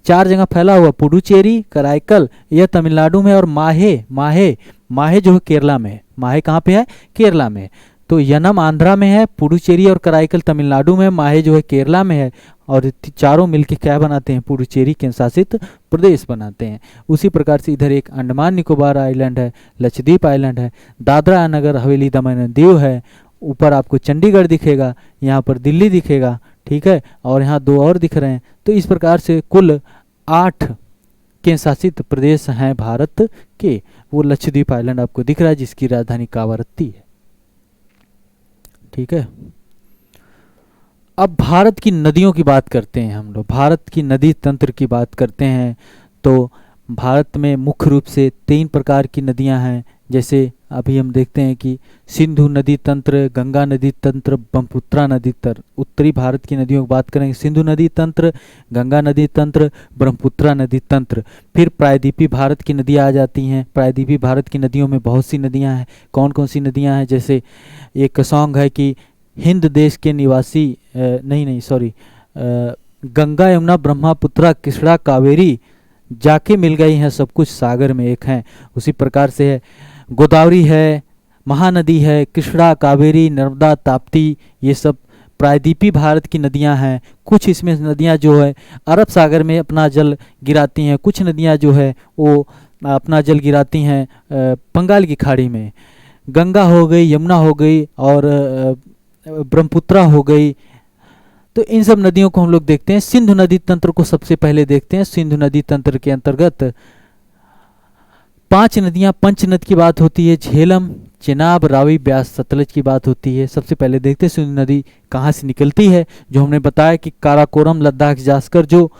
4 जगह फैला हुआ। पुडुचेरी, कराईकल यह तमिलनाडु में, और माहे जो है केरला में है। माहे कहाँ पे है? केरला में। तो यनम आंध्रा में है, पुडुचेरी और कराईकल तमिलनाडु में, माहे जो है केरला में है, और चारों मिलके क्या बनाते हैं? पुडुचेरी केंद्र शासित प्रदेश बनाते हैं। उसी प्रकार से इधर एक अंडमान निकोबार आइलैंड है, लक्षद्वीप आइलैंड है, दादरा नगर हवेली दमन एंड दीव है। ऊपर आपको चंडीगढ़ दिखेगा, यहाँ पर दिल्ली दिखेगा। ठीक है, और यहाँ 2 और दिख रहे हैं। तो इस प्रकार से कुल 8 केंद्र शासित प्रदेश हैं भारत के। वो लक्षद्वीप आइलैंड आपको दिख रहा है, जिसकी राजधानी कावरत्ती है। ठीक है। अब भारत की नदियों की बात करते हैं हम लोग, भारत की नदी तंत्र की बात करते हैं। तो भारत में मुख्य रूप से 3 प्रकार की नदियां हैं। जैसे अभी हम देखते हैं कि सिंधु नदी तंत्र, गंगा नदी तंत्र, ब्रह्मपुत्रा नदी तंत्र। उत्तरी भारत की नदियों की बात करेंगे, सिंधु नदी तंत्र, गंगा नदी तंत्र, ब्रह्मपुत्रा नदी तंत्र। फिर प्रायद्वीपीय भारत की नदियाँ आ जाती हैं। प्रायद्वीपीय भारत की नदियों में बहुत सी नदियाँ हैं। कौन कौन सी नदियाँ हैं? जैसे एक सॉन्ग है कि हिंद देश के निवासी, गंगा यमुना ब्रह्मपुत्रा कृष्णा कावेरी, जाके मिल गई हैं सब कुछ सागर में एक हैं। उसी प्रकार से है गोदावरी है, महानदी है, कृष्णा, कावेरी, नर्मदा, ताप्ती, ये सब प्रायद्वीपीय भारत की नदियां हैं। कुछ इसमें नदियां जो है अरब सागर में अपना जल गिराती हैं, कुछ नदियां जो है वो अपना जल गिराती हैं बंगाल की खाड़ी में। गंगा हो गई, यमुना हो गई और ब्रह्मपुत्रा हो गई। तो इन सब नदियों को हम लोग देखते हैं। सिंधु नदी तंत्र को सबसे पहले देखते हैं। सिंधु नदी तंत्र के अंतर्गत 5 नदियां, पंचनद की बात होती है, झेलम, चेनाब, रावी, ब्यास, सतलज की बात होती है। सबसे पहले देखते हैं सिंधु नदी कहाँ से निकलती है। जो हमने बताया कि काराकोरम लद्दाख जास्कर जो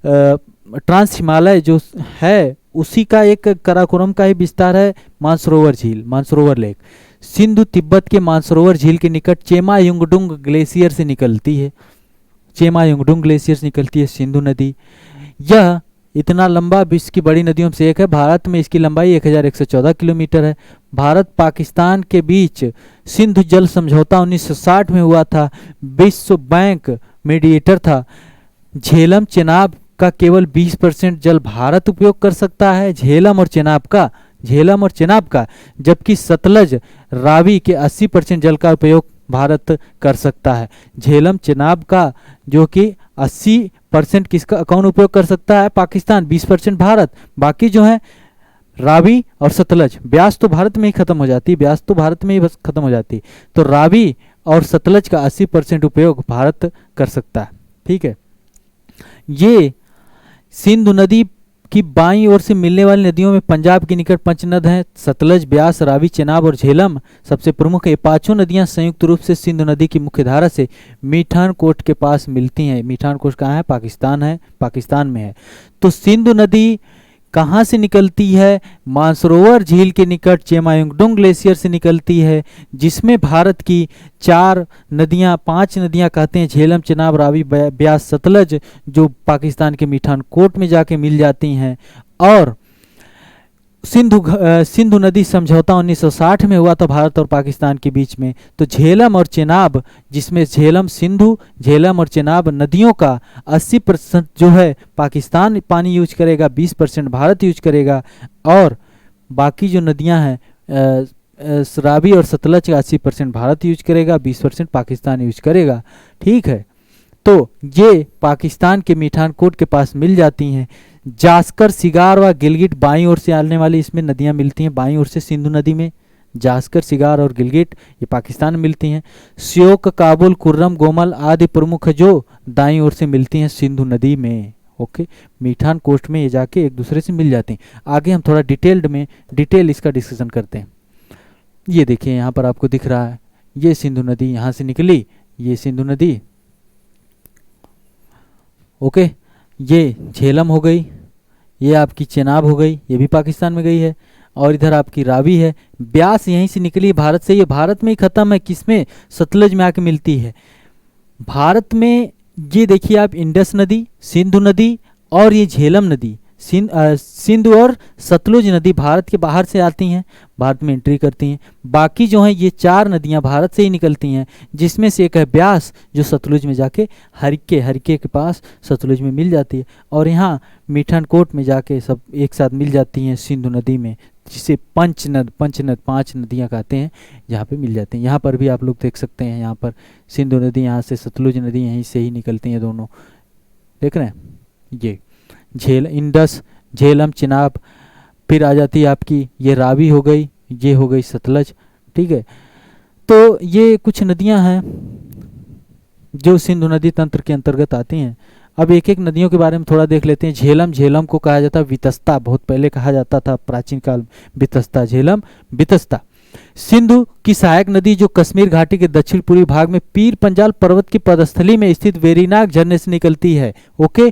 ट्रांस हिमालय जो है उसी का एक काराकोरम का ही विस्तार है मानसरोवर झील, मानसरोवर लेक। सिंधु तिब्बत के मानसरोवर झील के निकट चेमा युंगडुंग ग्लेशियर से निकलती है। चेमा युंगडुंग ग्लेशियर से निकलती है सिंधु नदी। यह इतना लंबा विश्व की बड़ी नदियों में से एक है। भारत में इसकी लंबाई 1114 किलोमीटर है। भारत पाकिस्तान के बीच सिंधु जल समझौता 1960 में हुआ था। विश्व बैंक मीडिएटर था। झेलम चेनाब का केवल 20% जल भारत उपयोग कर सकता है, झेलम और चेनाब का, जबकि सतलज रावी के 80% जल का उपयोग भारत कर सकता है। झेलम चेनाब का जो कि 80% किसका कौन उपयोग कर सकता है? पाकिस्तान, 20% भारत, बाकी जो है रावी और सतलज। ब्यास तो भारत में ही खत्म हो जाती, ब्यास तो भारत में ही बस खत्म हो जाती। तो रावी और सतलज का 80% उपयोग भारत कर सकता है। ठीक है। ये सिंधु नदी की बाईं ओर से मिलने वाली नदियों में पंजाब के निकट पंचनद हैं, सतलज, ब्यास, रावी, चेनाब और झेलम सबसे प्रमुख है। 5 नदियां संयुक्त रूप से सिंधु नदी की मुख्य धारा से मीठानकोट के पास मिलती हैं। मीठानकोट कहाँ है? पाकिस्तान में है। तो सिंधु नदी कहाँ से निकलती है? मानसरोवर झील के निकट चेमायुंगडुंग ग्लेशियर से निकलती है, जिसमें भारत की 5 नदियां कहते हैं, झेलम, चेनाब, रावी, ब्यास, सतलज, जो पाकिस्तान के मीठानकोट में जाके मिल जाती हैं। और सिंधु नदी समझौता 1960 में हुआ था भारत और पाकिस्तान के बीच में। तो झेलम और चेनाब, जिसमें झेलम और चेनाब नदियों का 80% जो है पाकिस्तान पानी यूज करेगा, 20% भारत यूज करेगा, और बाकी जो नदियां हैं रावी और सतलज का 80% भारत यूज करेगा, 20% पाकिस्तान यूज करेगा। ठीक है। तो ये पाकिस्तान के मीठानकोट के पास मिल जाती हैं। जास्कर, सिगार व गिलगिट बाईं ओर से आने वाली इसमें नदियां मिलती हैं। बाईं ओर से सिंधु नदी में जास्कर, सिगार और गिलगिट ये पाकिस्तान में मिलती हैं। श्योक, काबुल, कुर्रम, गोमल आदि प्रमुख जो दाईं ओर से मिलती हैं सिंधु नदी में। ओके, मीठानकोट में ये जाके एक दूसरे से मिल जाती हैं। आगे हम थोड़ा डिटेल इसका डिस्कशन करते हैं। ये देखिए यहाँ पर आपको दिख रहा है, ये सिंधु नदी यहाँ से निकली, ये सिंधु नदी। ओके, ये झेलम हो गई, ये आपकी चेनाब हो गई, ये भी पाकिस्तान में गई है, और इधर आपकी रावी है। ब्यास यहीं से निकली भारत से, ये भारत में ही खत्म है, किसमें? सतलज में आके मिलती है भारत में। ये देखिए आप, इंडस नदी, सिंधु नदी और ये झेलम नदी, सिंधु और सतलुज नदी भारत के बाहर से आती हैं, भारत में एंट्री करती हैं। बाकी जो हैं ये 4 नदियां भारत से ही निकलती हैं, जिसमें से एक है ब्यास जो सतलुज में जाके हरिके के पास सतलुज में मिल जाती है, और यहाँ मीठानकोट में जाके सब एक साथ मिल जाती हैं सिंधु नदी में, जिसे पंचनद 5 नदियाँ कहते हैं, यहाँ पे मिल जाते हैं। यहाँ पर भी आप लोग देख सकते हैं, यहाँ पर सिंधु नदी यहाँ से, सतलुज नदी यहीं से ही निकलती हैं दोनों, देख रहे हैं। ये इंडस, झेलम, चिनाब, फिर आ जाती है आपकी ये रावी हो गई, ये हो गई सतलज। ठीक है। तो ये कुछ नदियां हैं जो सिंधु नदी तंत्र के अंतर्गत आती हैं। अब एक एक नदियों के बारे में थोड़ा देख लेते हैं। झेलम को कहा जाता है वितस्ता, बहुत पहले कहा जाता था प्राचीन काल में, वितस्ता, झेलम, वितस्ता। सिंधु की सहायक नदी जो कश्मीर घाटी के दक्षिण पूर्वी भाग में पीर पंजाल पर्वत की पदस्थली में स्थित वेरीनाग झरने से निकलती है। ओके,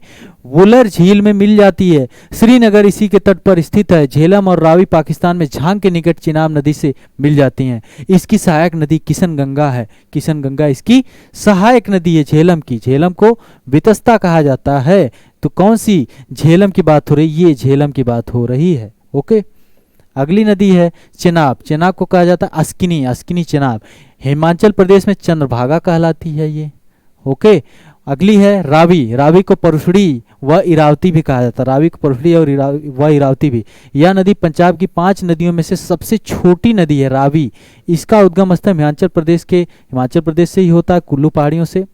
वुलर झील में मिल जाती है। श्रीनगर इसी के तट पर स्थित है। झेलम और रावी पाकिस्तान में झांग के निकट चिनाब नदी से मिल जाती हैं। इसकी सहायक नदी किशन गंगा है। किशन गंगा इसकी सहायक नदी है झेलम की। झेलम को वितस्ता कहा जाता है। तो कौन सी झेलम की बात हो रही, ये झेलम की बात हो रही है। ओके, अगली नदी है चेनाब। चेनाब को कहा जाता है अस्किनी, अस्किनी चेनाब, हिमाचल प्रदेश में चंद्रभागा कहलाती है ये। ओके, अगली है रावी। रावी को परुषड़ी व इरावती भी कहा जाता है। रावी को परुषड़ी और व इरावती भी। यह नदी पंजाब की 5 नदियों में से सबसे छोटी नदी है रावी। इसका उद्गम स्थल हिमाचल प्रदेश से ही होता है, कुल्लू पहाड़ियों से।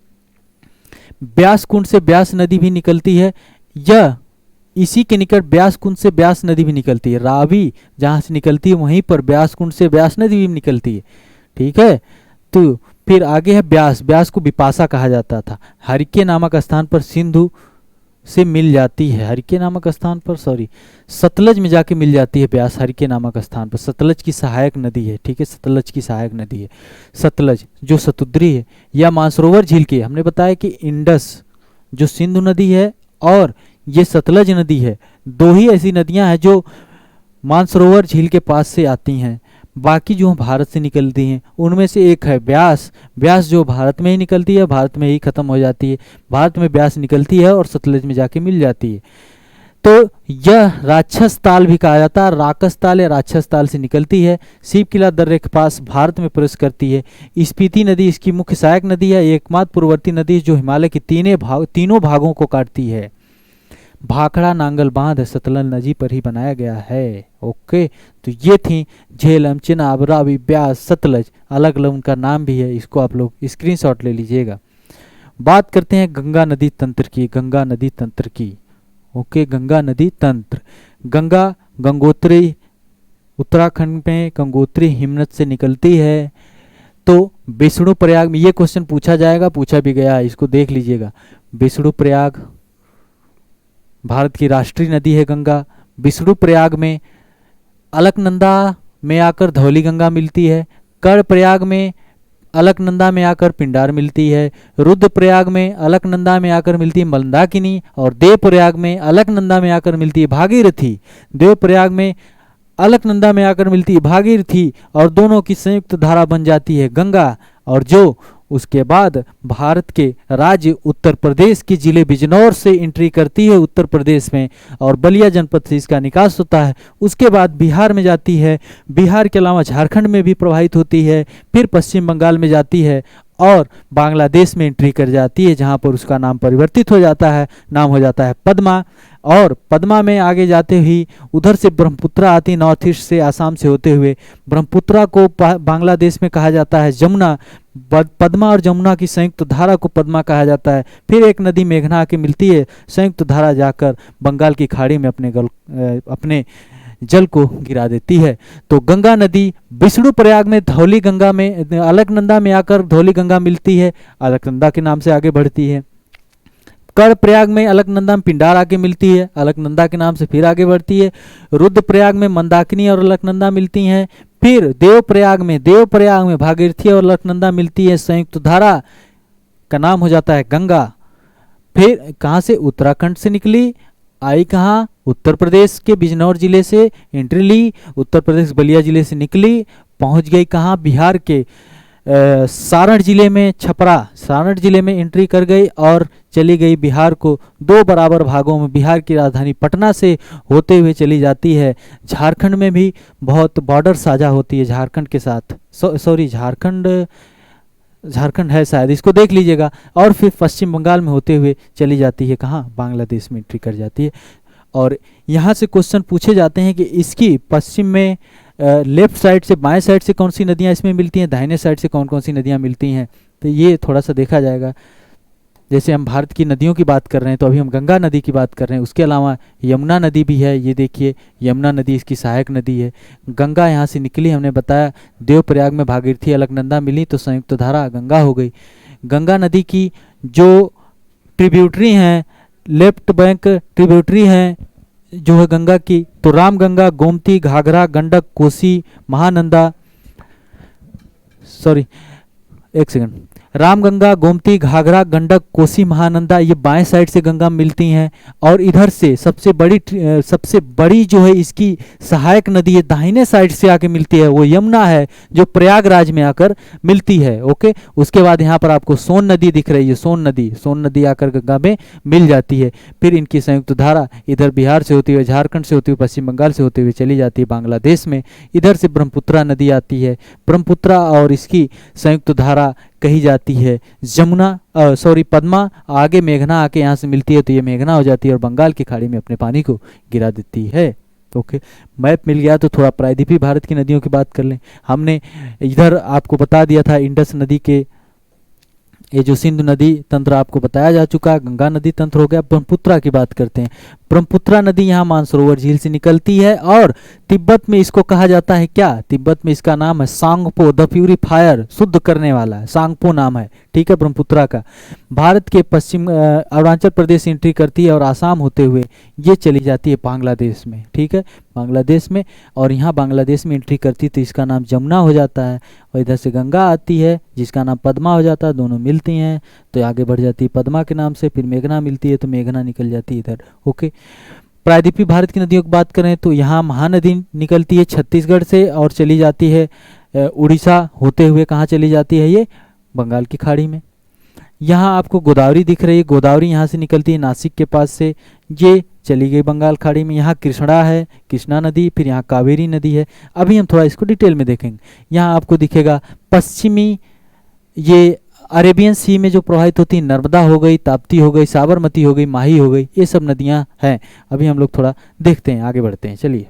ब्यास कुंड से ब्यास नदी भी निकलती है। यह इसी के निकट ब्यास कुंड से ब्यास नदी भी निकलती है। रावी जहाँ से निकलती है वहीं पर ब्यास कुंड से ब्यास नदी भी निकलती है। ठीक है, तो फिर आगे है ब्यास। ब्यास को बिपाशा कहा जाता था। हरिके नामक स्थान पर सिंधु से मिल जाती है। हरिके नामक स्थान पर, सॉरी, सतलज में जाके मिल जाती है ब्यास हरिके नामक स्थान पर। सतलज की सहायक नदी है। ठीक है, सतलज की सहायक नदी है। सतलज जो सतुद्री है या मानसरोवर झील की, हमने बताया कि इंडस जो सिंधु नदी है और ये सतलज नदी है, दो ही ऐसी नदियां हैं जो मानसरोवर झील के पास से आती हैं। बाकी जो भारत से निकलती हैं उनमें से एक है ब्यास। ब्यास जो भारत में ही निकलती है, भारत में ही खत्म हो जाती है। भारत में ब्यास निकलती है और सतलज में जाके मिल जाती है। तो यह राक्षस ताल भी कहा जाता है। राकस ताल या राक्षस ताल से निकलती है, शिव किला दर्रे के पास भारत में प्रवेश करती है। स्पीति नदी इसकी मुख्य सहायक नदी है। एकमात्र पूर्ववर्ती नदी जो हिमालय के तीनों भागों को काटती है। भाखड़ा नांगल बांध सतलज नदी पर ही बनाया गया है। ओके, तो ये थी झेलम, चिनाब, रावी, ब्यास, सतलज। अलग अलग उनका नाम भी है, इसको आप लोग स्क्रीनशॉट ले लीजिएगा। बात करते हैं गंगा नदी तंत्र की। गंगा नदी तंत्र की। ओके, गंगा नदी तंत्र। गंगा गंगोत्री उत्तराखंड में गंगोत्री हिमनद से निकलती है। तो विष्णु प्रयाग में ये क्वेश्चन पूछा जाएगा, पूछा भी गया, इसको देख लीजिएगा। विष्णु प्रयाग भारत की राष्ट्रीय नदी है गंगा। विष्णु प्रयाग में अलकनंदा में आकर धौली गंगा मिलती है। कर्णप्रयाग में अलकनंदा में आकर पिंडार मिलती है। रुद्रप्रयाग में अलकनंदा में आकर मिलती है मंदाकिनी। और देवप्रयाग में अलकनंदा में आकर मिलती है भागीरथी। देवप्रयाग में अलकनंदा में आकर मिलती है भागीरथी और दोनों की संयुक्त धारा बन जाती है गंगा। और जो उसके बाद भारत के राज्य उत्तर प्रदेश के जिले बिजनौर से एंट्री करती है उत्तर प्रदेश में और बलिया जनपद से इसका निकास होता है। उसके बाद बिहार में जाती है। बिहार के अलावा झारखंड में भी प्रवाहित होती है। फिर पश्चिम बंगाल में जाती है और बांग्लादेश में एंट्री कर जाती है, जहां पर उसका नाम परिवर्तित हो जाता है, नाम हो जाता है पद्मा। और पद्मा में आगे जाते ही उधर से ब्रह्मपुत्रा आती है, नॉर्थ ईस्ट से, आसाम से होते हुए। ब्रह्मपुत्रा को बांग्लादेश में कहा जाता है जमुना। पद्मा और जमुना की संयुक्त धारा को पद्मा कहा जाता है। फिर एक नदी मेघना आके मिलती है, संयुक्त धारा जाकर बंगाल की खाड़ी में अपने जल को गिरा देती है। तो गंगा नदी विष्णु प्रयाग में धौली गंगा में अलकनंदा में आकर धौली गंगा मिलती है, अलकनंदा के नाम से आगे बढ़ती है। कर्णप्रयाग में अलकनंदा में पिंडार आके मिलती है, अलकनंदा के नाम से फिर आगे बढ़ती है। रुद्रप्रयाग में मंदाकिनी और अलकनंदा मिलती हैं। फिर देवप्रयाग में भागीरथी और अलकनंदा मिलती है, संयुक्त धारा का नाम हो जाता है गंगा। फिर कहाँ से? उत्तराखंड से निकली, आई कहाँ? उत्तर प्रदेश के बिजनौर जिले से एंट्री ली, उत्तर प्रदेश बलिया जिले से निकली, पहुंच गई कहाँ? बिहार के सारण जिले में, छपरा सारण जिले में एंट्री कर गई और चली गई बिहार को दो बराबर भागों में। बिहार की राजधानी पटना से होते हुए चली जाती है। झारखंड में भी बहुत बॉर्डर साझा होती है झारखंड के साथ, सॉरी झारखंड है शायद, इसको देख लीजिएगा। और फिर पश्चिम बंगाल में होते हुए चली जाती है कहाँ? बांग्लादेश में एंट्री कर जाती है। और यहाँ से क्वेश्चन पूछे जाते हैं कि इसकी पश्चिम में लेफ्ट साइड से, बाएं साइड से कौन सी नदियाँ इसमें मिलती हैं, दाहिने साइड से कौन कौन सी नदियाँ मिलती हैं, तो ये थोड़ा सा देखा जाएगा। जैसे हम भारत की नदियों की बात कर रहे हैं तो अभी हम गंगा नदी की बात कर रहे हैं, उसके अलावा यमुना नदी भी है। ये देखिए यमुना नदी इसकी सहायक नदी है। गंगा यहाँ से निकली, हमने बताया देवप्रयाग में भागीरथी अलकनंदा मिली तो संयुक्त धारा गंगा हो गई। गंगा नदी की जो ट्रिब्यूटरी हैं, लेफ्ट बैंक ट्रिब्यूटरी हैं जो है गंगा की, तो रामगंगा, गोमती, घाघरा, गंडक, कोसी, महानंदा, सॉरी, एक सेकंड, रामगंगा, गोमती, घाघरा, गंडक, कोसी, महानंदा, ये बाएं साइड से गंगा मिलती हैं। और इधर से सबसे बड़ी जो है इसकी सहायक नदी है दाहिने साइड से आके मिलती है, वो यमुना है, जो प्रयागराज में आकर मिलती है। ओके, उसके बाद यहाँ पर आपको सोन नदी दिख रही है, सोन नदी आकर गंगा में मिल जाती है। फिर इनकी संयुक्त धारा इधर बिहार से होती हुई, झारखंड से होती हुई, पश्चिम बंगाल से होती हुई चली जाती है बांग्लादेश में। इधर से ब्रह्मपुत्रा नदी आती है, ब्रह्मपुत्रा और इसकी संयुक्त धारा कही जाती है पद्मा। आगे मेघना आके यहाँ से मिलती है तो ये मेघना हो जाती है और बंगाल की खाड़ी में अपने पानी को गिरा देती है। ओके, मैप मिल गया तो थोड़ा प्रायद्वीपीय भारत की नदियों की बात कर लें। हमने इधर आपको बता दिया था इंडस नदी के, ये जो सिंधु नदी तंत्र आपको बताया जा चुका है, गंगा नदी तंत्र हो गया। ब्रह्मपुत्रा की बात करते हैं। ब्रह्मपुत्रा नदी यहाँ मानसरोवर झील से निकलती है और तिब्बत में इसको कहा जाता है क्या, तिब्बत में इसका नाम है सांगपो, द प्यूरीफायर, शुद्ध करने वाला, सांगपो नाम है, ठीक है, ब्रह्मपुत्रा का। भारत के पश्चिम अरुणाचल प्रदेश एंट्री करती है और आसाम होते हुए ये चली जाती है बांग्लादेश में, ठीक है, बांग्लादेश में। और यहाँ बांग्लादेश में एंट्री करती तो इसका नाम जमुना हो जाता है। और इधर से गंगा आती है जिसका नाम पद्मा हो जाता है, दोनों मिलती हैं तो आगे बढ़ जाती है पद्मा के नाम से। फिर मेघना मिलती है तो मेघना निकल जाती है इधर। ओके, प्रायद्वीपीय भारत की नदियों की बात करें तो यहाँ महानदी निकलती है छत्तीसगढ़ से और चली जाती है उड़ीसा होते हुए, कहाँ चली जाती है, ये बंगाल की खाड़ी में। यहाँ आपको गोदावरी दिख रही है, गोदावरी यहाँ से निकलती है नासिक के पास से, ये चली गई बंगाल खाड़ी में। यहाँ कृष्णा है, कृष्णा नदी, फिर यहाँ कावेरी नदी है। अभी हम थोड़ा इसको डिटेल में देखेंगे। यहाँ आपको दिखेगा पश्चिमी, ये अरेबियन सी में जो प्रवाहित होती है, नर्मदा हो गई, ताप्ती हो गई, साबरमती हो गई, माही हो गई, ये सब नदियाँ हैं। अभी हम लोग थोड़ा देखते हैं, आगे बढ़ते हैं, चलिए।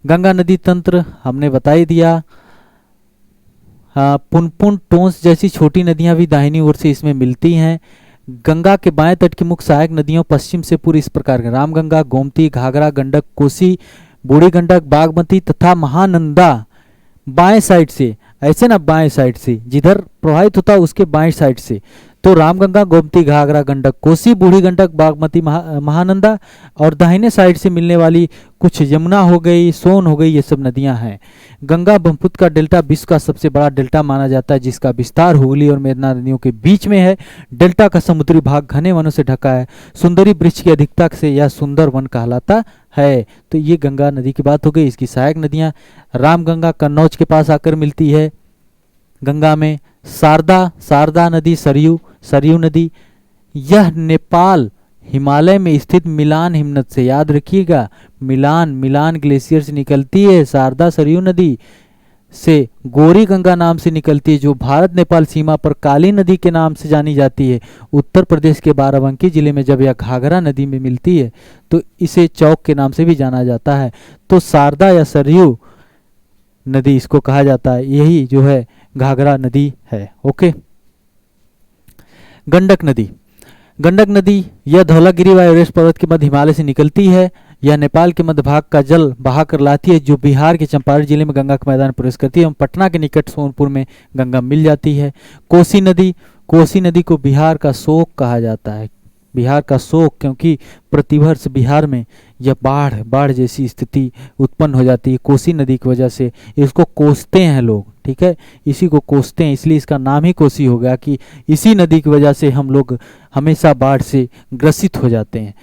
गंगा नदी तंत्र हमने बता ही दिया। हाँ, पुनपुन, टोंस जैसी छोटी नदियां भी दाहिनी ओर से इसमें मिलती हैं। गंगा के बाएं तट की मुख्य सहायक नदियों पश्चिम से पूर्व इस प्रकार के रामगंगा, गोमती, घाघरा, गंडक, कोसी, बूढ़ी गंडक, बागमती तथा महानंदा। बाएं साइड से, ऐसे ना, बाएं साइड से जिधर प्रवाहित होता है उसके बाएं साइड से, तो रामगंगा, गोमती, घाघरा, गंडक, कोसी, बूढ़ी गंडक, बागमती, महानंदा। और दाहिने साइड से मिलने वाली कुछ यमुना हो गई, सोन हो गई, ये सब नदियां हैं। गंगा ब्रह्मपुत्र का डेल्टा विश्व का सबसे बड़ा डेल्टा माना जाता है, जिसका विस्तार हुगली और मेघना नदियों के बीच में है। डेल्टा का समुद्री भाग घने वनों से ढका है। सुंदरी वृक्ष की अधिकता से यह सुंदर वन कहलाता है। तो ये गंगा नदी की बात हो गई। इसकी सहायक नदियां, रामगंगा कन्नौज के पास आकर मिलती है गंगा में। शारदा नदी, सरयू नदी, यह नेपाल हिमालय में स्थित मिलान हिमनद से, याद रखिएगा, मिलान ग्लेशियर से निकलती है। शारदा सरयू नदी से गोरी गंगा नाम से निकलती है, जो भारत नेपाल सीमा पर काली नदी के नाम से जानी जाती है। उत्तर प्रदेश के बाराबंकी जिले में जब यह घाघरा नदी में मिलती है तो इसे चौक के नाम से भी जाना जाता है। तो शारदा या सरयू नदी इसको कहा जाता है, यही जो है घाघरा नदी है। ओके, गंडक नदी यह धौलागिरी व एवरेस्ट पर्वत के मध्य हिमालय से निकलती है। यह नेपाल के मध्य भाग का जल बहा कर लाती है, जो बिहार के चंपारण जिले में गंगा के मैदान में प्रवेश करती है एवं पटना के निकट सोनपुर में गंगा मिल जाती है। कोसी नदी को बिहार का शोक कहा जाता है, बिहार का शोक, क्योंकि प्रतिवर्ष बिहार में यह बाढ़ जैसी स्थिति उत्पन्न हो जाती है कोसी नदी की वजह से। इसको कोसते हैं लोग, ठीक है, इसी को कोसते हैं, इसलिए इसका नाम ही कोसी हो गया कि इसी नदी की वजह से हम लोग हमेशा बाढ़ से ग्रसित हो जाते हैं।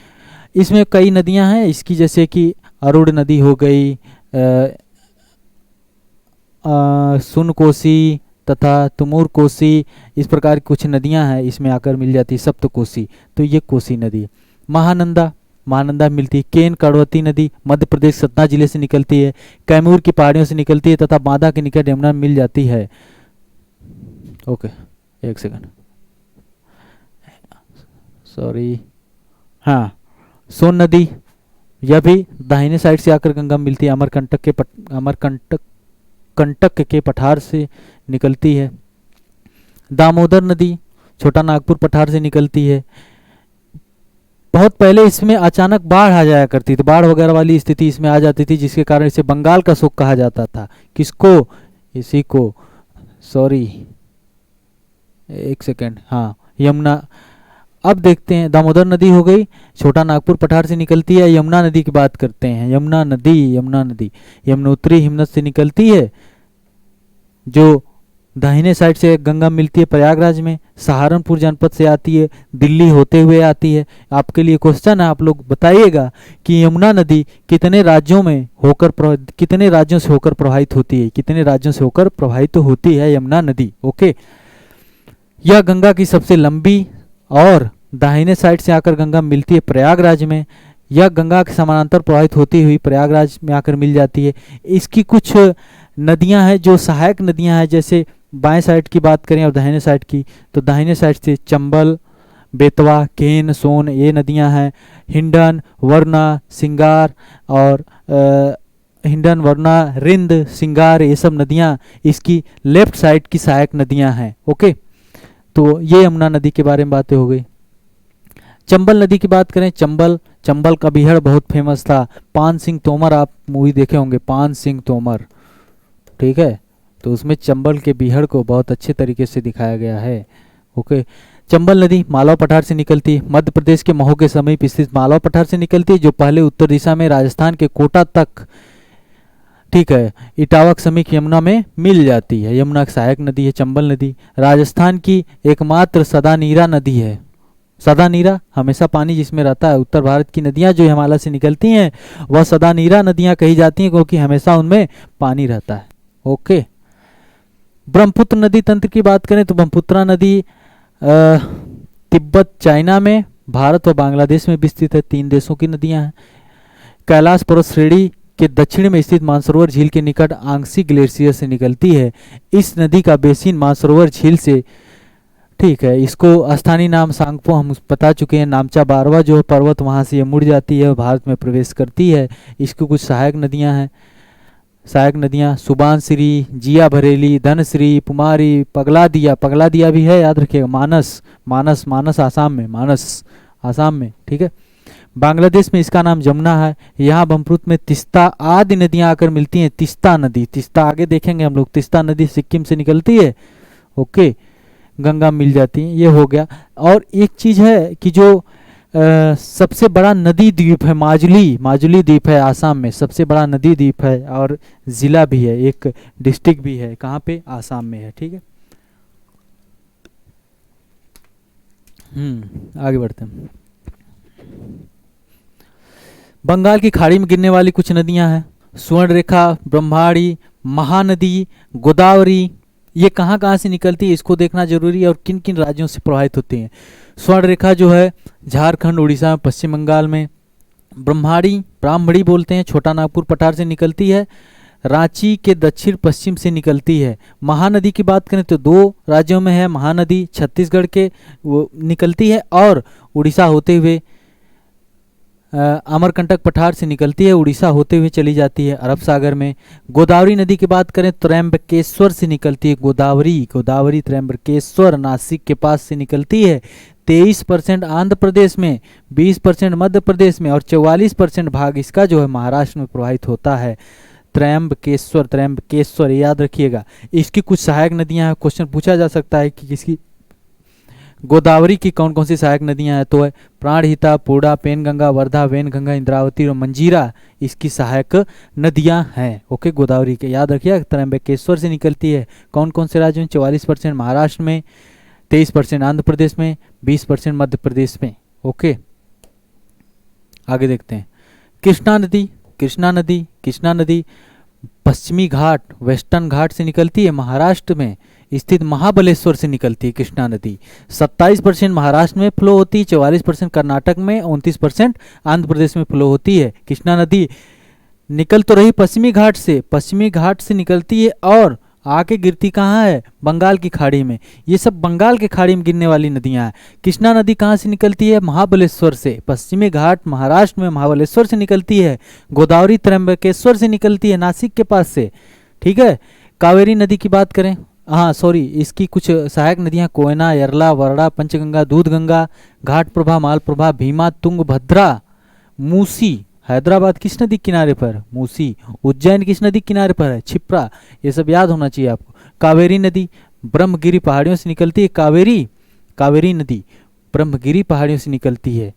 इसमें कई नदियां हैं इसकी, जैसे कि अरुण नदी हो गई, सुन कोसी तथा तुमूर कोसी, इस प्रकार की कुछ नदियां हैं इसमें आकर मिल जाती है, सप्त कोसी। तो ये कोसी नदी। महानंदा मिलती है। केन कड़वती नदी मध्य प्रदेश सतना जिले से निकलती है, कैमूर की पहाड़ियों से निकलती है तथा बांदा के निकट यमुना मिल जाती है। ओके, एक सेकंड, सॉरी। हाँ, सोन नदी, यह भी दाहिने साइड से आकर गंगा मिलती है। अमरकंटक के पठार से निकलती है। दामोदर नदी छोटा नागपुर पठार से निकलती है। बहुत पहले इसमें अचानक बाढ़ आ जाया करती थी, बाढ़ वगैरह वाली स्थिति इसमें आ जाती थी, जिसके कारण इसे बंगाल का शोक कहा जाता था। किसको? इसी को, सॉरी एक सेकेंड, हाँ, यमुना। अब देखते हैं, दामोदर नदी हो गई, छोटा नागपुर पठार से निकलती है। यमुना नदी की बात करते हैं। यमुना नदी यमुनोत्री हिमनद से निकलती है जो दाहिने साइड से गंगा मिलती है प्रयागराज में, सहारनपुर जनपद से आती है, दिल्ली होते हुए आती है। आपके लिए क्वेश्चन है, आप लोग बताइएगा कि यमुना नदी कितने राज्यों में होकर कितने राज्यों से होकर प्रवाहित होती है, कितने राज्यों से होकर प्रवाहित होती है यमुना नदी। ओके, यह गंगा की सबसे लंबी और दाहिने साइड से आकर गंगा मिलती है प्रयागराज में। यह गंगा के समानांतर प्रवाहित होती हुई प्रयागराज में आकर मिल जाती है। इसकी कुछ नदियां हैं जो सहायक नदियां हैं, जैसे बाएं साइड की बात करें और दाहिने साइड की, तो दाहिने साइड से चंबल, बेतवा, केन, सोन ये नदियां हैं। हिंडन, वरना, सिंगार और हिंडन, वरना, रिंद, सिंगार ये सब नदियां इसकी लेफ्ट साइड की सहायक नदियां हैं। ओके, तो ये यमुना नदी के बारे में बातें हो गई। चंबल नदी की बात करें, चंबल का बीहड़ बहुत फेमस था। पान सिंह तोमर, आप मूवी देखे होंगे पान सिंह तोमर, ठीक है, तो उसमें चंबल के बीहड़ को बहुत अच्छे तरीके से दिखाया गया है। ओके, चंबल नदी मालवा पठार से निकलती है, मध्य प्रदेश के महू के समीप स्थित मालवा पठार से निकलती है, जो पहले उत्तर दिशा में राजस्थान के कोटा तक, ठीक है, इटावा के समीप यमुना में मिल जाती है। यमुना की सहायक नदी है चंबल नदी। राजस्थान की एकमात्र सदानीरा नदी है। सदानीरा हमेशा पानी जिसमें रहता है। उत्तर भारत की नदियां जो हिमालय से निकलती हैं वह सदानीरा नदियां कही जाती हैं, क्योंकि हमेशा उनमें पानी रहता है। ओके, ब्रह्मपुत्र नदी तंत्र की बात करें तो ब्रह्मपुत्रा नदी तिब्बत, चाइना में, भारत और बांग्लादेश में विस्तृत है। 3 देशों की नदियां हैं। कैलाश पर्वत श्रेणी के दक्षिण में स्थित मानसरोवर झील के निकट आंशिक ग्लेशियर से निकलती है। इस नदी का बेसिन मानसरोवर झील से, ठीक है, इसको स्थानीय नाम सांगपो हम बता चुके हैं। नामचा बारवा जो पर्वत वहाँ से ये मुड़ जाती है, भारत में प्रवेश करती है। इसकी कुछ सहायक नदियाँ हैं। सहायक नदियाँ सुबानसिरी, जिया भरेली, धनश्री, पुमारी, पगलादिया भी है, याद रखिएगा। मानस आसाम में, ठीक है। बांग्लादेश में इसका नाम जमुना है। यहाँ ब्रह्मपुत्र में तिस्ता आदि नदियाँ आकर मिलती हैं। तिस्ता आगे देखेंगे हम लोग। तिस्ता नदी सिक्किम से निकलती है। ओके, गंगा मिल जाती है। ये हो गया। और एक चीज़ है कि जो सबसे बड़ा नदी द्वीप है माजुली द्वीप है, आसाम में सबसे बड़ा नदी द्वीप है, और ज़िला भी है, एक डिस्ट्रिक्ट भी है। कहाँ पे? आसाम में है, ठीक है। आगे बढ़ते हैं। बंगाल की खाड़ी में गिरने वाली कुछ नदियां हैं। स्वर्णरेखा, ब्रह्माणी, महानदी, गोदावरी। ये कहाँ कहाँ से निकलती है इसको देखना जरूरी है, और किन किन राज्यों से प्रभावित होती हैं। स्वर्णरेखा जो है झारखंड, उड़ीसा, पश्चिम बंगाल में। ब्राह्मणी बोलते हैं, छोटा नागपुर पठार से निकलती है, रांची के दक्षिण पश्चिम से निकलती है। महानदी की बात करें तो 2 राज्यों में है महानदी, छत्तीसगढ़ के वो निकलती है, और उड़ीसा होते हुए अमरकंटक पठार से निकलती है, उड़ीसा होते हुए चली जाती है अरब सागर में। गोदावरी नदी की बात करें तो त्र्यंबकेश्वर से निकलती है। गोदावरी त्र्यंबकेश्वर नासिक के पास से निकलती है। 23% आंध्र प्रदेश में, 20% मध्य प्रदेश में, और 44% भाग इसका जो है महाराष्ट्र में प्रवाहित होता है। त्र्यंबकेश्वर याद रखिएगा। इसकी कुछ सहायक नदियां हैं। क्वेश्चन पूछा जा सकता है कि किसकी, गोदावरी की कौन कौन सी सहायक नदियां हैं, तो है प्राणहिता, पूर्णा, पेनगंगा, वर्धा, वेनगंगा, इंद्रावती और मंजीरा इसकी सहायक नदियां हैं। ओके, गोदावरी के याद रखिए। त्र्यंबकेश्वर से निकलती है। कौन कौन से राज्यों में? 44% महाराष्ट्र में, 23% आंध्र प्रदेश में, 20% मध्य प्रदेश में। ओके, आगे देखते हैं। कृष्णा नदी पश्चिमी घाट, वेस्टर्न घाट से निकलती है। महाराष्ट्र में स्थित महाबलेश्वर से निकलती है कृष्णा नदी। 27% महाराष्ट्र में फ्लो होती है, 44% कर्नाटक में, 29% आंध्र प्रदेश में फ्लो होती है। कृष्णा नदी निकल तो रही पश्चिमी घाट से निकलती है, और आके गिरती कहाँ है? बंगाल की खाड़ी में। ये सब बंगाल की खाड़ी में गिरने वाली नदियाँ हैं। कृष्णा नदी कहाँ से निकलती है? महाबलेश्वर से। पश्चिमी घाट महाराष्ट्र में महाबलेश्वर से निकलती है। गोदावरी त्र्यंबकेश्वर से निकलती है, नासिक के पास से, ठीक है। कावेरी नदी की बात करें, इसकी कुछ सहायक नदियाँ कोयना, यरला, वरड़ा, पंचगंगा, दूधगंगा, घाटप्रभा, मालप्रभा, भीमा, तुंगभद्रा, मूसी। हैदराबाद किस नदी किनारे पर? मूसी। उज्जैन किस नदी किनारे पर है? क्षिप्रा। ये सब याद होना चाहिए आपको। कावेरी नदी ब्रह्मगिरी पहाड़ियों से निकलती है। कावेरी नदी ब्रह्मगिरी पहाड़ियों से निकलती है।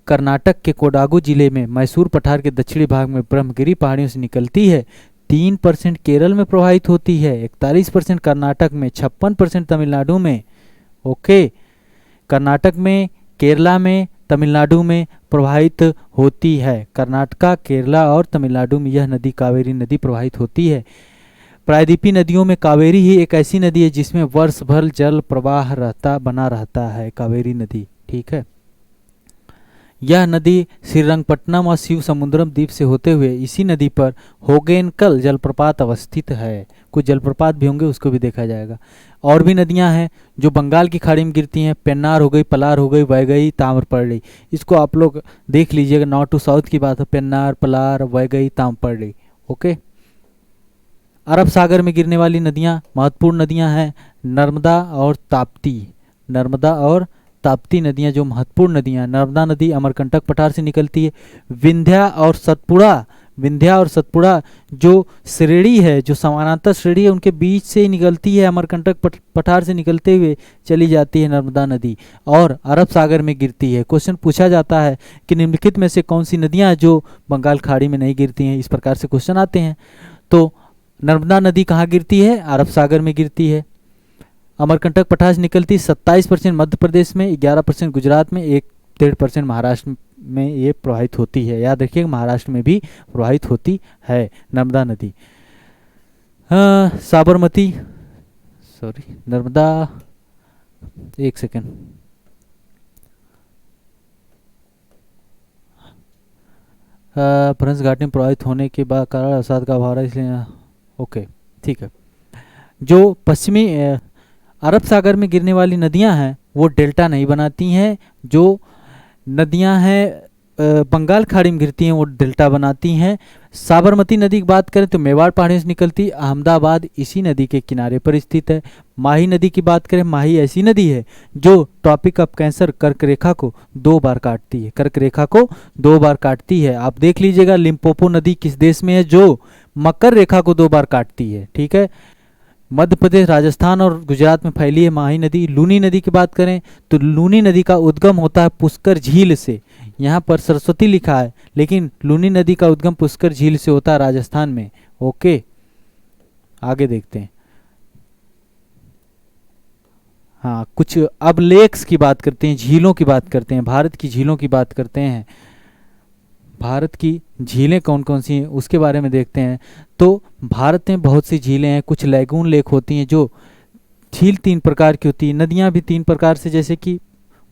कर्नाटक के कोडागु जिले में मैसूर पठार के दक्षिणी भाग में ब्रह्मगिरी पहाड़ियों से निकलती है। 3% केरल में प्रवाहित होती है, 41% कर्नाटक में, 56% तमिलनाडु में। ओके, कर्नाटक में, केरला में, तमिलनाडु में प्रवाहित होती है। कर्नाटका, केरला और तमिलनाडु में यह नदी कावेरी नदी प्रवाहित होती है। प्रायद्वीपीय नदियों में कावेरी ही एक ऐसी नदी है जिसमें वर्ष भर जल प्रवाह बना रहता है, कावेरी नदी। ठीक है, यह नदी श्रीरंगपट्टनम और शिव समुद्रम द्वीप से होते हुए इसी नदी पर होगेनकल जलप्रपात अवस्थित है। कुछ जलप्रपात भी होंगे, उसको भी देखा जाएगा। और भी नदियां हैं जो बंगाल की खाड़ी में गिरती हैं, पेन्नार हो गई, पलार हो गई, वैगई, ताम्रपर्णी। इसको आप लोग देख लीजिएगा, नॉर्थ टू साउथ की बात है, पेन्नार, पलार, वैगई, ताम्रपर्णी। ओके, अरब सागर में गिरने वाली नदियां, महत्वपूर्ण नदियां हैं नर्मदा और ताप्ती। नर्मदा और ताप्ती नदियां जो महत्वपूर्ण नदियां, नर्मदा नदी अमरकंटक पठार से निकलती है। विंध्या और सतपुड़ा जो श्रेणी है, जो समानांतर श्रेणी है, उनके बीच से ही निकलती है, अमरकंटक पठार से निकलते हुए चली जाती है नर्मदा नदी और अरब सागर में गिरती है। क्वेश्चन पूछा जाता है कि निम्नलिखित में से कौन सी नदियां जो बंगाल खाड़ी में नहीं गिरती हैं, इस प्रकार से क्वेश्चन आते हैं। तो नर्मदा नदी कहाँ गिरती है? अरब सागर में गिरती है। अमरकंटक पठार से निकलती 27% मध्य प्रदेश में, 11% गुजरात में, 1.5% महाराष्ट्र में ये प्रवाहित होती है। याद रखिएगा, महाराष्ट्र में भी प्रवाहित होती है नर्मदा नदी। साबरमती, नर्मदा, एक सेकेंड, भ्रंश घाटी में प्रवाहित होने के बाद कारण अवसाद का अभाव है, इसलिए ओके ठीक है। जो पश्चिमी अरब सागर में गिरने वाली नदियां हैं वो डेल्टा नहीं बनाती हैं। जो नदियां हैं बंगाल खाड़ी में गिरती हैं वो डेल्टा बनाती हैं। साबरमती नदी की बात करें तो मेवाड़ पहाड़ी से निकलती, अहमदाबाद इसी नदी के किनारे पर स्थित है। माही नदी की बात करें, माही ऐसी नदी है जो ट्रॉपिक ऑफ कैंसर कर्क रेखा को 2 बार काटती है, कर्क रेखा को 2 बार काटती है। आप देख लीजिएगा लिम्पोपो नदी किस देश में है जो मकर रेखा को 2 बार काटती है। ठीक है, मध्य प्रदेश, राजस्थान और गुजरात में फैली है माही नदी। लूनी नदी की बात करें तो लूनी नदी का उद्गम होता है पुष्कर झील से। यहाँ पर सरस्वती लिखा है लेकिन लूनी नदी का उद्गम पुष्कर झील से होता है राजस्थान में। ओके, आगे देखते हैं। हाँ, कुछ अब लेक्स की बात करते हैं, झीलों की बात करते हैं, भारत की झीलों की बात करते हैं। भारत की झीलें कौन कौन सी हैं उसके बारे में देखते हैं। तो भारत में बहुत सी झीलें हैं। कुछ लैगून लेक होती हैं। जो झील 3 प्रकार की होती है, नदियां भी 3 प्रकार से, जैसे कि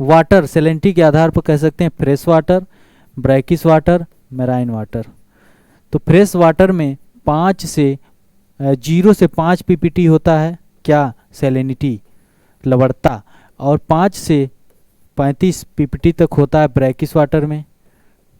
वाटर सैलिनिटी के आधार पर कह सकते हैं fresh water, brackish water, marine water. तो फ्रेश वाटर में 0 से 5 पीपीटी होता है क्या, सैलिनिटी, लवणता, और 5 से 35 पीपीटी तक होता है ब्रैकिश वाटर में।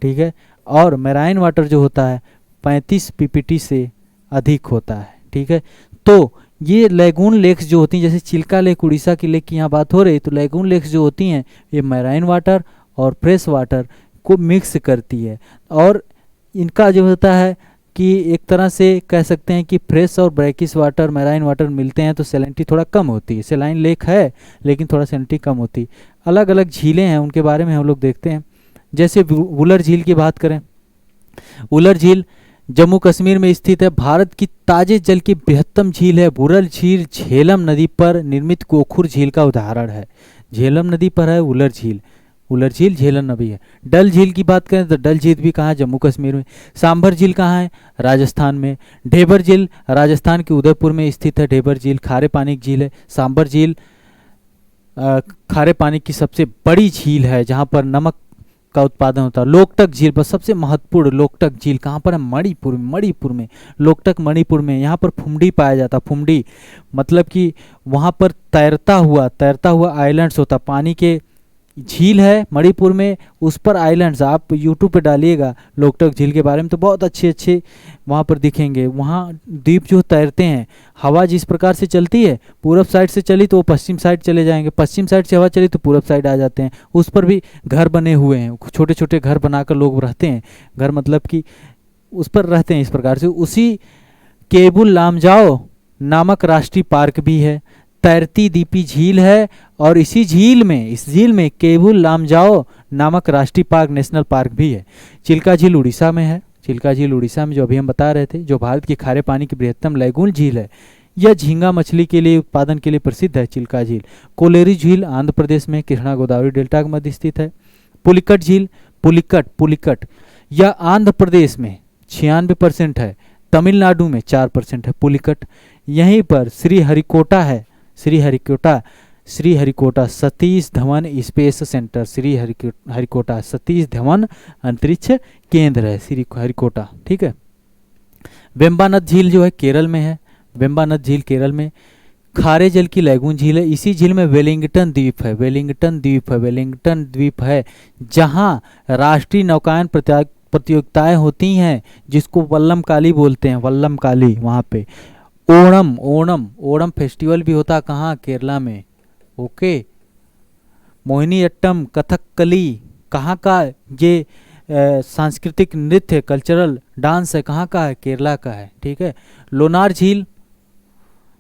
ठीक है, और मैराइन वाटर जो होता है 35 पीपीटी से अधिक होता है। ठीक है, तो ये लैगून लेक्स जो होती हैं, जैसे चिल्का लेक, उड़ीसा की लेक की यहाँ बात हो रही है, तो लैगून लेक्स जो होती हैं ये मैराइन वाटर और फ्रेश वाटर को मिक्स करती है। और इनका जो होता है कि एक तरह से कह सकते हैं कि फ्रेश और ब्रैकिश वाटर, मैराइन वाटर मिलते हैं तो सैलिनिटी थोड़ा कम होती है। सैलाइन लेक है लेकिन थोड़ा सैलिनिटी कम होती है। अलग अलग झीलें हैं, उनके बारे में हम लोग देखते हैं। जैसे वुलर झील की बात करें, वुलर झील जम्मू कश्मीर में स्थित है। भारत की ताजे जल की बृहत्तम झील है। वुलर झील झेलम नदी पर निर्मित गोखुर झील का उदाहरण है। झेलम नदी पर है वुलर झील, वुलर झील झेलम नदी है। डल झील की बात करें तो डल झील भी कहाँ है, जम्मू कश्मीर में। सांभर झील कहाँ है, राजस्थान में। ढेबर झील राजस्थान के उदयपुर में स्थित है। ढेबर झील खारे पानी की झील है। सांभर झील खारे पानी की सबसे बड़ी झील है जहाँ पर नमक का उत्पादन होता है। लोकटक झील पर सबसे महत्वपूर्ण लोकटक झील कहाँ पर है, मणिपुर में। मणिपुर में लोकटक, मणिपुर में। यहाँ पर फुमडी पाया जाता है। फुमडी मतलब कि वहाँ पर तैरता हुआ आइलैंड्स होता, पानी के झील है मणिपुर में, उस पर आइलैंड्स। आप यूट्यूब पे डालिएगा लोकटक झील के बारे में तो बहुत अच्छे अच्छे वहाँ पर दिखेंगे। वहाँ द्वीप जो तैरते हैं, हवा जिस प्रकार से चलती है, पूरब साइड से चली तो वो पश्चिम साइड चले जाएंगे, पश्चिम साइड से हवा चली तो पूरब साइड आ जाते हैं। उस पर भी घर बने हुए हैं, छोटे छोटे घर बनाकर लोग रहते हैं। घर मतलब कि उस पर रहते हैं इस प्रकार से। उसी केबुल लामजाओ नामक राष्ट्रीय पार्क भी है। तैरती दीपी झील है और इस झील में केबुल लामजाओ नामक राष्ट्रीय पार्क, नेशनल पार्क भी है। चिल्का झील उड़ीसा में है। चिल्का झील उड़ीसा में, जो अभी हम बता रहे थे, जो भारत की खारे पानी की बृहत्तम लैगून झील है। यह झींगा मछली के लिए उत्पादन के लिए प्रसिद्ध है। चिल्का झील। कोलेरी झील आंध्र प्रदेश में कृष्णा गोदावरी डेल्टा के मध्य स्थित है। पुलिकट झील, पुलिकट यह आंध्र प्रदेश में 96% है, तमिलनाडु में 4% है पुलिकट। यहीं पर श्रीहरिकोटा है, श्रीहरिकोटा सतीश धवन स्पेस सेंटर, श्रीहरिकोटा सतीश धवन अंतरिक्ष केंद्र है श्रीहरिकोटा, ठीक है। वेम्बानद झील जो है केरल में है, वेम्बानद झील केरल में खारे जल की लैगून झील है। इसी झील में वेलिंगटन द्वीप है, जहां राष्ट्रीय नौकायन प्रतियोगिताएं होती हैं, जिसको वल्लम काली बोलते हैं, वल्लम काली। वहाँ पे ओणम फेस्टिवल भी होता, कहाँ? केरला में। ओके। मोहिनीअट्टम, कथकली कहाँ का? ये सांस्कृतिक नृत्य, कल्चरल डांस है, कहाँ का है? केरला का है, ठीक है। लोनार झील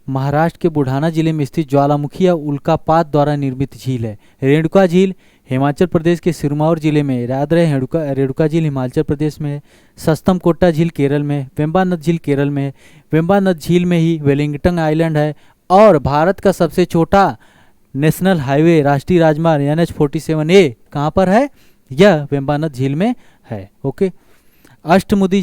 महाराष्ट्र के बुढ़ाना जिले में स्थित ज्वालामुखी या उल्कापात द्वारा निर्मित झील है। रेणुका झील हिमाचल प्रदेश के सिरमौर जिले में, याद रहे रेणुका झील हिमाचल प्रदेश में है। सस्तम कोट्टा झील केरल में है। वेम्बानद झील केरल में है। वेम्बानद झील में ही वेलिंगटन आइलैंड है। और भारत का सबसे छोटा नेशनल हाईवे, राष्ट्रीय राजमार्ग NH-47A कहाँ पर है? यह वेम्बानद झील में है। ओके। अष्टमुदी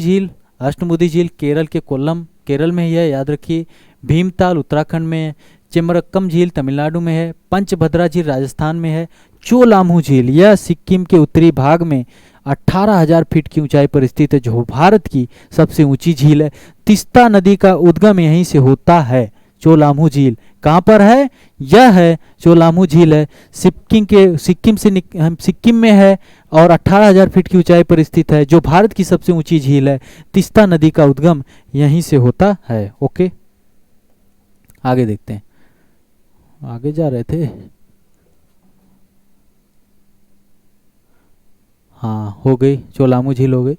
झील केरल के कोल्लम, केरल में ही है, याद रखिए। भीमताल उत्तराखंड में है। चेम्बरक्कम झील तमिलनाडु में है। पंचभद्रा झील राजस्थान में है। चोलामू झील यह सिक्किम के उत्तरी भाग में 18,000 फीट की ऊंचाई पर स्थित है, जो भारत की सबसे ऊंची झील है। तिस्ता नदी का उद्गम यहीं से होता है। चोलामू झील कहाँ पर है? यह है चोलामू झील है, सिक्किम में है और 18,000 फीट की ऊंचाई पर स्थित है, जो भारत की सबसे ऊंची झील है। तिस्ता नदी का उद्गम यहीं से होता है। ओके, आगे देखते हैं। आगे जा रहे थे, हाँ हो गई, चोलामू झील हो गई।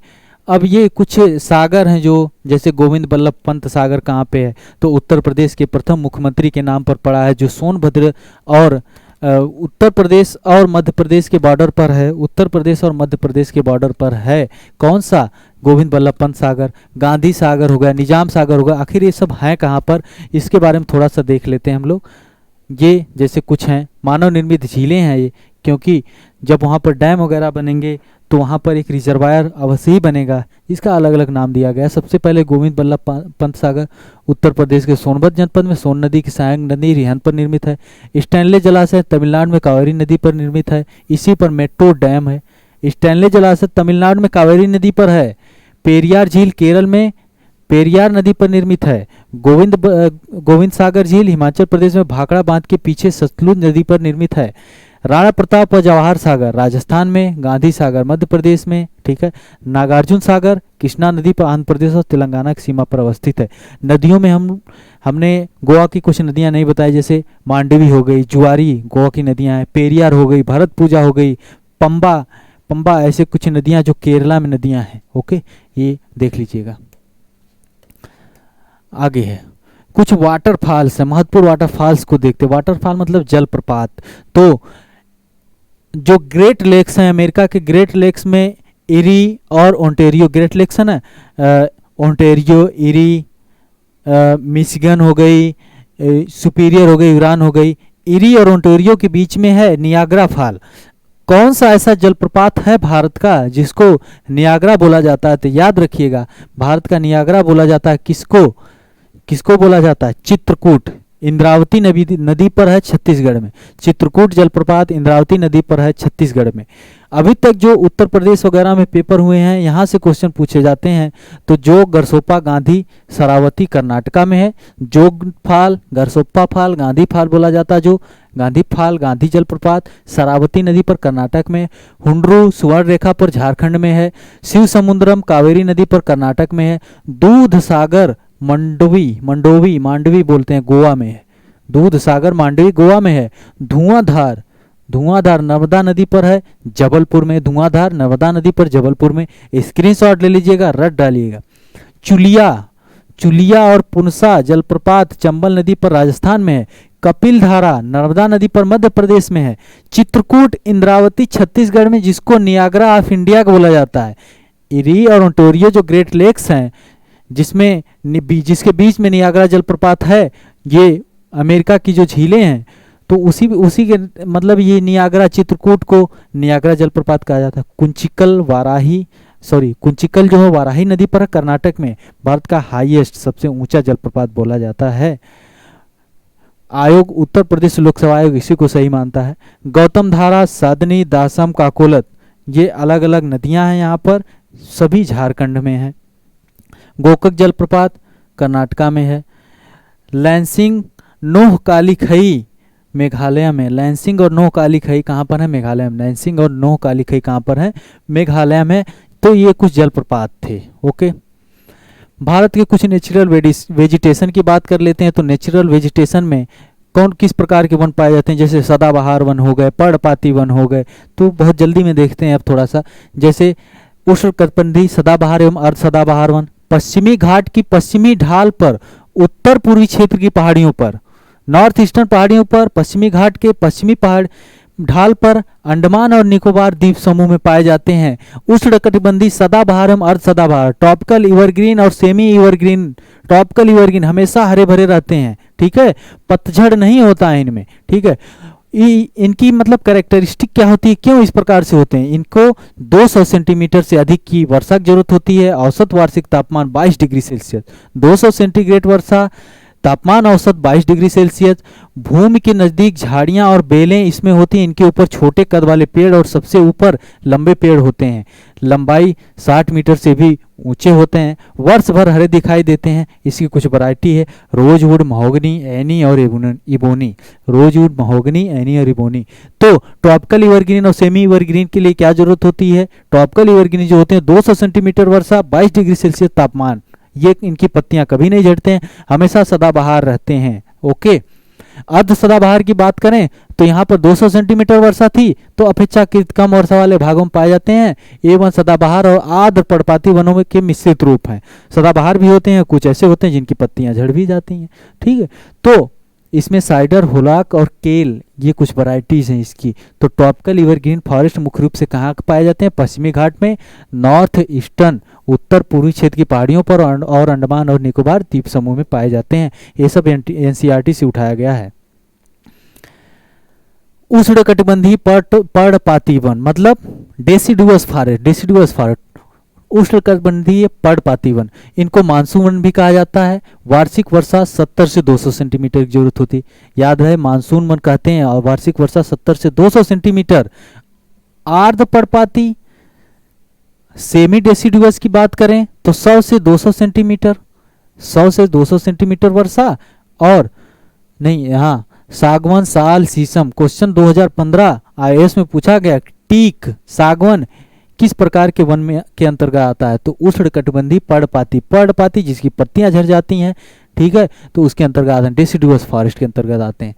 अब ये कुछ सागर हैं जो, जैसे गोविंद बल्लभ पंत सागर कहाँ पे है? तो उत्तर प्रदेश के प्रथम मुख्यमंत्री के नाम पर पड़ा है, जो सोनभद्र और उत्तर प्रदेश और मध्य प्रदेश के बॉर्डर पर है। उत्तर प्रदेश और मध्य प्रदेश के बॉर्डर पर है। कौन सा? गोविंद बल्लभ पंत सागर। गांधी सागर हो गया, निजाम सागर हो गया। आखिर ये सब हैं कहाँ पर? इसके बारे में थोड़ा सा देख लेते हैं हम लोग। ये जैसे कुछ हैं मानव निर्मित झीलें हैं ये, क्योंकि जब वहाँ पर डैम वगैरह बनेंगे तो वहाँ पर एक रिजर्वायर अवश्य ही बनेगा, इसका अलग अलग नाम दिया गया। सबसे पहले गोविंद बल्लभ पंत सागर उत्तर प्रदेश के सोनभद्र जनपद में सोन नदी की सहायक नदी रिहंद पर निर्मित है। स्टैनले जलाशय तमिलनाडु में कावेरी नदी पर निर्मित है, इसी पर मेट्रो डैम है। स्टैनले जलाशय तमिलनाडु में कावेरी नदी पर है। पेरियार झील केरल में पेरियार नदी पर निर्मित है। गोविंद सागर झील हिमाचल प्रदेश में भाखड़ा बांध के पीछे सतलुज नदी पर निर्मित है। राणा प्रताप और जवाहर सागर राजस्थान में, गांधी सागर मध्य प्रदेश में, ठीक है। नागार्जुन सागर कृष्णा नदी पर आंध्र प्रदेश और तेलंगाना की सीमा पर अवस्थित है। नदियों में हमने गोवा की कुछ नदियां नहीं बताई, जैसे मांडवी हो गई, जुआरी गोवा की नदियां हैं, पेरियार हो गई, भरत पूजा हो गई, पंबा ऐसे कुछ नदियां जो केरला में नदियां हैं। ओके, ये देख लीजिएगा। आगे है कुछ वाटरफॉल्स है, महत्वपूर्ण वाटरफॉल्स को देखते। वाटरफॉल मतलब जलप्रपात। तो जो ग्रेट लेक्स हैं, अमेरिका के ग्रेट लेक्स में इरी और ओंटेरियो, ग्रेट लेक्स है ना, ओंटेरियो, इरी, मिशिगन हो गई, सुपीरियर हो गई, यूरान हो गई। इरी और ओंटेरियो के बीच में है नियाग्रा फॉल। कौन सा ऐसा जलप्रपात है भारत का जिसको नियाग्रा बोला जाता है? तो याद रखिएगा, भारत का नियाग्रा बोला जाता है किसको बोला जाता है? चित्रकूट। इंद्रावती नदी पर है छत्तीसगढ़ में। चित्रकूट जलप्रपात इंद्रावती नदी पर है छत्तीसगढ़ में। अभी तक जो उत्तर प्रदेश वगैरह में पेपर हुए हैं, यहाँ से क्वेश्चन पूछे जाते हैं। तो जोग, गरसोप्पा, गांधी, शरावती कर्नाटका में है। जोग फाल, गरसोप्पा फाल, गांधी फाल बोला जाता है। जो गांधी फाल, गांधी जलप्रपात शरावती नदी पर कर्नाटक में। हुंड्रू सुवर्ण रेखा पर झारखंड में है। शिव समुद्रम कावेरी नदी पर कर्नाटक में है। दूध सागर मांडवी बोलते हैं, गोवा में है। दूध सागर मांडवी गोवा में है। धुआंधार नर्मदा नदी पर है, जबलपुर में। धुआंधार नर्मदा नदी पर जबलपुर में। स्क्रीनशॉट ले लीजिएगा, रट डालिएगा। चुलिया और पुनसा जलप्रपात चंबल नदी पर राजस्थान में है। कपिल धारा नर्मदा नदी पर मध्य प्रदेश में है। चित्रकूट इंद्रावती छत्तीसगढ़ में, जिसको नियाग्रा ऑफ इंडिया बोला जाता है। इरी और ओंटारियो जो ग्रेट लेक्स हैं, जिसके बीच में नियाग्रा जलप्रपात है, ये अमेरिका की जो झीलें हैं, तो उसी के मतलब ये नियाग्रा चित्रकूट को नियाग्रा जलप्रपात कहा जाता है। कुंचिकल जो है वाराही नदी पर कर्नाटक में भारत का हाईएस्ट सबसे ऊंचा जलप्रपात बोला जाता है। आयोग उत्तर प्रदेश लोकसभा आयोग इसी को सही मानता है। गौतम धारा, सादनी, दासम, काकोलत ये अलग अलग नदियां हैं, यहाँ पर सभी झारखंड में है। गोकक जलप्रपात कर्नाटका में है। लैंसिंग, नोह काली खई मेघालय में। लैंसिंग और नोह काली खई कहाँ पर है? मेघालय में। लैंसिंग और नोह काली खई कहाँ पर है? मेघालय में। तो ये कुछ जलप्रपात थे। ओके, भारत के कुछ नेचुरल वेजिटेशन की बात कर लेते हैं। तो नेचुरल वेजिटेशन में कौन किस प्रकार के वन पाए जाते हैं? जैसे सदाबहार वन हो गए, पर्णपाती वन हो गए। तो बहुत जल्दी में देखते हैं अब थोड़ा सा। जैसे उष्णकटिबंधीय सदाबहार एवं अर्ध सदाबहार वन पश्चिमी घाट की पश्चिमी ढाल पर, उत्तर पूर्वी क्षेत्र की पहाड़ियों पर, नॉर्थ ईस्टर्न पहाड़ियों पर, पश्चिमी घाट के पश्चिमी पहाड़ ढाल पर अंडमान और निकोबार द्वीप समूह में पाए जाते हैं। उष्णकटिबंधीय सदाबहार एवं अर्ध सदाबहार, ट्रॉपिकल इवरग्रीन और सेमी इवरग्रीन। ट्रॉपिकल इवरग्रीन हमेशा हरे भरे रहते हैं, ठीक है, पतझड़ नहीं होता है इनमें, ठीक है। इनकी मतलब कैरेक्टरिस्टिक क्या होती है, क्यों इस प्रकार से होते हैं? इनको 200 सेंटीमीटर से अधिक की वर्षा की जरूरत होती है। औसत वार्षिक तापमान 22 डिग्री सेल्सियस। 200 सेंटीग्रेड वर्षा, तापमान औसत 22 डिग्री सेल्सियस। भूमि के नज़दीक झाड़ियां और बेलें इसमें होती हैं। इनके ऊपर छोटे कद वाले पेड़ और सबसे ऊपर लंबे पेड़ होते हैं। लंबाई 60 मीटर से भी ऊंचे होते हैं। वर्ष भर हरे दिखाई देते हैं। इसकी कुछ वैरायटी है, रोजवुड, महोगनी, एनी और इबोनी। रोजवुड, महोगनी, एनी और इबोनी। तो ट्रॉपिकल इवरग्रीन और सेमी इवरग्रीन के लिए क्या जरूरत होती है? ट्रॉपिकल इवरग्रीन जो होते हैं 200 सेंटीमीटर वर्षा, 22 डिग्री सेल्सियस तापमान, ये इनकी पत्तियां कभी नहीं झड़ते हैं, हमेशा सदाबहार रहते हैं। ओके, अर्ध सदाबहार की बात करें तो यहाँ पर 200 सेंटीमीटर वर्षा थी, तो अपेक्षाकृत कम वर्षा वाले भागों में पाए जाते हैं। एवं सदाबहार और आर्द्र पर्णपाती वनों में के मिश्रित रूप हैं। सदाबहार भी होते हैं, कुछ ऐसे होते हैं जिनकी पत्तियां झड़ भी जाती हैं, ठीक है। तो इसमें साइडर, होलाक और केल ये कुछ वैरायटीज हैं इसकी। तो ट्रॉपिकल इवरग्रीन फॉरेस्ट मुख्य रूप से कहाँ पाए जाते हैं? पश्चिमी घाट में, नॉर्थ ईस्टर्न उत्तर पूर्वी क्षेत्र की पहाड़ियों पर और अंडमान और निकोबार द्वीप समूह में पाए जाते हैं। ये सब एनसीईआरटी से उठाया गया है। उष्णकटिबंधीय पर्णपाती वन मतलब डेसिडुअस फॉरेस्ट, उष्णकटिबंधीय पर्णपाती वन, इनको मानसून वन भी कहा जाता है। वार्षिक वर्षा 70 से 200 सेंटीमीटर की जरूरत होती है। याद है, मानसून वन कहते हैं और वार्षिक वर्षा 70 से 200 सेंटीमीटर। आर्द्र पर्णपाती सेमी डेसिडुअस की बात करें तो 100 से 200 सेंटीमीटर, 100 से 200 सेंटीमीटर वर्षा। और नहीं, हाँ, सागवन, साल, शीशम। क्वेश्चन 2015 आईएएस में पूछा गया, टीक, सागवन किस प्रकार के वन में के अंतर्गत आता है? तो उष्णकटिबंधीय पर्णपाती जिसकी पत्तियां झड़ जाती हैं, ठीक है, तो उसके अंतर्गत आते हैं, डेसिडुअस फॉरेस्ट के अंतर्गत आते हैं।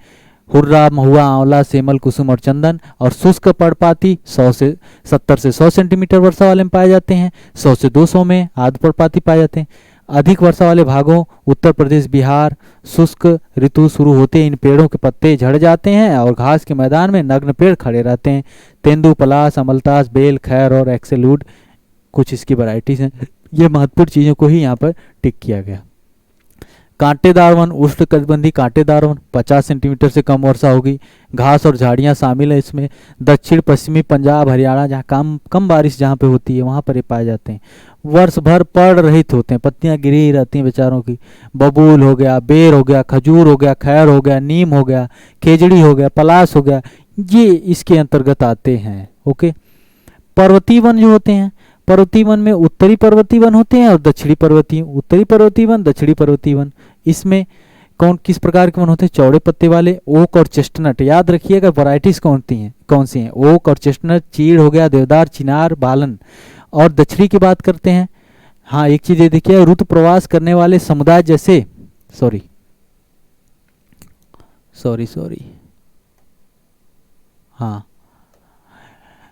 हुर्रा, महुआ, आंवला, सेमल, कुसुम और चंदन। और शुष्क पर्णपाती 70 से 100 सेंटीमीटर वर्षा वाले में पाए जाते हैं। 100 से 200 में आर्द्र पर्णपाती पाए जाते हैं। अधिक वर्षा वाले भागों उत्तर प्रदेश, बिहार, शुष्क ऋतु शुरू होते ही इन पेड़ों के पत्ते झड़ जाते हैं और घास के मैदान में नग्न पेड़ खड़े रहते हैं। तेंदु, पलाश, अमलतास, बेल, खैर और एक्सेलूड कुछ इसकी वैरायटीज हैं। ये महत्वपूर्ण चीज़ों को ही यहाँ पर टिक किया गया। कांटेदार वन, उष्णकटिबंधीय कांटेदार वन, 50 सेंटीमीटर से कम वर्षा होगी। घास और झाड़ियाँ शामिल है इसमें। दक्षिण पश्चिमी पंजाब, हरियाणा, जहाँ कम बारिश जहाँ पे होती है वहाँ पर ये पाए जाते हैं। वर्ष भर पड़ रहित होते हैं, पत्तियाँ गिरी ही रहती हैं बेचारों की। बबूल हो गया, बेर हो गया, खजूर हो गया, खैर हो गया, नीम हो गया, खेजड़ी हो गया, पलाश हो गया, ये इसके अंतर्गत आते हैं। ओके, पर्वतीय वन जो होते हैं, पर्वतीय वन में उत्तरी पर्वतीय वन होते हैं और दक्षिणी पर्वतीय, उत्तरी पर्वतीय वन, दक्षिणी पर्वतीय वन। इसमें कौन किस प्रकार के वन होते हैं? चौड़े पत्ते वाले, ओक और चेस्टनट। याद रखिएगा वैरायटीज कौन सी हैं? ओक और चेस्टनट, चीड़ हो गया, देवदार, चिनार, बालन। और दक्षिणी की बात करते हैं, हाँ, एक चीज ये देखिए, ऋतु प्रवास करने वाले समुदाय जैसे सॉरी हाँ,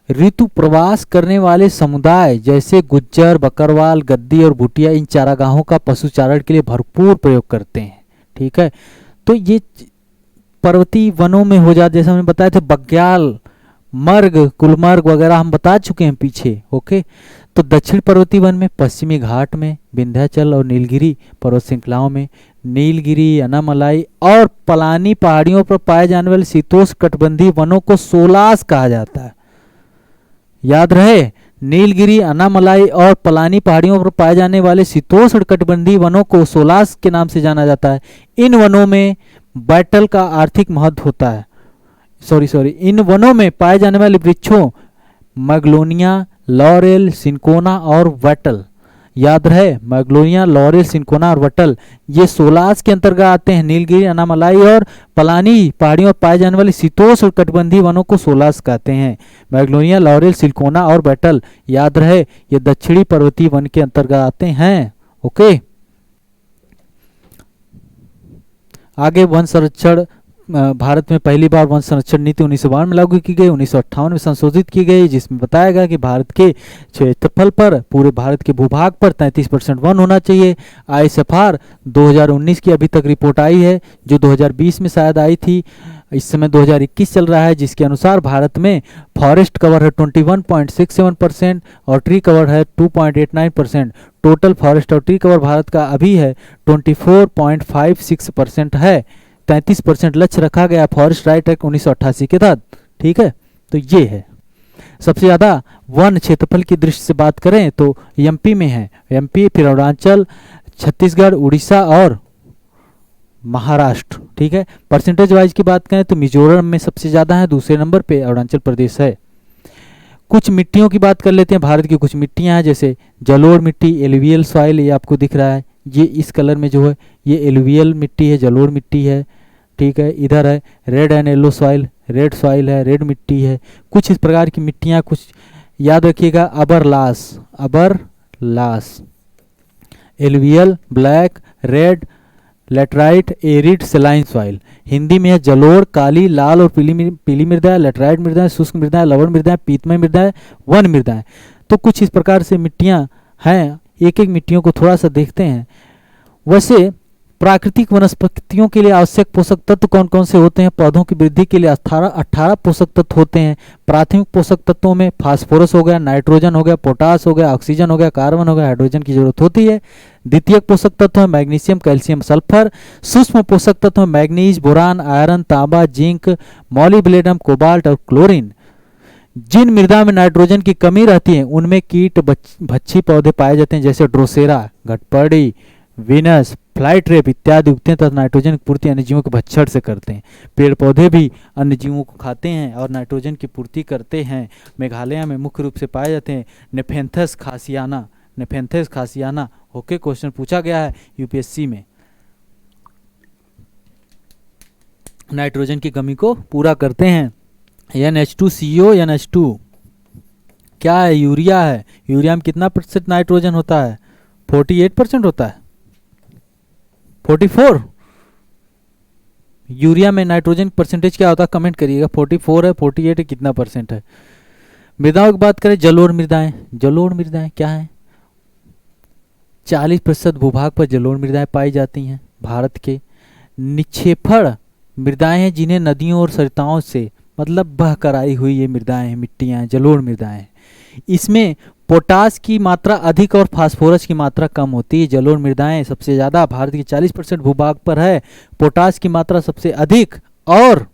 ऋतु प्रवास करने वाले समुदाय जैसे गुज्जर, बकरवाल, गद्दी और भुटिया इन चारागाहों का पशुचारण के लिए भरपूर प्रयोग करते हैं, ठीक है। तो ये पर्वतीय वनों में हो जाते, जैसे हमने बताया था, बग्याल, मर्ग, गुलमर्ग वगैरह हम बता चुके हैं पीछे। ओके, तो दक्षिण पर्वतीय वन में पश्चिमी घाट में, विंध्याचल और नीलगिरी पर्वत श्रृंखलाओं में, नीलगिरी, अनामलाई और पलानी पहाड़ियों पर पाए जाने वाले शीतोष्ण कटिबंधीय वनों को सोलास कहा जाता है। याद रहे, नीलगिरी, अनामलाई और पलानी पहाड़ियों पर पाए जाने वाले शीतोष्ण कटिबंधीय वनों को सोलास के नाम से जाना जाता है। इन वनों में बैटल का आर्थिक महत्व होता है। इन वनों में पाए जाने वाले वृक्षों मैग्नोलिया, लॉरेल, सिनकोना और वैटल, याद रहे मैग्नोलिया, लॉरेल, सिनकोना और वैटल ये सोलास के अंतर्गत आते हैं। नीलगिरी, अनामलाई और पलानी पहाड़ियों पर पाए जाने वाले शीतोष्ण कटिबंधीय वनों को सोलास कहते हैं। मैग्नोलिया, लॉरेल, सिनकोना और वैटल, याद रहे ये दक्षिणी पर्वतीय वन के अंतर्गत आते हैं। ओके, आगे वन संरक्षण। भारत में पहली बार वन संरक्षण नीति 1952 में लागू की गई, 1958 में संशोधित की गई, जिसमें बताया गया कि भारत के क्षेत्रफल पर, पूरे भारत के भूभाग पर 33% वन होना चाहिए। ICFR 2019 की अभी तक रिपोर्ट आई है, जो 2020 में शायद आई थी, इस समय 2021 चल रहा है, जिसके अनुसार भारत में फॉरेस्ट कवर है 21.67% और ट्री कवर है 2.89%। टोटल फॉरेस्ट और ट्री कवर भारत का अभी है 24.56% है। 33% लक्ष्य रखा गया फॉरेस्ट राइट एक्ट 1988 के तहत। ठीक है, तो ये है सबसे ज़्यादा वन क्षेत्रफल की दृष्टि से बात करें तो MP में है, MP, फिर अरुणाचल, छत्तीसगढ़, उड़ीसा और महाराष्ट्र। ठीक है, परसेंटेज वाइज की बात करें तो मिजोरम में सबसे ज़्यादा है, दूसरे नंबर पे अरुणाचल प्रदेश है। कुछ मिट्टियों की बात कर लेते हैं। भारत की कुछ मिट्टियाँ हैं, जैसे जलोढ़ मिट्टी, एलुवियल सॉइल, ये आपको दिख रहा है, ये इस कलर में जो है ये एलुवियल मिट्टी है, जलोढ़ मिट्टी है। ठीक है, इधर है red and yellow soil, red soil है, रेड मिट्टी है। कुछ इस प्रकार की मिट्टियाँ, कुछ याद रखिएगा, अबरलास, alluvial, black, red, laterite, arid, saline soil. Hindi में है जलोढ़, काली, लाल और पीली मृदा, लेटराइट मृदा, शुष्क मृदा, लवण मृदा, पीतमय मृदा, वन मृदा। तो कुछ इस प्रकार से मिट्टियाँ हैं। एक एक मिट्टियों को थोड़ा सा देखते हैं। वैसे प्राकृतिक वनस्पतियों के लिए आवश्यक पोषक तत्व कौन कौन से होते हैं? पौधों की वृद्धि के लिए 18 पोषक तत्व होते हैं। प्राथमिक पोषक तत्वों में फास्फोरस हो गया, नाइट्रोजन हो गया, पोटास हो गया, ऑक्सीजन हो गया, कार्बन हो गया, हाइड्रोजन की जरूरत होती है। द्वितीयक पोषक तत्व है मैग्नीशियम, कैल्शियम, सल्फर। सूक्ष्म पोषक तत्व है मैग्नीज, बोरान, आयरन, तांबा, जिंक, मॉलिब्डेनम, कोबाल्ट और क्लोरीन। जिन मृदा में नाइट्रोजन की कमी रहती है उनमें कीट भक्षी पौधे पाए जाते हैं, जैसे ड्रोसेरा, घटपड़ी, वीनस, फ्लाईट्रेप इत्यादि उगते हैं तथा नाइट्रोजन की पूर्ति अन्य जीवों के भक्षण से करते हैं। पेड़ पौधे भी अन्य जीवों को खाते हैं और नाइट्रोजन की पूर्ति करते हैं। मेघालय में मुख्य रूप से पाए जाते हैं नेफेंथस खासियाना। ओके, क्वेश्चन पूछा गया है UPSC में। नाइट्रोजन की कमी को पूरा करते हैं। NH2CO, NH2 क्या है? यूरिया है। यूरिया में कितना % नाइट्रोजन होता है? 48% होता है, 44। यूरिया में नाइट्रोजन परसेंटेज क्या होता है? कमेंट करिएगा। 44 है, 48 है, कितना % है? मृदाओं की बात करें, जलोढ़ मृदाएं क्या है? 40% भूभाग पर जलोढ़ मृदाएं पाई जाती हैं। भारत के निक्षेपण मृदाएं हैं, जिन्हें नदियों और सरिताओं से मतलब बह कर आई हुई ये मृदाएं हैं, मिट्टियां हैं, जलोढ़ मृदाएं। इसमें पोटास की मात्रा अधिक और फास्फोरस की मात्रा कम होती है। जलोढ़ मृदाएं सबसे ज़्यादा भारत के 40% भूभाग पर है। पोटास की मात्रा सबसे अधिक और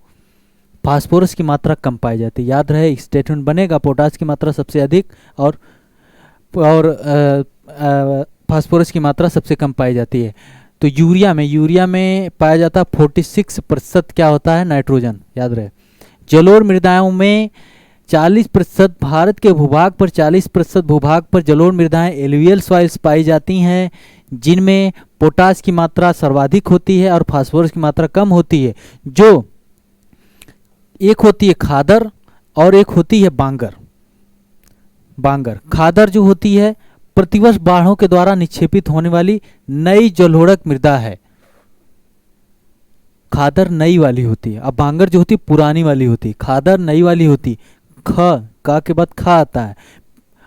फास्फोरस की मात्रा कम पाई जाती है। याद रहे, स्टेटमेंट बनेगा, पोटास की मात्रा सबसे अधिक और फास्फोरस की मात्रा सबसे कम पाई जाती है। तो यूरिया में पाया जाता है 46% क्या होता है? नाइट्रोजन। याद रहे, जलोढ़ मृदाओं में 40% भारत के भूभाग पर 40% भूभाग पर जलोढ़ मृदाएं एलुवियल सॉइल्स पाई जाती हैं, जिनमें पोटास की मात्रा सर्वाधिक होती है और फास्फोरस की मात्रा कम होती है। जो एक होती है खादर और एक होती है बांगर। खादर जो होती है प्रतिवर्ष बाढ़ों के द्वारा निक्षेपित होने वाली नई जलोढ़क मृदा है। खादर नई वाली होती है, अब बांगर जो होती है पुरानी वाली होती है। खादर नई वाली होती, का के बाद खा आता है,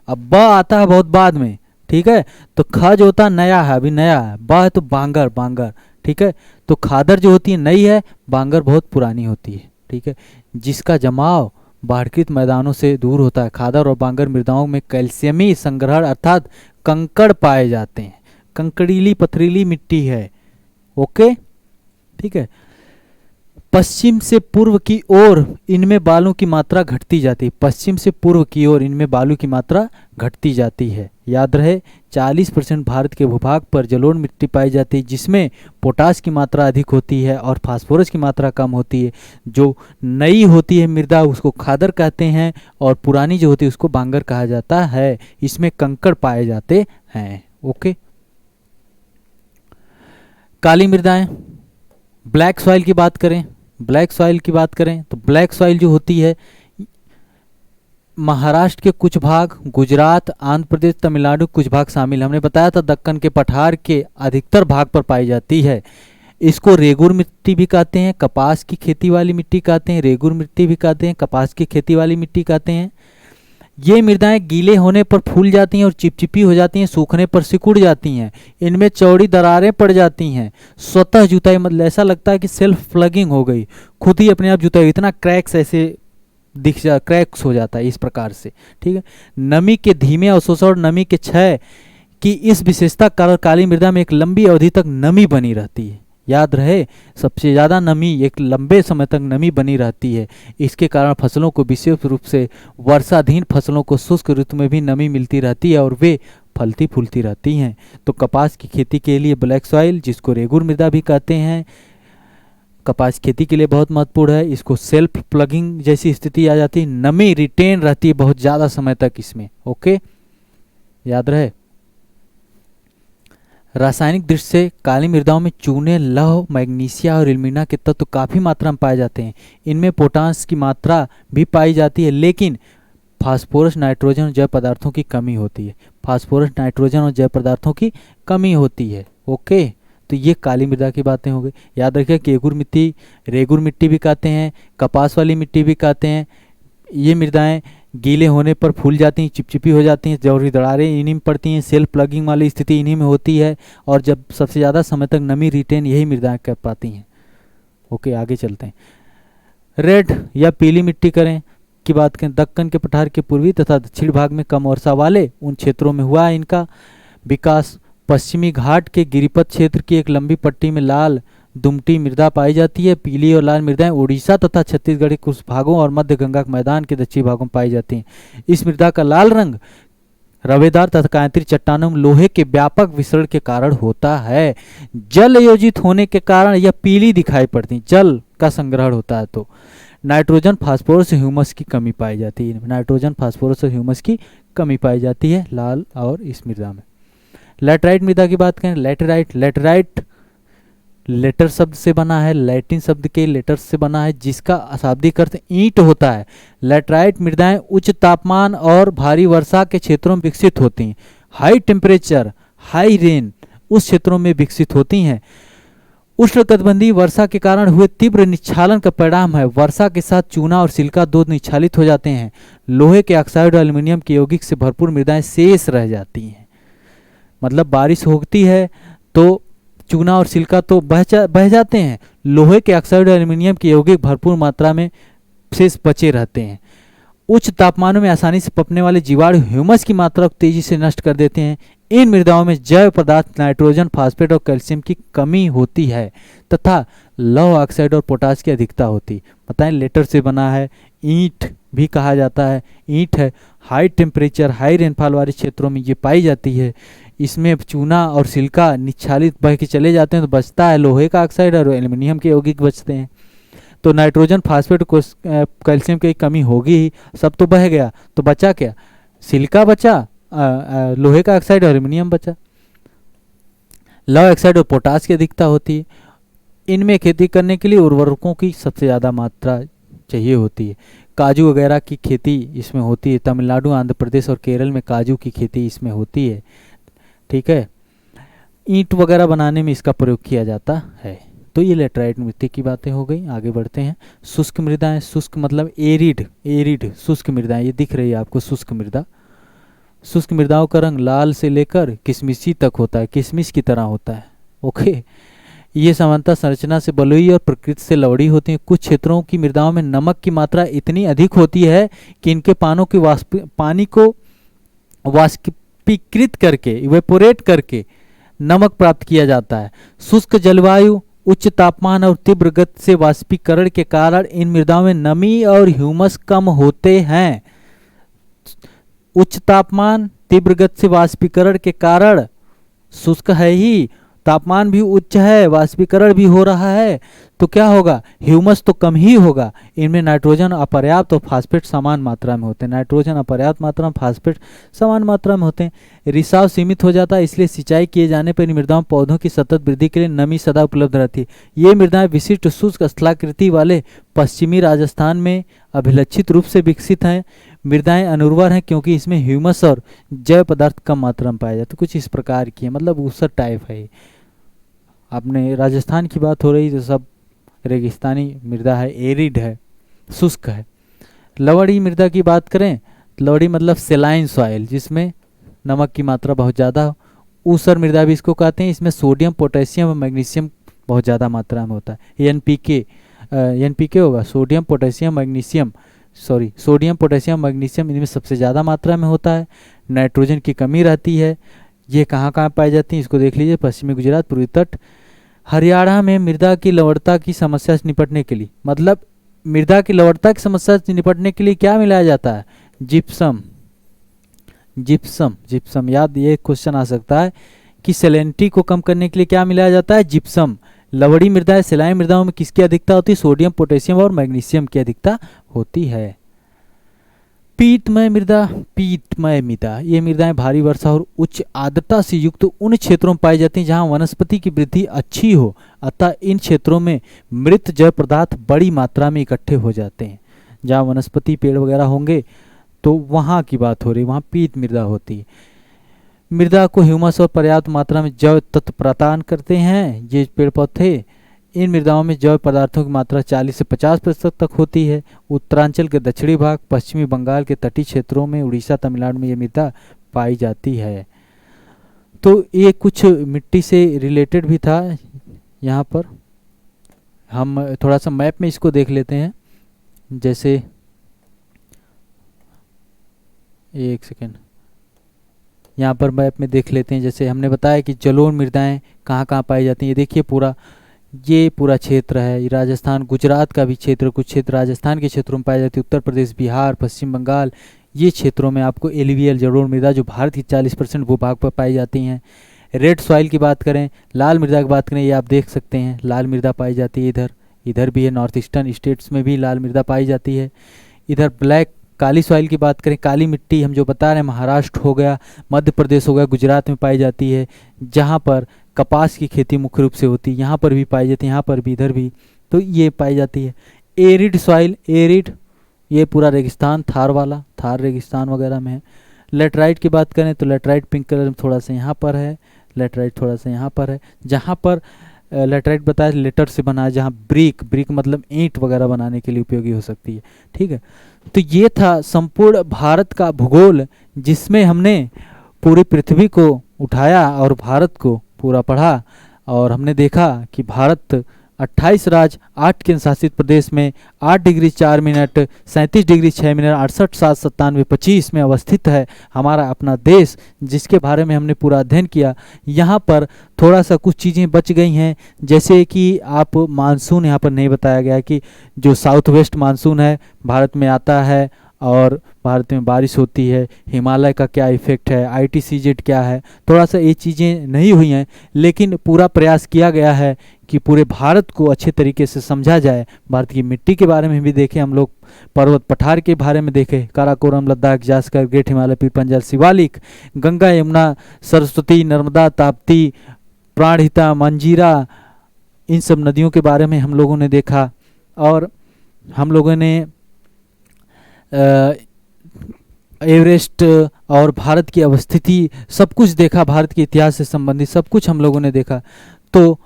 अब ब आता है बहुत बाद में। ठीक है, तो ख जो होता है नया है, अभी नया है। ब है तो बांगर। ठीक है, तो खादर जो होती है नई है, बांगर बहुत पुरानी होती है। ठीक है, जिसका जमाव बाढ़कृत मैदानों से दूर होता है। खादर और बांगर मृदाओं में कैल्शियमी संग्रहण अर्थात कंकड़ पाए जाते हैं। कंकड़ीली पथरीली मिट्टी है। ओके, ठीक है। पश्चिम से पूर्व की ओर इनमें बालू की मात्रा घटती जाती है। पश्चिम से पूर्व की ओर इनमें बालू की मात्रा घटती जाती है। याद रहे 40% भारत के भूभाग पर जलोढ़ मिट्टी पाई जाती है, जिसमें पोटास की मात्रा अधिक होती है और फास्फोरस की मात्रा कम होती है। जो नई होती है मृदा उसको खादर कहते हैं और पुरानी जो होती है उसको बांगर कहा जाता है। इसमें कंकड़ पाए जाते हैं। ओके, काली मृदाएं, ब्लैक सॉइल की बात करें, ब्लैक सॉइल की बात करें तो ब्लैक सॉइल जो होती है महाराष्ट्र के कुछ भाग, गुजरात, आंध्र प्रदेश, तमिलनाडु कुछ भाग शामिल। हमने बताया था दक्कन के पठार के अधिकतर भाग पर पाई जाती है। इसको रेगुर मिट्टी भी कहते हैं, कपास की खेती वाली मिट्टी कहते हैं। रेगुर मिट्टी भी कहते हैं, कपास की खेती वाली मिट्टी कहते हैं। ये मृदाएं गीले होने पर फूल जाती हैं और चिपचिपी हो जाती हैं, सूखने पर सिकुड़ जाती हैं। इनमें चौड़ी दरारें पड़ जाती हैं। स्वतः जुताई, मतलब ऐसा लगता है कि सेल्फ प्लगिंग हो गई, खुद ही अपने आप जुताई, इतना क्रैक्स ऐसे क्रैक्स हो जाता है इस प्रकार से। ठीक है, नमी के धीमे अवशोषण और नमी के क्षय की इस विशेषता कारण काली मृदा में एक लंबी अवधि तक नमी बनी रहती है। याद रहे सबसे ज़्यादा नमी, एक लंबे समय तक नमी बनी रहती है। इसके कारण फसलों को, विशेष रूप से वर्षाधीन फसलों को शुष्क ऋतु में भी नमी मिलती रहती है और वे फलती फूलती रहती हैं। तो कपास की खेती के लिए ब्लैक सॉइल, जिसको रेगुर मृदा भी कहते हैं, कपास खेती के लिए बहुत महत्वपूर्ण है। इसको सेल्फ प्लगिंग जैसी स्थिति आ जाती है, नमी रिटेन रहती है बहुत ज़्यादा समय तक इसमें। ओके, याद रहे। रासायनिक दृष्टि से काली मृदाओं में चूने, लौह, मैग्नीशिया और एल्यूमिना के तत्व काफ़ी मात्रा में पाए जाते हैं। इनमें पोटास की मात्रा भी पाई जाती है, लेकिन फास्फोरस, नाइट्रोजन और जैव पदार्थों की कमी होती है। फास्फोरस, नाइट्रोजन और जैव पदार्थों की कमी होती है। ओके, तो ये काली मृदा की बातें हो गई। याद रखिए केगुर मिट्टी, रेगुर मिट्टी भी कहते हैं, कपास वाली मिट्टी भी कहते हैं। ये मृदाएं गीले होने पर फूल जाती हैं, चिपचिपी हो जाती हैं, जौहरी दरारें इन्हीं में पड़ती हैं, सेल्फ प्लगिंग वाली स्थिति इन्हीं में होती है और जब सबसे ज़्यादा समय तक नमी रिटेन यही मृदाएं कर पाती हैं। ओके, आगे चलते हैं। रेड या पीली मिट्टी करें की बात करें, दक्कन के पठार के पूर्वी तथा दक्षिण भाग में कम वर्षा वाले उन क्षेत्रों में हुआ है इनका विकास। पश्चिमी घाट के गिरिपथ क्षेत्र की एक लंबी पट्टी में लाल दुमटी मृदा पाई जाती है। पीली और लाल मृदाएं उड़ीसा तथा छत्तीसगढ़ के कुछ भागों और मध्य गंगा के मैदान के दक्षिणी भागों में पाई जाती हैं। इस मृदा का लाल रंग रवेदार तथा कांतिरी चट्टानों में लोहे के व्यापक विसरण के कारण होता है। जल योजित होने के कारण यह पीली दिखाई पड़ती है, जल का संग्रहण होता है। तो नाइट्रोजन, फास्फोरस, ह्यूमस की कमी पाई जाती है। नाइट्रोजन, फास्फोरस और ह्यूमस की कमी पाई जाती है लाल और इस मृदा में। लैटराइट मृदा की बात करें, लैटराइट लेटर शब्द से बना है, लैटिन शब्द के लेटर से बना है, जिसका अशाब्दिक अर्थ ईंट होता है। लैटराइट मृदाएं उच्च तापमान और भारी वर्षा के क्षेत्रों में विकसित होती हैं। हाई टेम्परेचर, हाई रेन उस क्षेत्रों में विकसित होती हैं। उष्णकटिबंधीय वर्षा के कारण हुए तीव्र निक्षालन का परिणाम है। वर्षा के साथ चूना और सिलिका दो निक्षालित हो जाते हैं। लोहे के ऑक्साइड और एल्यूमिनियम के यौगिक से भरपूर मृदाएं शेष रह जाती हैं। मतलब बारिश होती है तो चूना और सिलिका तो बह जाते हैं, लोहे के ऑक्साइड और एल्यूमिनियम के यौगिक भरपूर मात्रा में शेष बचे रहते हैं। उच्च तापमानों में आसानी से पकने वाले जीवाणु ह्यूमस की मात्रा को तेजी से नष्ट कर देते हैं। इन मृदाओं में जैव पदार्थ नाइट्रोजन, फास्फेट और कैल्शियम की कमी होती है तथा लौह ऑक्साइड और पोटास की अधिकता होती है। बताएं, लेटर से बना है, ईंट भी कहा जाता है, ईंट है। हाई टेम्परेचर, हाई रेनफॉल वाले क्षेत्रों में ये पाई जाती है। इसमें चूना और सिलिका निक्षालित बह के चले जाते हैं तो बचता है लोहे का ऑक्साइड और एल्यूमिनियम के यौगिक बचते हैं। तो नाइट्रोजन, फास्फेट को कैल्शियम की कमी होगी ही, सब तो बह गया, तो बचा क्या? सिलिका बचा, लोहे का ऑक्साइड और एल्यूमिनियम बचा। लौह ऑक्साइड और पोटास की अधिकता होती है। इनमें खेती करने के लिए उर्वरकों की सबसे ज़्यादा मात्रा चाहिए होती है। काजू वगैरह की खेती इसमें होती है। तमिलनाडु, आंध्र प्रदेश और केरल में काजू की खेती इसमें होती है। ठीक है, ईंट वगैरह बनाने में इसका प्रयोग किया जाता है। तो ये लेटराइट मिट्टी की बातें हो गई। आगे बढ़ते हैं। शुष्क मृदाएं, शुष्क मतलब एरिड शुष्क मृदाएं, ये दिख रही है आपको शुष्क मृदा। शुष्क मृदाओं का रंग लाल से लेकर किशमिशी तक होता है, किशमिश की तरह होता है। ओके, ये समानता संरचना से बलुई और प्रकृति से लवड़ी होती है। कुछ क्षेत्रों की मृदाओं में नमक की मात्रा इतनी अधिक होती है कि इनके पानी को वाष्पीकृत करके, इवेपोरेट करके नमक प्राप्त किया जाता है। शुष्क जलवायु, उच्च तापमान और तीव्र गति से वाष्पीकरण के कारण इन मृदाओं में नमी और ह्यूमस कम होते हैं। उच्च तापमान, तीव्र गति से वाष्पीकरण के कारण, शुष्क है ही, तापमान भी उच्च है, वाष्पीकरण भी हो रहा है, तो क्या होगा, ह्यूमस तो कम ही होगा। इनमें नाइट्रोजन अपर्याप्त और फास्फेट समान मात्रा में होते हैं। नाइट्रोजन अपर्याप्त मात्रा में, फास्फेट समान मात्रा में होते हैं। रिसाव सीमित हो जाता है, इसलिए सिंचाई किए जाने पर इन मृदाओं पौधों की सतत वृद्धि के लिए नमी सदा उपलब्ध रहती है। ये मृदाएं विशिष्ट शुष्क स्थलाकृति वाले पश्चिमी राजस्थान में अभिलक्षित रूप से विकसित हैं। मृदाएं अनुर्वर हैं क्योंकि इसमें ह्यूमस और जैव पदार्थ कम मात्रा में पाए जाते। कुछ इस प्रकार की है, मतलब ऊसर टाइप है। आपने राजस्थान की बात हो रही तो सब रेगिस्तानी मृदा है, एरिड है, शुष्क है। लवड़ी मृदा की बात करें, लवड़ी मतलब सेलाइन सॉइल, जिसमें नमक की मात्रा बहुत ज़्यादा हो। ऊसर मृदा भी इसको कहते हैं। इसमें सोडियम, पोटेशियम और मैग्नीशियम बहुत ज़्यादा मात्रा में होता है। एनपीके होगा, सोडियम पोटेशियम मैग्नीशियम इनमें सबसे ज़्यादा मात्रा में होता है। नाइट्रोजन की कमी रहती है। ये कहाँ पाई जाती हैं, इसको देख लीजिए। पश्चिमी गुजरात, पूर्वी तट, हरियाणा में मृदा की लवणता की समस्या से निपटने के लिए, मतलब मृदा की लवणता की समस्या से निपटने के लिए क्या मिलाया जाता है, जिप्सम। याद, ये क्वेश्चन आ सकता है कि सैलिनिटी को कम करने के लिए क्या मिलाया जाता है, जिप्सम। लवड़ी मृदा, सेलाइन मृदाओं में किसकी अधिकता होती है, सोडियम, पोटेशियम और मैग्नीशियम की अधिकता होती है। पीतमय मृदा, ये मृदाएं भारी वर्षा और उच्च आर्द्रता से युक्त उन क्षेत्रों में पाई जाती हैं जहां वनस्पति की वृद्धि अच्छी हो, अतः इन क्षेत्रों में मृत जैव पदार्थ बड़ी मात्रा में इकट्ठे हो जाते हैं। जहां वनस्पति पेड़ वगैरह होंगे तो वहां की बात हो रही, वहां पीत मृदा होती है। मृदा को ह्यूमस और पर्याप्त मात्रा में जैव तत्व प्रदान करते हैं ये पेड़ पौधे। इन मृदाओं में जैव पदार्थों की मात्रा 40 से 50% तक होती है। उत्तरांचल के दक्षिणी भाग, पश्चिमी बंगाल के तटीय क्षेत्रों में, उड़ीसा, तमिलनाडु में ये मृदा पाई जाती है। तो ये कुछ मिट्टी से रिलेटेड भी था। यहाँ पर हम थोड़ा सा मैप में इसको देख लेते हैं। जैसे एक सेकेंड, यहाँ पर मैप में देख लेते हैं। जैसे हमने बताया कि जलोढ़ मृदाएं कहाँ कहाँ पाई जाती हैं। ये देखिए ये पूरा क्षेत्र है। ये राजस्थान, गुजरात का भी क्षेत्र, कुछ क्षेत्र राजस्थान के क्षेत्रों में पाई जाती है। उत्तर प्रदेश, बिहार, पश्चिम बंगाल, ये क्षेत्रों में आपको एलुवियल जलोढ़ मृदा जो भारत की 40% भूभाग पर पाई जाती हैं। रेड सॉइल की बात करें, लाल मृदा की बात करें, ये आप देख सकते हैं लाल मृदा पाई जाती है। इधर भी है, नॉर्थ ईस्टर्न स्टेट्स में भी लाल मृदा पाई जाती है। इधर काली सॉइल की बात करें, काली मिट्टी हम जो बता रहे हैं, महाराष्ट्र हो गया, मध्य प्रदेश हो गया, गुजरात में पाई जाती है, जहाँ पर कपास की खेती मुख्य रूप से होती है। यहाँ पर भी पाई जाती है, यहाँ पर भी, इधर भी, तो ये पाई जाती है। एरिड सॉइल, ये पूरा रेगिस्तान, थार रेगिस्तान वगैरह में है। लेटराइट की बात करें तो लेटराइट पिंक कलर में थोड़ा सा यहाँ पर है, लेटराइट थोड़ा सा यहाँ पर है। जहाँ पर लेटराइट बताया लेटर से बना है, जहाँ ब्रिक मतलब ईंट वगैरह बनाने के लिए उपयोगी हो सकती है। ठीक है, तो ये था संपूर्ण भारत का भूगोल, जिसमें हमने पूरी पृथ्वी को उठाया और भारत को पूरा पढ़ा। और हमने देखा कि भारत 28 राज्य, 8 केंद्र शासित प्रदेश में 8 डिग्री 4 मिनट, 37 डिग्री 6 मिनट, 68, 7, 97, 25 में अवस्थित है हमारा अपना देश, जिसके बारे में हमने पूरा अध्ययन किया। यहाँ पर थोड़ा सा कुछ चीज़ें बच गई हैं, जैसे कि आप मानसून यहाँ पर नहीं बताया गया कि जो साउथ वेस्ट मानसून है भारत में आता है और भारत में बारिश होती है, हिमालय का क्या इफेक्ट है, ITCZ क्या है, थोड़ा सा ये चीज़ें नहीं हुई हैं, लेकिन पूरा प्रयास किया गया है कि पूरे भारत को अच्छे तरीके से समझा जाए। भारत की मिट्टी के बारे में भी देखें हम लोग, पर्वत पठार के बारे में देखें, काराकोरम, लद्दाख, जास्कर, ग्रेट हिमालय, पीर पंजाल, शिवालिक, गंगा, यमुना, सरस्वती, नर्मदा, ताप्ती, प्राणहिता, मंजीरा, इन सब नदियों के बारे में हम लोगों ने देखा। और हम लोगों ने एवरेस्ट और भारत की अवस्थिति सब कुछ देखा, भारत के इतिहास से संबंधित सब कुछ हम लोगों ने देखा। तो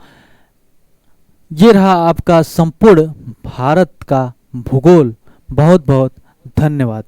ये रहा आपका संपूर्ण भारत का भूगोल। बहुत बहुत धन्यवाद।